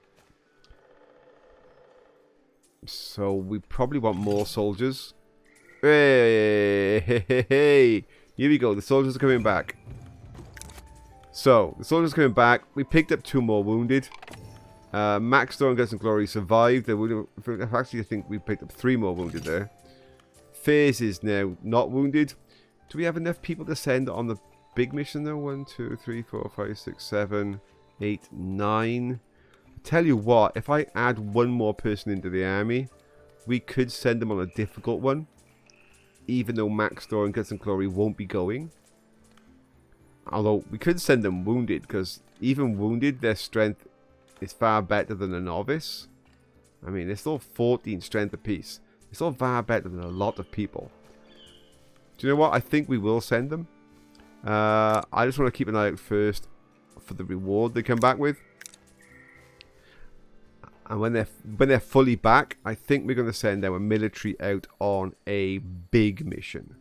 So we probably want more soldiers. Hey, here we go. The soldiers are coming back. So, the soldiers are coming back. We picked up 2 more wounded. Max Storm Guts and Glory survived. Actually, I think we picked up 3 more wounded there. Fairs is now not wounded. Do we have enough people to send on the big mission though? 1, 2, 3, 4, 5, 6, 7, 8, 9. Tell you what, if I add 1 more person into the army, we could send them on a difficult one. Even though Max Storm Guts and Glory won't be going. Although, we could send them wounded, because even wounded, their strength is far better than a novice. I mean, they're still 14 strength apiece. It's still far better than a lot of people. Do you know what? I think we will send them. I just want to keep an eye out first for the reward they come back with. And when they're fully back, I think we're going to send our military out on a big mission.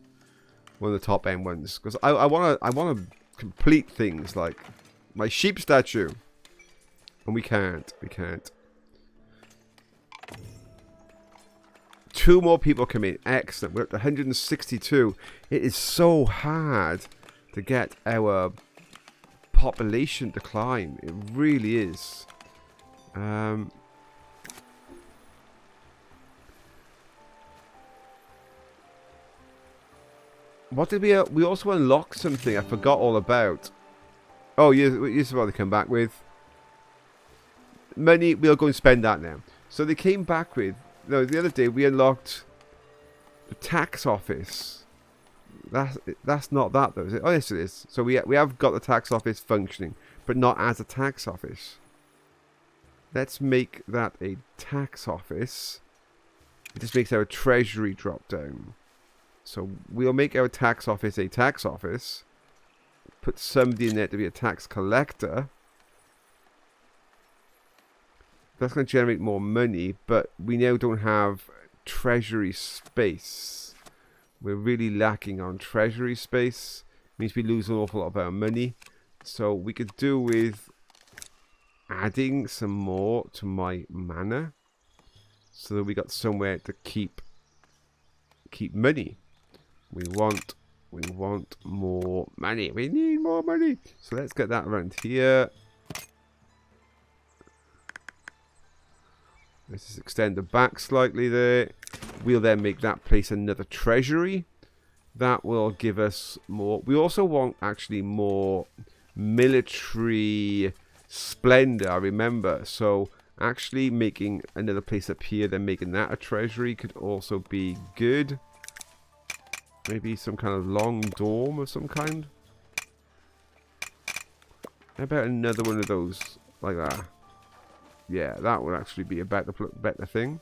One of the top end ones. Because I want to complete things like my sheep statue. And we can't. We can't. 2 more people come in. Excellent. We're up to 162. It is so hard to get our population to climb. It really is. What did we also unlocked something I forgot all about. Oh, here's what they come back with. Money, we'll go and spend that now. So they came back with, no, the other day we unlocked the tax office. That's not that though, is it? Oh, yes it is. So we have got the tax office functioning, but not as a tax office. Let's make that a tax office. It just makes our treasury drop down. So we'll make our tax office a tax office. Put somebody in there to be a tax collector. That's going to generate more money, but we now don't have treasury space. We're really lacking on treasury space. It means we lose an awful lot of our money. So we could do with adding some more to my manor, so that we got somewhere to keep money. We want more money. We need more money. So let's get that around here. Let's just extend the back slightly there. We'll then make that place another treasury. That will give us more. We also want actually more military splendor, I remember. So actually making another place up here, then making that a treasury could also be good. Maybe some kind of long dorm of some kind. How about another one of those like that? Yeah, that would actually be a better thing.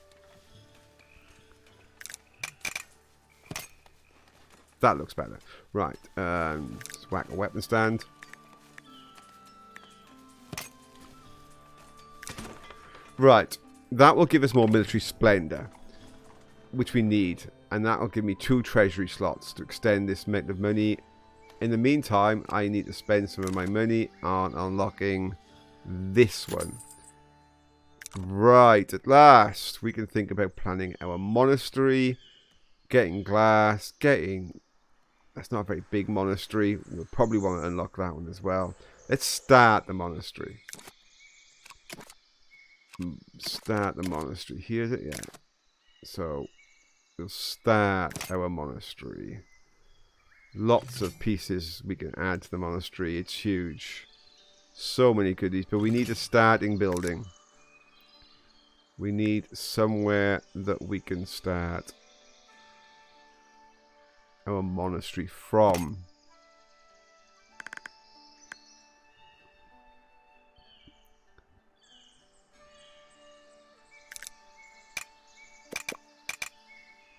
That looks better. Right, let's whack a weapon stand. Right, that will give us more military splendor, which we need. And that will give me 2 treasury slots to extend this amount of money. In the meantime, I need to spend some of my money on unlocking this one. Right, at last, we can think about planning our monastery, getting glass, that's not a very big monastery. We'll probably want to unlock that one as well. Let's start the monastery. Start the monastery. Here's it, yeah. So we'll start our monastery. Lots of pieces we can add to the monastery. It's huge. So many goodies, but we need a starting building. We need somewhere that we can start our monastery from.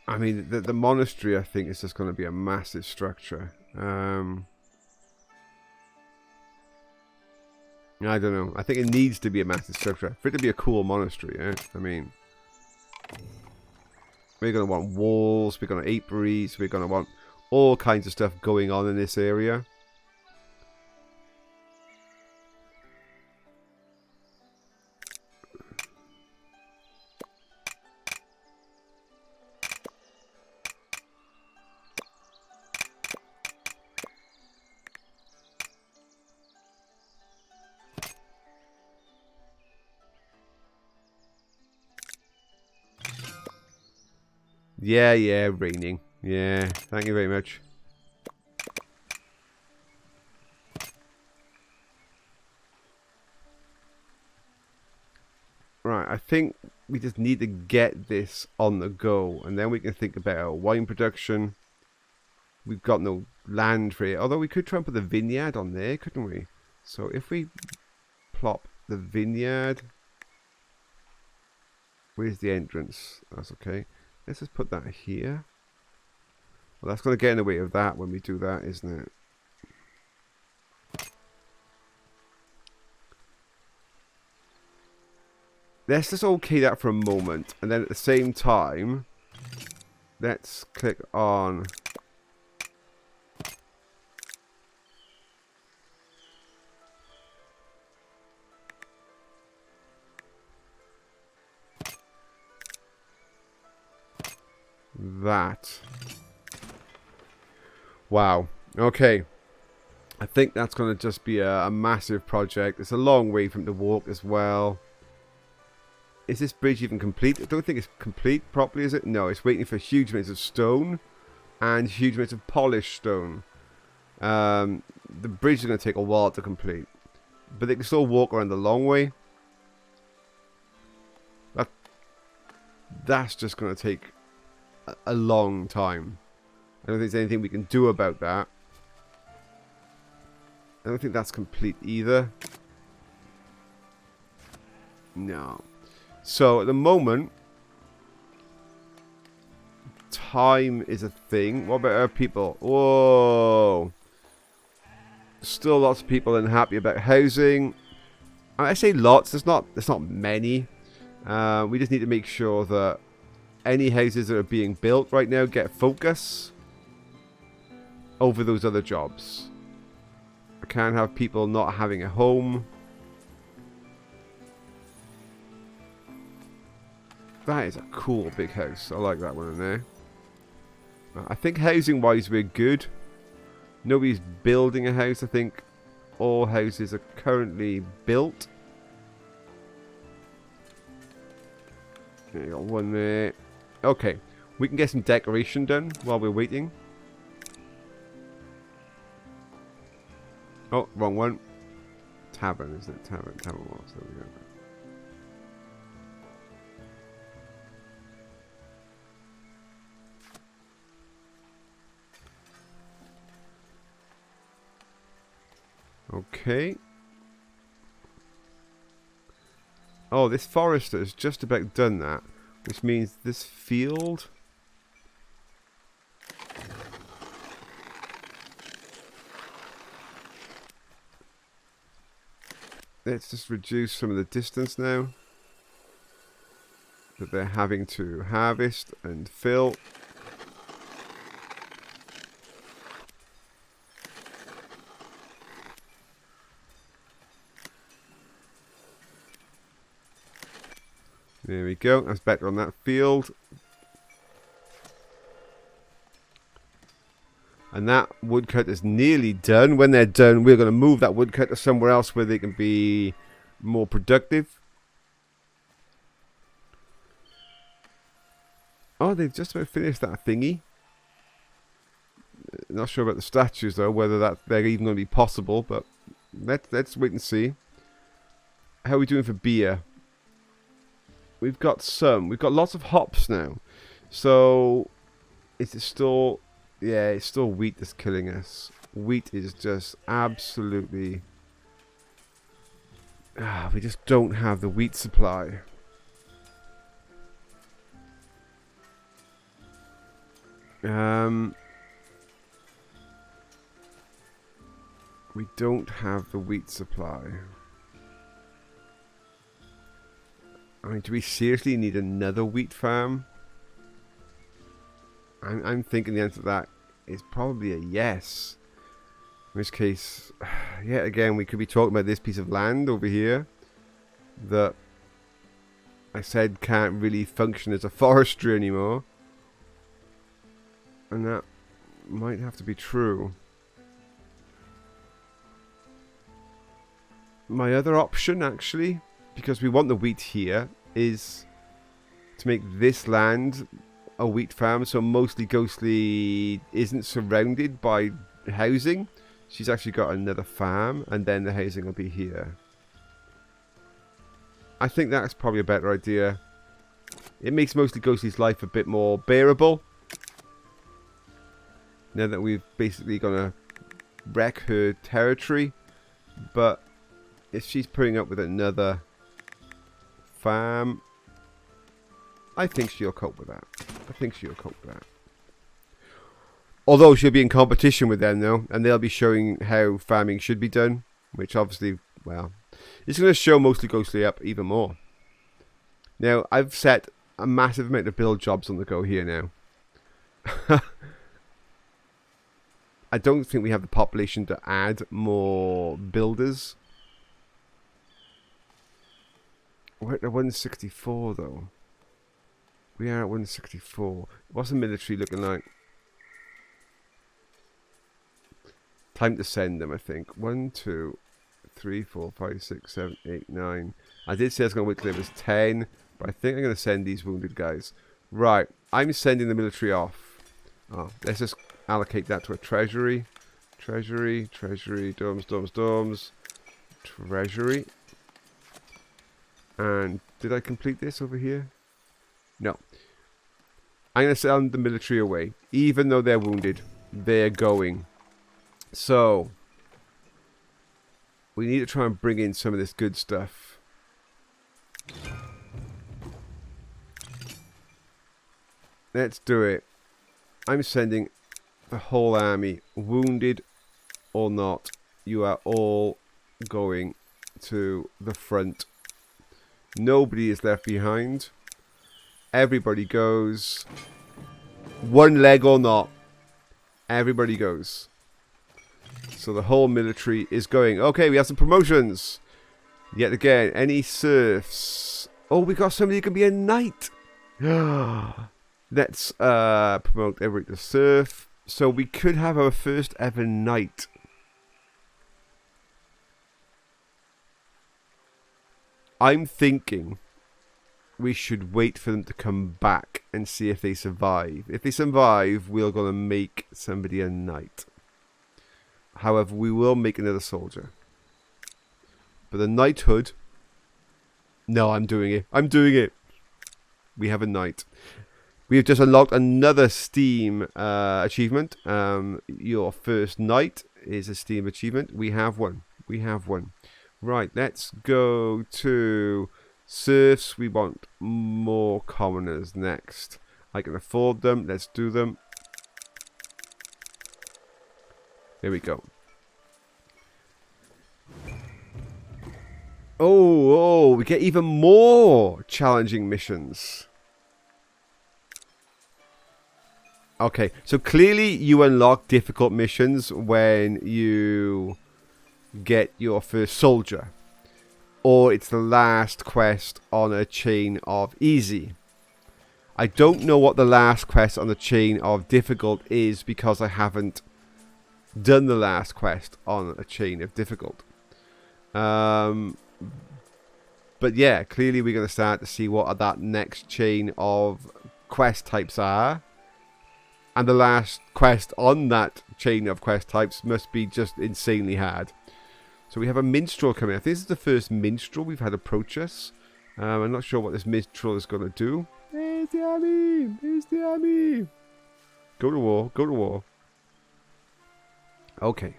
I mean, the monastery, I think, is just going to be a massive structure. I don't know. I think it needs to be a massive structure for it to be a cool monastery. I mean, we're going to want walls. We're going to apiaries. We're going to want all kinds of stuff going on in this area. Yeah, raining. Yeah, thank you very much. Right, I think we just need to get this on the go, and then we can think about our wine production. We've got no land for it, although we could try and put the vineyard on there, couldn't we? So if we plop the vineyard, where's the entrance? That's okay. Let's just put that here. Well, that's going to get in the way of that when we do that, isn't it? Let's just okay that for a moment, and then at the same time, let's click on that. Wow. Okay. I think that's going to just be a massive project. It's a long way from to walk as well. Is this bridge even complete? I don't think it's complete properly, is it? No, it's waiting for huge amounts of stone and huge amounts of polished stone. The bridge is going to take a while to complete. But they can still walk around the long way. That's just going to take a long time. I don't think there's anything we can do about that. I don't think that's complete either. No. So at the moment, time is a thing. What about our people? Whoa. Still lots of people unhappy about housing. I say lots. There's not many. We just need to make sure that any houses that are being built right now get focus over those other jobs. I can't have people not having a home. That is a cool big house. I like that one in there. I think housing wise we're good. Nobody's building a house. I think all houses are currently built. Okay, got one there. Okay, we can get some decoration done while we're waiting. Oh, wrong one. Tavern, isn't it? Tavern walls. There we go. Okay. Oh, this forester has just about done that, which means this field. Let's just reduce some of the distance now that they're having to harvest and fill. There we go. That's better on that field. And that woodcut is nearly done. When they're done, we're going to move that woodcut to somewhere else where they can be more productive. Oh, they've just about finished that thingy. Not sure about the statues though, whether they're even going to be possible, but let's wait and see. How are we doing for beer? We've got lots of hops now. So is it still, yeah, it's still wheat that's killing us. Wheat is just absolutely, we just don't have the wheat supply. We don't have the wheat supply. I mean, do we seriously need another wheat farm? I'm thinking the answer to that is probably a yes. In which case, yet again, we could be talking about this piece of land over here that I said can't really function as a forestry anymore. And that might have to be true. My other option, actually, because we want the wheat here, is to make this land a wheat farm, so mostly Ghostly isn't surrounded by housing. She's actually got another farm, and then the housing will be here. I think that's probably a better idea. It makes mostly Ghostly's life a bit more bearable. Now that we've basically gonna wreck her territory. But if she's putting up with another farm, I think she'll cope with that. Although she'll be in competition with them though, and they'll be showing how farming should be done, which obviously, well, it's going to show mostly Ghostly up even more. Now, I've set a massive amount of build jobs on the go here now. I don't think we have the population to add more builders. We're at 164 though. We are at 164. What's the military looking like? Time to send them, I think. 1, 2, 3, 4, 5, 6, 7, 8, 9. I did say I was going to wait till it was 10, but I think I'm going to send these wounded guys. Right, I'm sending the military off. Oh, let's just allocate that to a treasury. Treasury, treasury, dorms, dorms, dorms. Treasury. And did I complete this over here? No. I'm going to send the military away. Even though they're wounded, they're going. So, we need to try and bring in some of this good stuff. Let's do it. I'm sending the whole army, wounded or not. You are all going to the front. Nobody is left behind. Everybody goes. One leg or not. Everybody goes. So the whole military is going. Okay, we have some promotions. Yet again, any serfs. Oh, we got somebody who can be a knight. Let's promote Everett the serf. So we could have our first ever knight. I'm thinking we should wait for them to come back and see if they survive. If they survive, we're going to make somebody a knight. However, we will make another soldier. But the knighthood... No, I'm doing it. I'm doing it. We have a knight. We have just unlocked another Steam achievement. Your first knight is a Steam achievement. We have one. We have one. Right, let's go to serfs. We want more commoners next. I can afford them. Let's do them. There we go. Oh, we get even more challenging missions. Okay, so clearly you unlock difficult missions when you get your first soldier. Or it's the last quest on a chain of easy. I don't know what the last quest on the chain of difficult is because I haven't done the last quest on a chain of difficult. But yeah, clearly we're going to start to see what that next chain of quest types are. And the last quest on that chain of quest types must be just insanely hard. So we have a minstrel coming. I think this is the first minstrel we've had approach us. I'm not sure what this minstrel is going to do. There's the army! There's the army! Go to war. Go to war. Okay.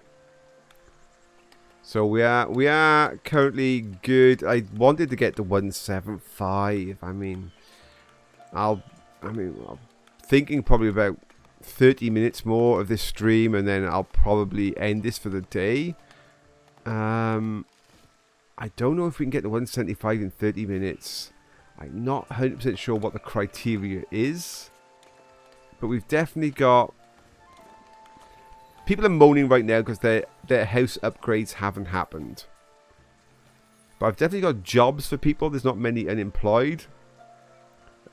So we are currently good. I wanted to get to 175. I'm thinking probably about 30 minutes more of this stream, and then I'll probably end this for the day. I don't know if we can get to 175 in 30 minutes. I'm not 100% sure what the criteria is, but we've definitely got... People are moaning right now because their house upgrades haven't happened. But I've definitely got jobs for people. There's not many unemployed.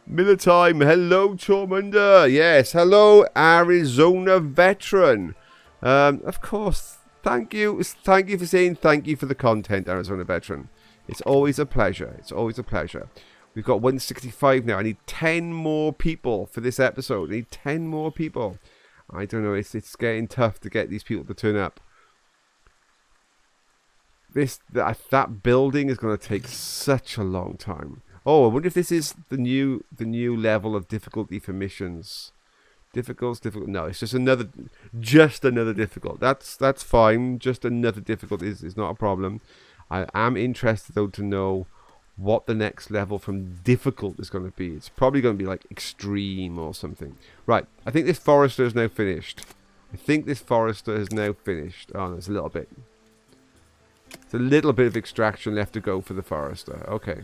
Militime, hello Tormunda. Yes, hello Arizona veteran. Of course, thank you. Thank you for saying thank you for the content, Arizona veteran. It's always a pleasure. It's always a pleasure. We've got 165 now. I need 10 more people for this episode. I need 10 more people. I don't know. It's getting tough to get these people to turn up. That building is going to take such a long time. Oh, I wonder if this is the new level of difficulty for missions. Difficult. No, it's just another difficult. That's fine. Just another difficult is not a problem. I am interested though to know what the next level from difficult is going to be. It's probably going to be like extreme or something. Right. I think this forester is now finished. Oh, no, there's a little bit. There's a little bit of extraction left to go for the forester. Okay.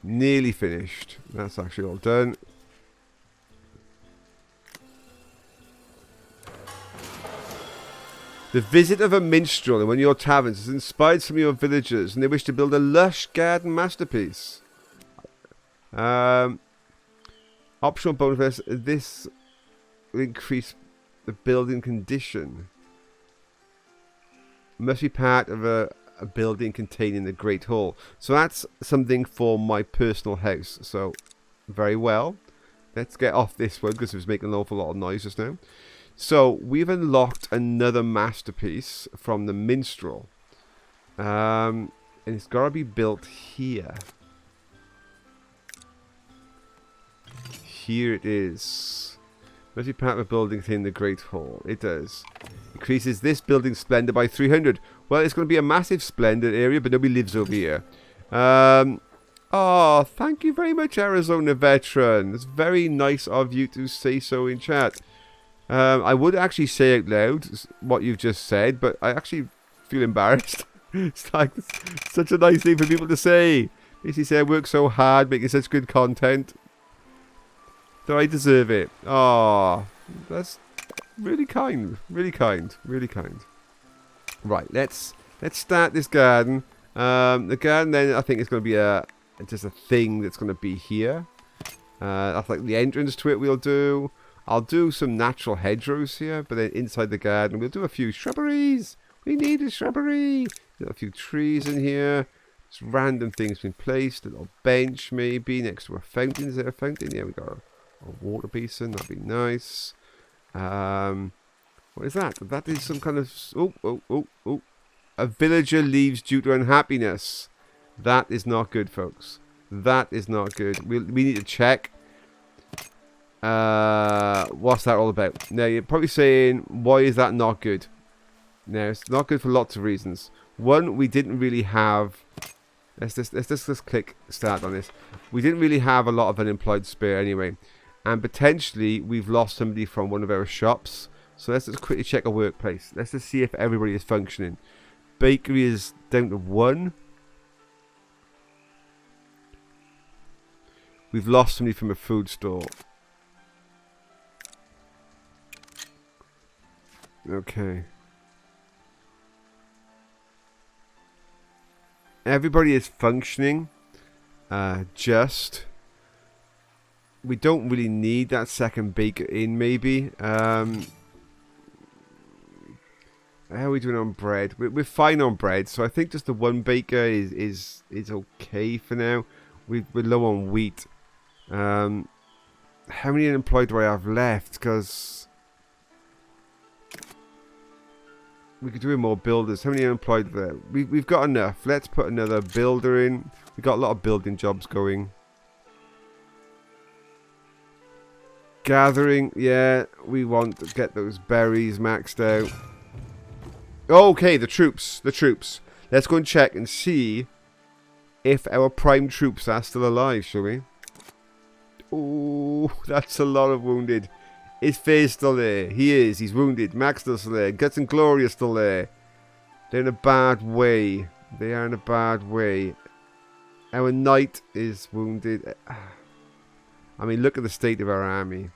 Nearly finished. That's actually all done. The visit of a minstrel in one of your taverns has inspired some of your villagers, and they wish to build a lush garden masterpiece. Optional bonus. This will increase the building condition. Must be part of a building containing the Great Hall. So that's something for my personal house. So, very well. Let's get off this one because it was making an awful lot of noise just now. So we've unlocked another masterpiece from the minstrel. And it's got to be built here. Here it is. Must be part of a building within the Great Hall. It does. Increases this building's splendor by 300. Well, it's going to be a massive splendid area, but nobody lives over here. Oh, thank you very much, Arizona Veteran. It's very nice of you to say so in chat. I would actually say out loud what you've just said, but I actually feel embarrassed. It's like such a nice thing for people to say. Basically say I work so hard making such good content. So I deserve it. Oh, that's really kind. Really kind. Really kind. Right, let's start this garden. The garden then I think is going to be just a thing that's going to be here. That's like the entrance to it we'll do. I'll do some natural hedgerows here, but then inside the garden we'll do a few shrubberies. We need a shrubbery. A few trees in here. Just random things being placed. A little bench maybe next to a fountain. Is there a fountain? Yeah, we got a water basin. That'd be nice. What is that? That is some kind of... Oh. A villager leaves due to unhappiness. That is not good, folks. That is not good. We need to check. What's that all about? Now, you're probably saying, why is that not good? Now, it's not good for lots of reasons. One, we didn't really have... Let's just click start on this. We didn't really have a lot of unemployed spare anyway. And potentially, we've lost somebody from one of our shops. So let's just quickly check our workplace. Let's just see if everybody is functioning. Bakery is down to 1. We've lost somebody from a food store. Okay. Everybody is functioning. We don't really need that second baker in, maybe. How are we doing on bread? We're fine on bread, so I think just the one baker is okay for now. We're low on wheat. How many unemployed do I have left? Because we could do with more builders. How many unemployed there? We've got enough. Let's put another builder in. We've got a lot of building jobs going. Gathering. Yeah, we want to get those berries maxed out. Okay, the troops. Let's go and check and see if our prime troops are still alive, shall we? Oh, that's a lot of wounded. Is Faye's still there? He is. He's wounded. Max still there. Guts and Gloria still there. They're in a bad way. They are in a bad way. Our knight is wounded. I mean, look at the state of our army.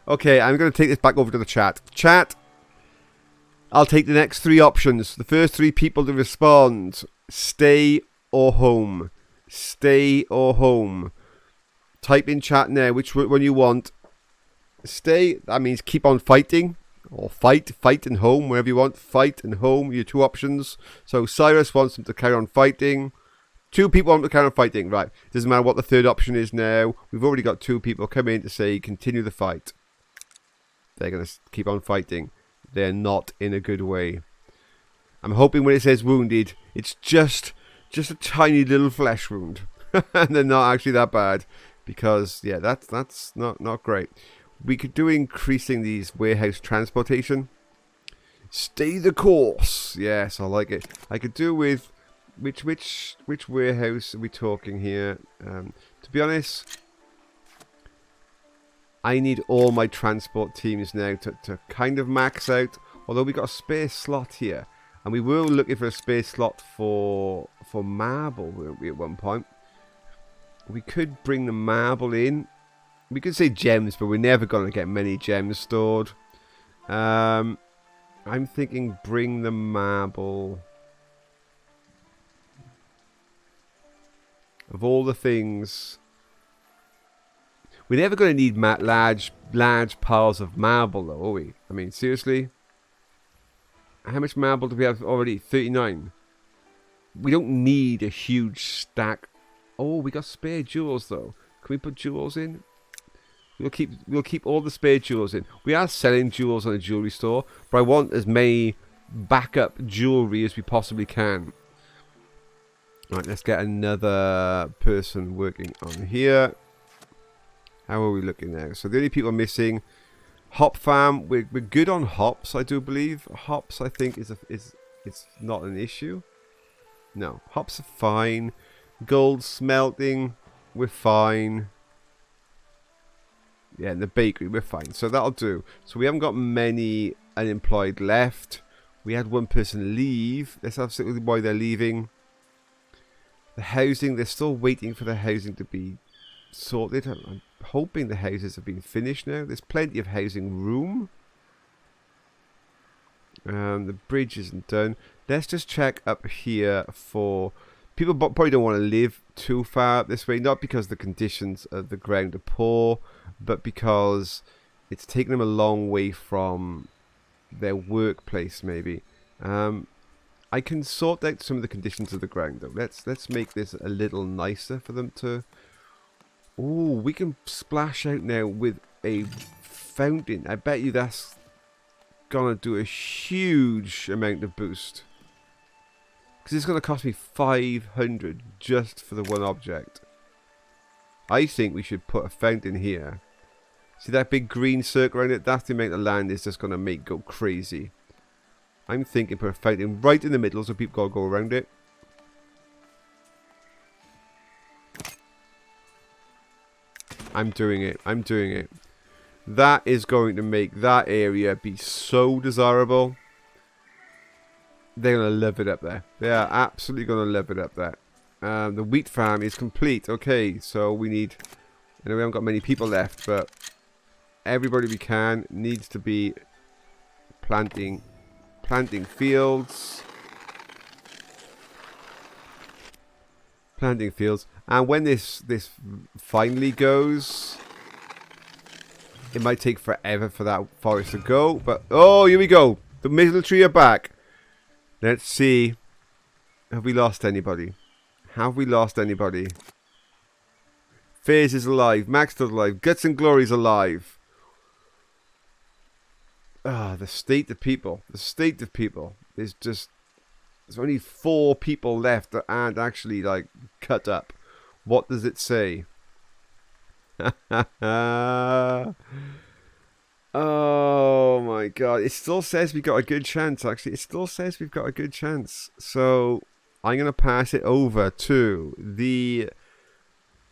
Okay, I'm going to take this back over to the chat. Chat, I'll take the next 3 options. The first 3 people to respond. Stay or home. Stay or home. Type in chat now which one you want. Stay, that means keep on fighting. Or fight and home, wherever you want. Fight and home, your 2 options. So Cyrus wants them to carry on fighting. 2 people want to carry on fighting. Right, doesn't matter what the 3rd option is now. We've already got 2 people come in to say continue the fight. They're going to keep on fighting. They're not in a good way. I'm hoping when it says wounded, it's just a tiny little flesh wound. And they're not actually that bad. Because, yeah, that's not great. We could do increasing these warehouse transportation. Stay the course. Yes, I like it. I could do with... Which warehouse are we talking here? To be honest... I need all my transport teams now to kind of max out. Although we got a spare slot here. And we were looking for a spare slot for marble, weren't we, at one point? We could bring the marble in. We could say gems, but we're never going to get many gems stored. I'm thinking bring the marble. Of all the things... We're never going to need large piles of marble, though, are we? I mean, seriously? How much marble do we have already? 39. We don't need a huge stack. Oh, we got spare jewels though. Can we put jewels in? We'll keep all the spare jewels in. We are selling jewels on a jewelry store, but I want as many backup jewelry as we possibly can. Right, let's get another person working on here. How are we looking now? So the only people missing, hop farm. We're good on hops, I do believe. Hops, I think, is not an issue. No, hops are fine. Gold smelting, we're fine. Yeah, in the bakery, we're fine. So that'll do. So we haven't got many unemployed left. We had one person leave. That's absolutely why they're leaving. The housing, they're still waiting for the housing to be sorted. I'm hoping the houses have been finished now. There's plenty of housing room. The bridge isn't done. Let's just check up here for... People probably don't want to live too far up this way. Not because the conditions of the ground are poor, but because it's taken them a long way from their workplace, maybe. I can sort out some of the conditions of the ground, though. Let's make this a little nicer for them to... Ooh, we can splash out now with a fountain. I bet you that's gonna do a huge amount of boost. Because it's gonna cost me 500 just for the one object. I think we should put a fountain here. See that big green circle around it? That's the amount of land it's just gonna make go crazy. I'm thinking put a fountain right in the middle so people gotta go around it. I'm doing it. I'm doing it. That is going to make that area be so desirable. They're going to love it up there. They are absolutely going to love it up there. The wheat farm is complete. Okay, so we need... I know we haven't got many people left, but everybody we can needs to be planting fields. Planting fields. And when this finally goes, it might take forever for that forest to go. But, oh, here we go. The military are back. Let's see. Have we lost anybody? Have we lost anybody? Fears is alive. Max is alive. Guts and Glory's alive. Ah, the state of people. The state of people is just... There's only 4 people left that aren't actually, like, cut up. What does it say? Oh my god. It still says we've got a good chance, actually. It still says we've got a good chance. So, I'm going to pass it over to the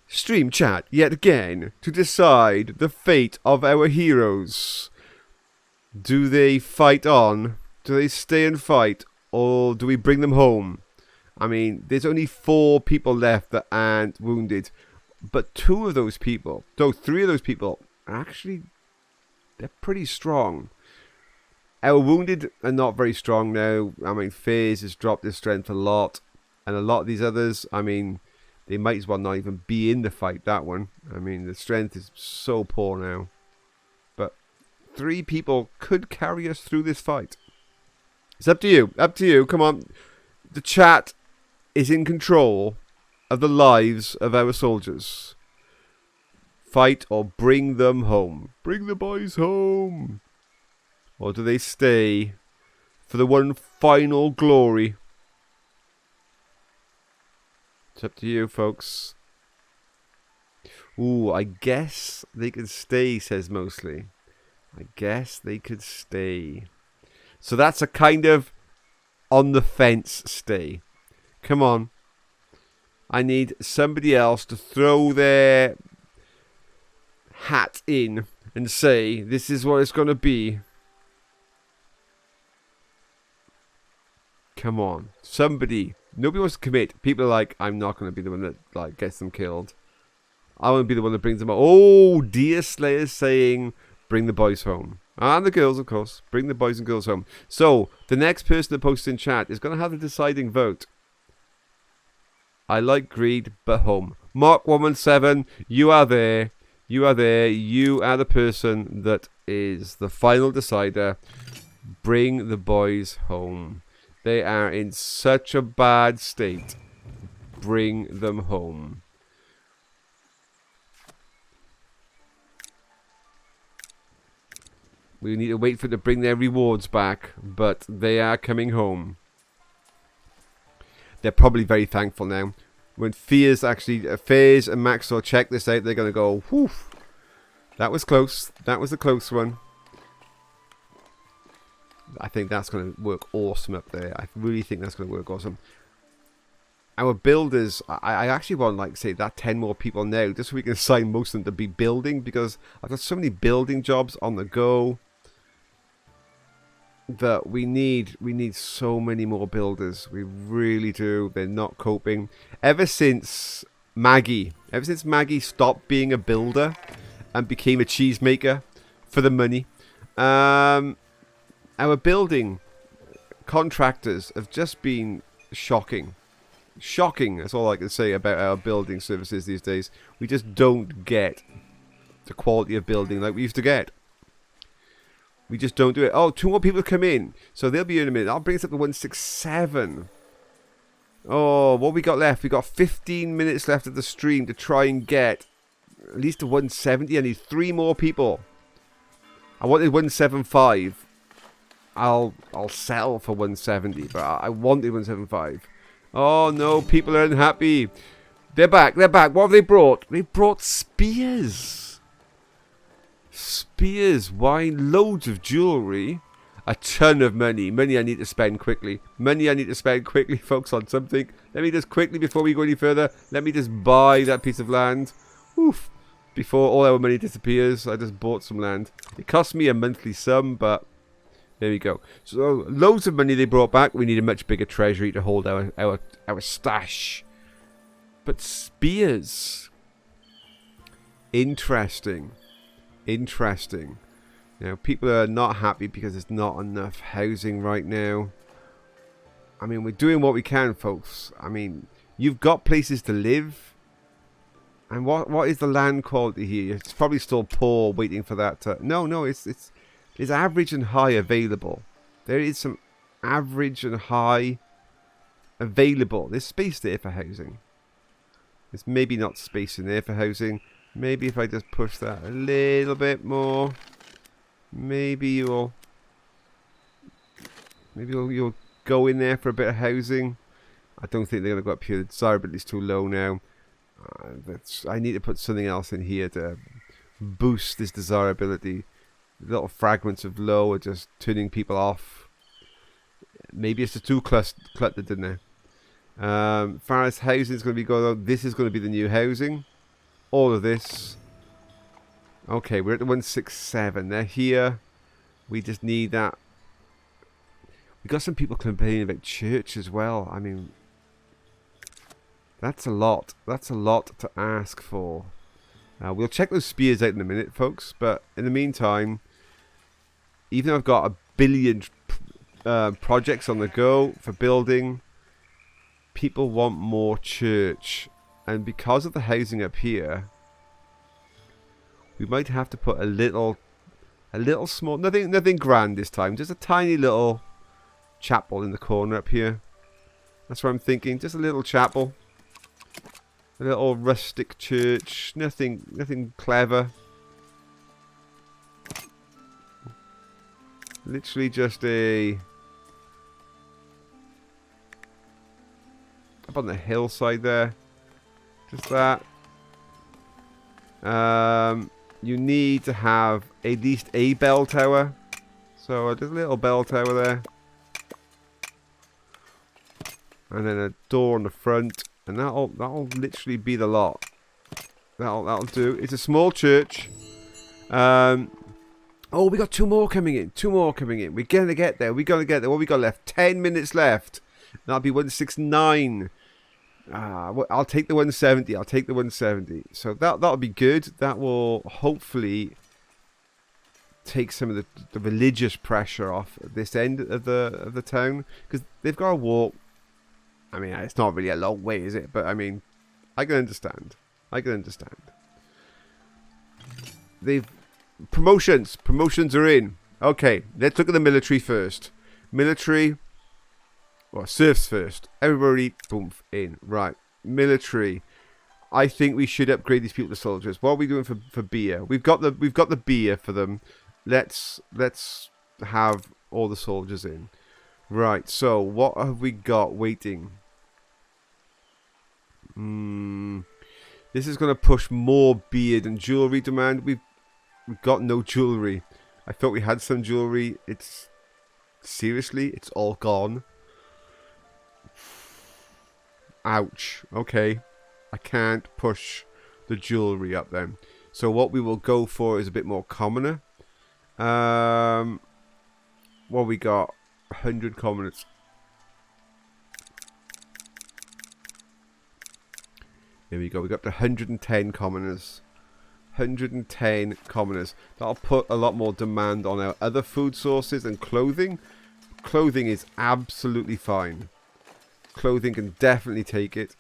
stream chat yet again to decide the fate of our heroes. Do they fight on? Do they stay and fight? Or do we bring them home? I mean, there's only 4 people left that aren't wounded. But 2 of those people, though 3 of those people, are actually, they're pretty strong. Our wounded are not very strong now. I mean, FaZe has dropped his strength a lot. And a lot of these others, I mean, they might as well not even be in the fight, that one. I mean, the strength is so poor now. But 3 people could carry us through this fight. It's up to you. Up to you. Come on. The chat is in control of the lives of our soldiers. Fight or bring them home. Bring the boys home. Or do they stay for the one final glory? It's up to you, folks. Ooh, I guess they could stay, says Mostly. I guess they could stay. So that's a kind of on the fence stay. Come on. I need somebody else to throw their hat in and say, this is what it's going to be. Come on. Somebody. Nobody wants to commit. People are like, I'm not going to be the one that like gets them killed. I want to be the one that brings them home. Oh, Dear Slayer's saying, bring the boys home. And the girls, of course. Bring the boys and girls home. So, the next person that posts in chat is going to have the deciding vote. I like greed, but home. Mark117, you are there. You are there. You are the person that is the final decider. Bring the boys home. They are in such a bad state. Bring them home. We need to wait for them to bring their rewards back, but they are coming home. They're probably very thankful now. When Faiz and Maxwell check this out, they're going to go, whew, that was close. That was a close one. I think that's going to work awesome up there. I really think that's going to work awesome. Our builders, I actually want, like, say, that 10 more people now, just so we can assign most of them to be building, because I've got so many building jobs on the go that we need so many more builders. We really do. They're not coping. Ever since Maggie stopped being a builder and became a cheesemaker for the money, our building contractors have just been shocking. Shocking, that's all I can say about our building services these days. We just don't get the quality of building like we used to get. We just don't do it. Oh, 2 more people come in, so they'll be in a minute. I'll bring us up to 167. Oh, what we got left? We got 15 minutes left of the stream to try and get at least to 170. I need 3 more people. I wanted 175. I'll settle for 170, but I wanted 175. Oh no, people are unhappy. They're back. What have they brought? They brought spears. Spears, wine, loads of jewelry, a ton of money. Money I need to spend quickly. Folks, on something. Let me just quickly, before we go any further, let me just buy that piece of land. Oof. Before all our money disappears, I just bought some land. It cost me a monthly sum, but there we go. So, loads of money they brought back. We need a much bigger treasury to hold our stash. But spears. Interesting. Now, people are not happy because there's not enough housing right now. I mean, we're doing what we can, folks. I mean, you've got places to live. And what is the land quality here? It's probably still poor, waiting for that to... No, it's average and high available. There is some average and high available. There's space there for housing. There's maybe not space in there for housing. Maybe if I just push that a little bit more, maybe you'll go in there for a bit of housing. I don't think they're going to go up here. The desirability is too low now. I need to put something else in here to boost this desirability. Little fragments of low are just turning people off. Maybe it's just too cluttered in there. Far as housing is going to be going on, this is going to be the new housing. All of this. Okay, we're at the 167. They're here. We just need that. We got some people complaining about church as well. I mean, that's a lot. That's a lot to ask for. We'll check those spears out in a minute, folks. But in the meantime, even though I've got a billion projects on the go for building, people want more church. And because of the housing up here, we might have to put a little small, nothing grand this time, just a tiny little chapel in the corner up here. That's what I'm thinking, just a little chapel. A little rustic church, nothing clever. Literally just a... up on the hillside there. Just that. You need to have at least a bell tower. So just a little bell tower there. And then a door on the front. And that'll literally be the lot. That'll do. It's a small church. Oh, we got 2 more coming in. 2 more coming in. We're gonna get there. What we got left? 10 minutes left. That'll be 169. I'll take the 170. So that'll be good. That will hopefully take some of the religious pressure off at this end of the town, because they've got to walk. I mean, it's not really a long way, is it? But I mean, I can understand. They've promotions are in. Okay, let's look at the military first. Military, well, serfs first. Everybody, boom, in. Right, military. I think we should upgrade these people to soldiers. What are we doing for beer? We've got the beer for them. Let's have all the soldiers in. Right. So what have we got waiting? This is going to push more beard and jewelry demand. We've got no jewelry. I thought we had some jewelry. It's seriously, it's all gone. Ouch. Okay. I can't push the jewelry up then. So what we will go for is a bit more commoner. What we got? 100 commoners. There we go. We got up to 110 commoners. 110 commoners. That'll put a lot more demand on our other food sources and clothing. Clothing is absolutely fine. Clothing can definitely take it.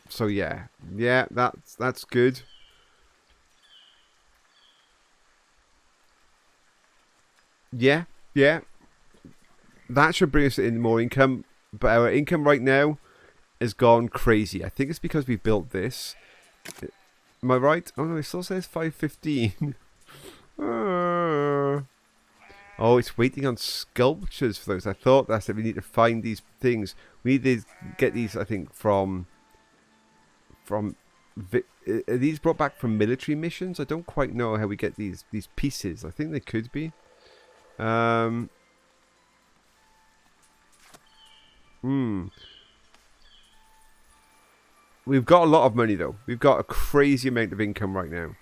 So yeah, that's good. Yeah. That should bring us in more income, but our income right now has gone crazy. I think it's because we built this. Am I right? Oh no, it still says 515. Oh, it's waiting on sculptures for those. I thought that's it. We need to find these things. We need to get these, I think, from are these brought back from military missions? I don't quite know how we get these pieces. I think they could be. We've got a lot of money though. We've got a crazy amount of income right now.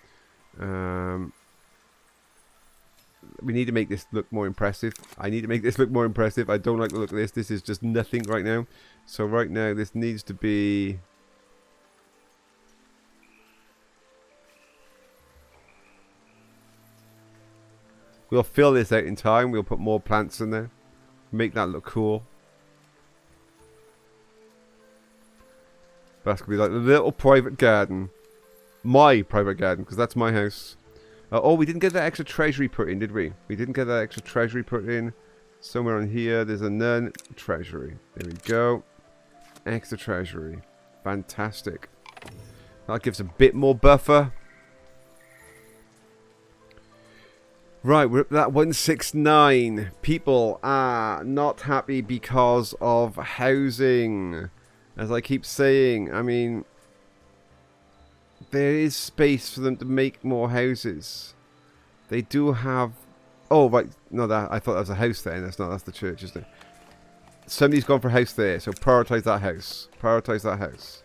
We need to make this look more impressive. I need to make this look more impressive. I don't like the look of this. This is just nothing right now. So right now this needs to be... We'll fill this out in time. We'll put more plants in there. Make that look cool. That's going to be like a little private garden. My private garden, because that's my house. Oh, we didn't get that extra treasury put in, did we? We didn't get that extra treasury put in. Somewhere on here, there's a none treasury. There we go. Extra treasury. Fantastic. That gives a bit more buffer. Right, we're up to that 169. People are not happy because of housing. As I keep saying, I mean, there is space for them to make more houses. They do have... Oh, right. No, I thought that was a house there. That's not. That's the church, isn't it? Somebody's gone for a house there, so prioritize that house. Prioritize that house.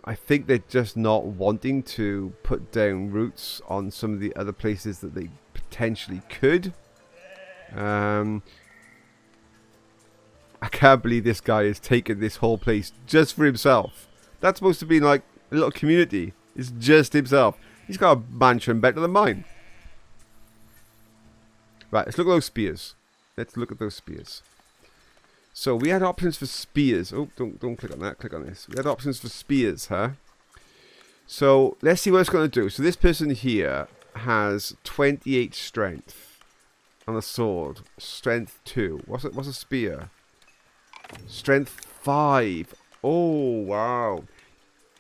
I think they're just not wanting to put down roots on some of the other places that they potentially could. I can't believe this guy has taken this whole place just for himself. That's supposed to be like a little community. It's just himself. He's got a mansion better than mine. Right, let's look at those spears. Let's look at those spears. So we had options for spears. Oh, don't click on that. Click on this. We had options for spears, huh? So let's see what it's going to do. So this person here has 28 strength on a sword. Strength 2. What's a spear? Strength 5. Oh, wow.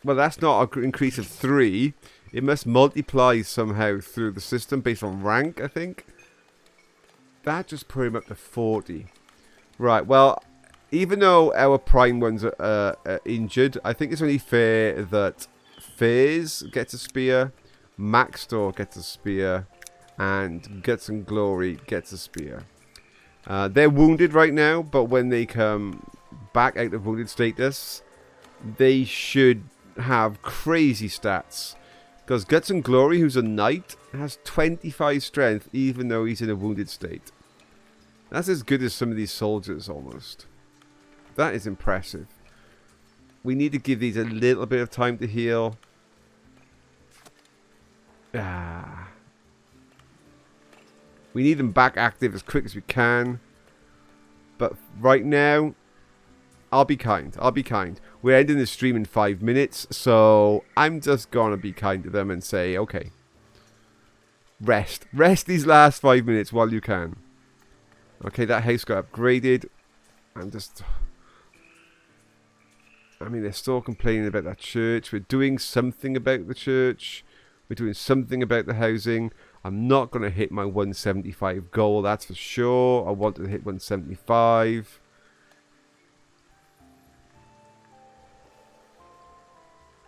Well, that's not an increase of 3. It must multiply somehow through the system based on rank, I think. That just put him up to 40. Right, well, even though our prime ones are injured, I think it's only fair that Fairs gets a spear, Maxtor gets a spear, and Guts and Glory gets a spear. They're wounded right now, but when they come back out of wounded status, they should have crazy stats. Because Guts and Glory, who's a knight, has 25 strength even though he's in a wounded state. That's as good as some of these soldiers almost. That is impressive. We need to give these a little bit of time to heal. We need them back active as quick as we can. But right now, I'll be kind. I'll be kind. We're ending the stream in 5 minutes, so I'm just gonna be kind to them and say, okay, rest. Rest these last 5 minutes while you can. Okay, that house got upgraded. I mean, they're still complaining about that church. We're doing something about the church. We're doing something about the housing. I'm not going to hit my 175 goal, that's for sure. I want to hit 175.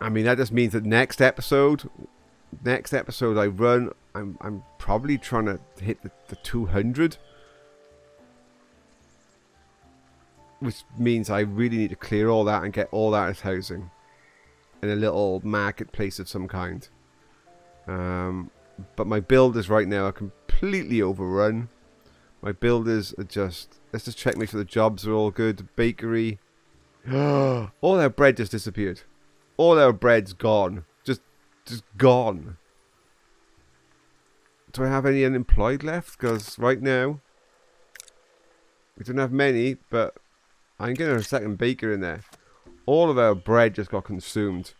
I mean, that just means that next episode I run, I'm probably trying to hit the 200. Which means I really need to clear all that and get all that as housing. In a little marketplace of some kind. But my builders right now are completely overrun. My builders are just... Let's just check, make sure the jobs are all good. Bakery. All our bread just disappeared. All our bread's gone. Just gone. Do I have any unemployed left? Because right now... We don't have many, but... I'm getting a second baker in there. All of our bread just got consumed.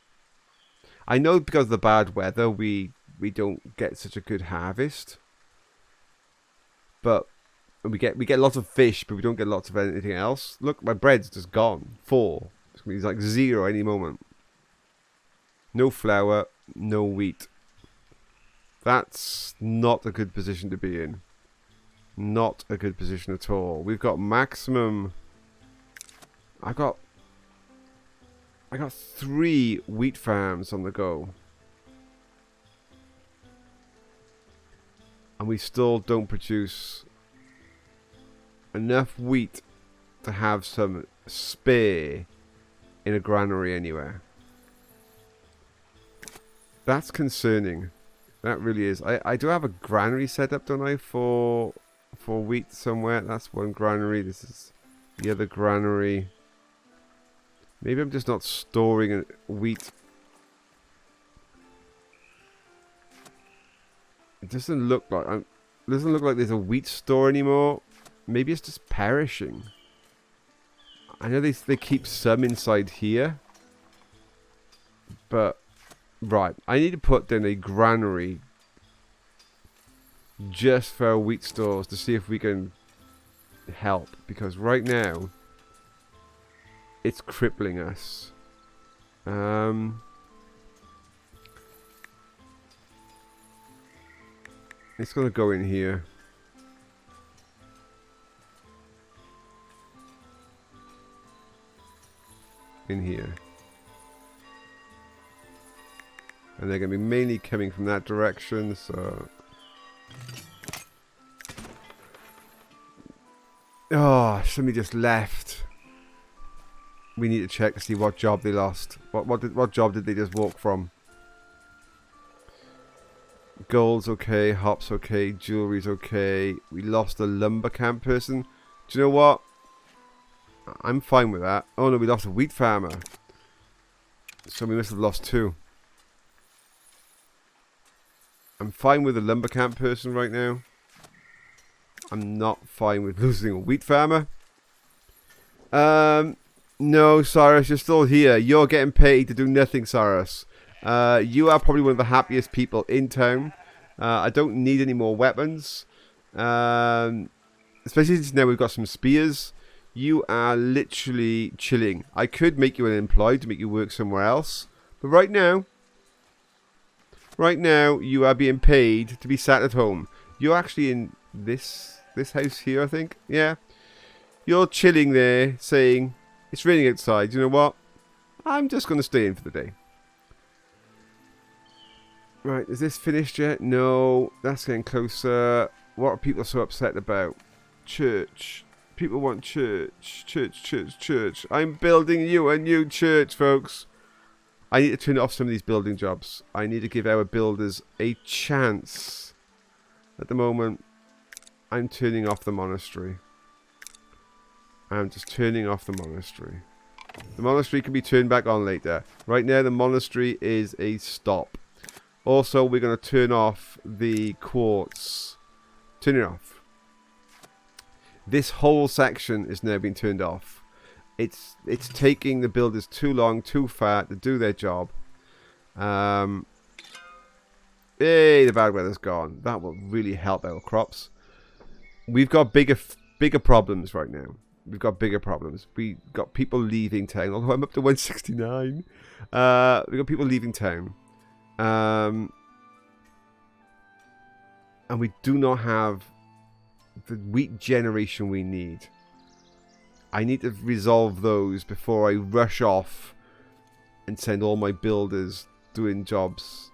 I know because of the bad weather we don't get such a good harvest. But we get lots of fish, but we don't get lots of anything else. Look, my bread's just gone. 4. It's going to be like 0 any moment. No flour, no wheat. That's not a good position to be in. Not a good position at all. We've got maximum... I got 3 wheat farms on the go. And we still don't produce enough wheat to have some spare in a granary anywhere. That's concerning. That really is. I do have a granary set up, don't I, for wheat somewhere. That's one granary. This is the other granary. Maybe I'm just not storing wheat. It doesn't look like there's a wheat store anymore. Maybe it's just perishing. I know they keep some inside here. But right, I need to put down a granary just for our wheat stores to see if we can help, because right now it's crippling us. It's gonna go in here. In here. And they're gonna be mainly coming from that direction, so... Oh, somebody just left. We need to check to see what job they lost. What job did they just walk from? Gold's okay, hop's okay, jewelry's okay. We lost a lumber camp person. Do you know what? I'm fine with that. Oh no, we lost a wheat farmer. So we must have lost 2. I'm fine with the lumber camp person right now. I'm not fine with losing a wheat farmer. No, Cyrus, you're still here. You're getting paid to do nothing, Cyrus. You are probably one of the happiest people in town. I don't need any more weapons. Especially since now we've got some spears. You are literally chilling. I could make you unemployed to make you work somewhere else. But right now, you are being paid to be sat at home. You're actually in this house here, I think. Yeah. You're chilling there saying, it's raining outside. You know what? I'm just going to stay in for the day. Right, is this finished yet? No, that's getting closer. What are people so upset about? Church. People want church. Church. I'm building you a new church, folks. I need to turn off some of these building jobs. I need to give our builders a chance. At the moment, I'm turning off the monastery. I'm just turning off the monastery. The monastery can be turned back on later. Right now, the monastery is a stop. Also, we're going to turn off the quartz. Turn it off. This whole section is now being turned off. it's taking the builders too long, too far to do their job. Hey, the bad weather's gone. That will really help our crops. We've got bigger problems right now. We've got bigger problems. We got people leaving town. Although I'm up to 169. We've got people leaving town. And we do not have the wheat generation we need. I need to resolve those before I rush off and send all my builders doing jobs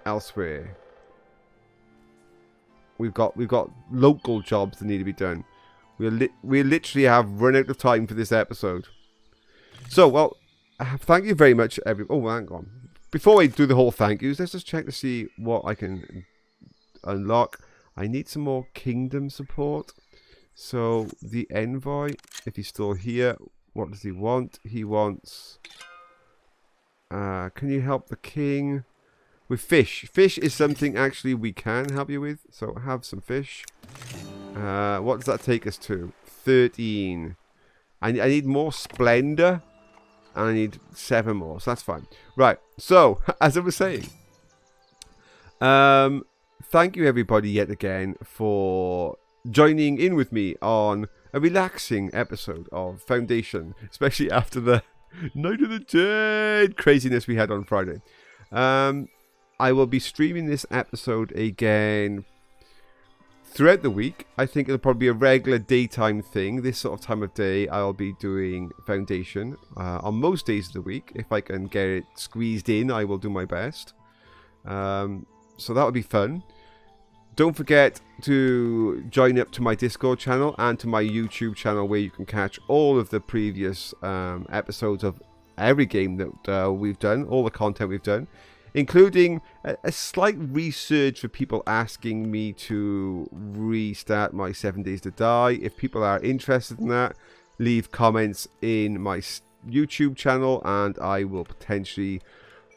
elsewhere. We've got local jobs that need to be done. We literally have run out of time for this episode. So, well, thank you very much, everyone. Oh, hang on. Before I do the whole thank yous, let's just check to see what I can unlock. I need some more kingdom support. So, the envoy, if he's still here, what does he want? He wants... can you help the king? With fish. Fish is something actually we can help you with. So have some fish. What does that take us to? 13. I need more splendor. And I need 7 more. So that's fine. Right. So, as I was saying. Thank you everybody yet again for joining in with me on a relaxing episode of Foundation. Especially after the Night of the Dead craziness we had on Friday. I will be streaming this episode again throughout the week. I think it'll probably be a regular daytime thing. This sort of time of day, I'll be doing Foundation on most days of the week. If I can get it squeezed in, I will do my best. So that would be fun. Don't forget to join up to my Discord channel and to my YouTube channel, where you can catch all of the previous episodes of every game that we've done, all the content we've done, including a slight research for people asking me to restart my 7 Days to Die. If people are interested in that, leave comments in my YouTube channel and I will potentially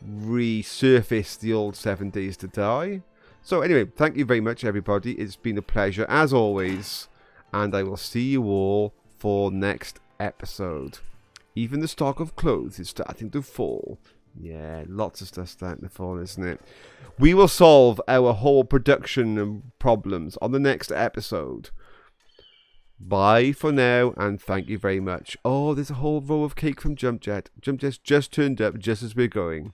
resurface the old 7 Days to Die. So anyway, thank you very much everybody. It's been a pleasure as always, and I will see you all for next episode. Even the stock of clothes is starting to fall. Yeah, lots of stuff starting to fall, isn't it? We will solve our whole production problems on the next episode. Bye for now, and thank you very much. Oh, there's a whole row of cake from JumpJet. JumpJet's just turned up just as we're going.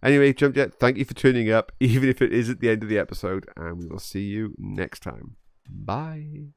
Anyway, JumpJet, thank you for turning up, even if it is at the end of the episode, and we will see you next time. Bye.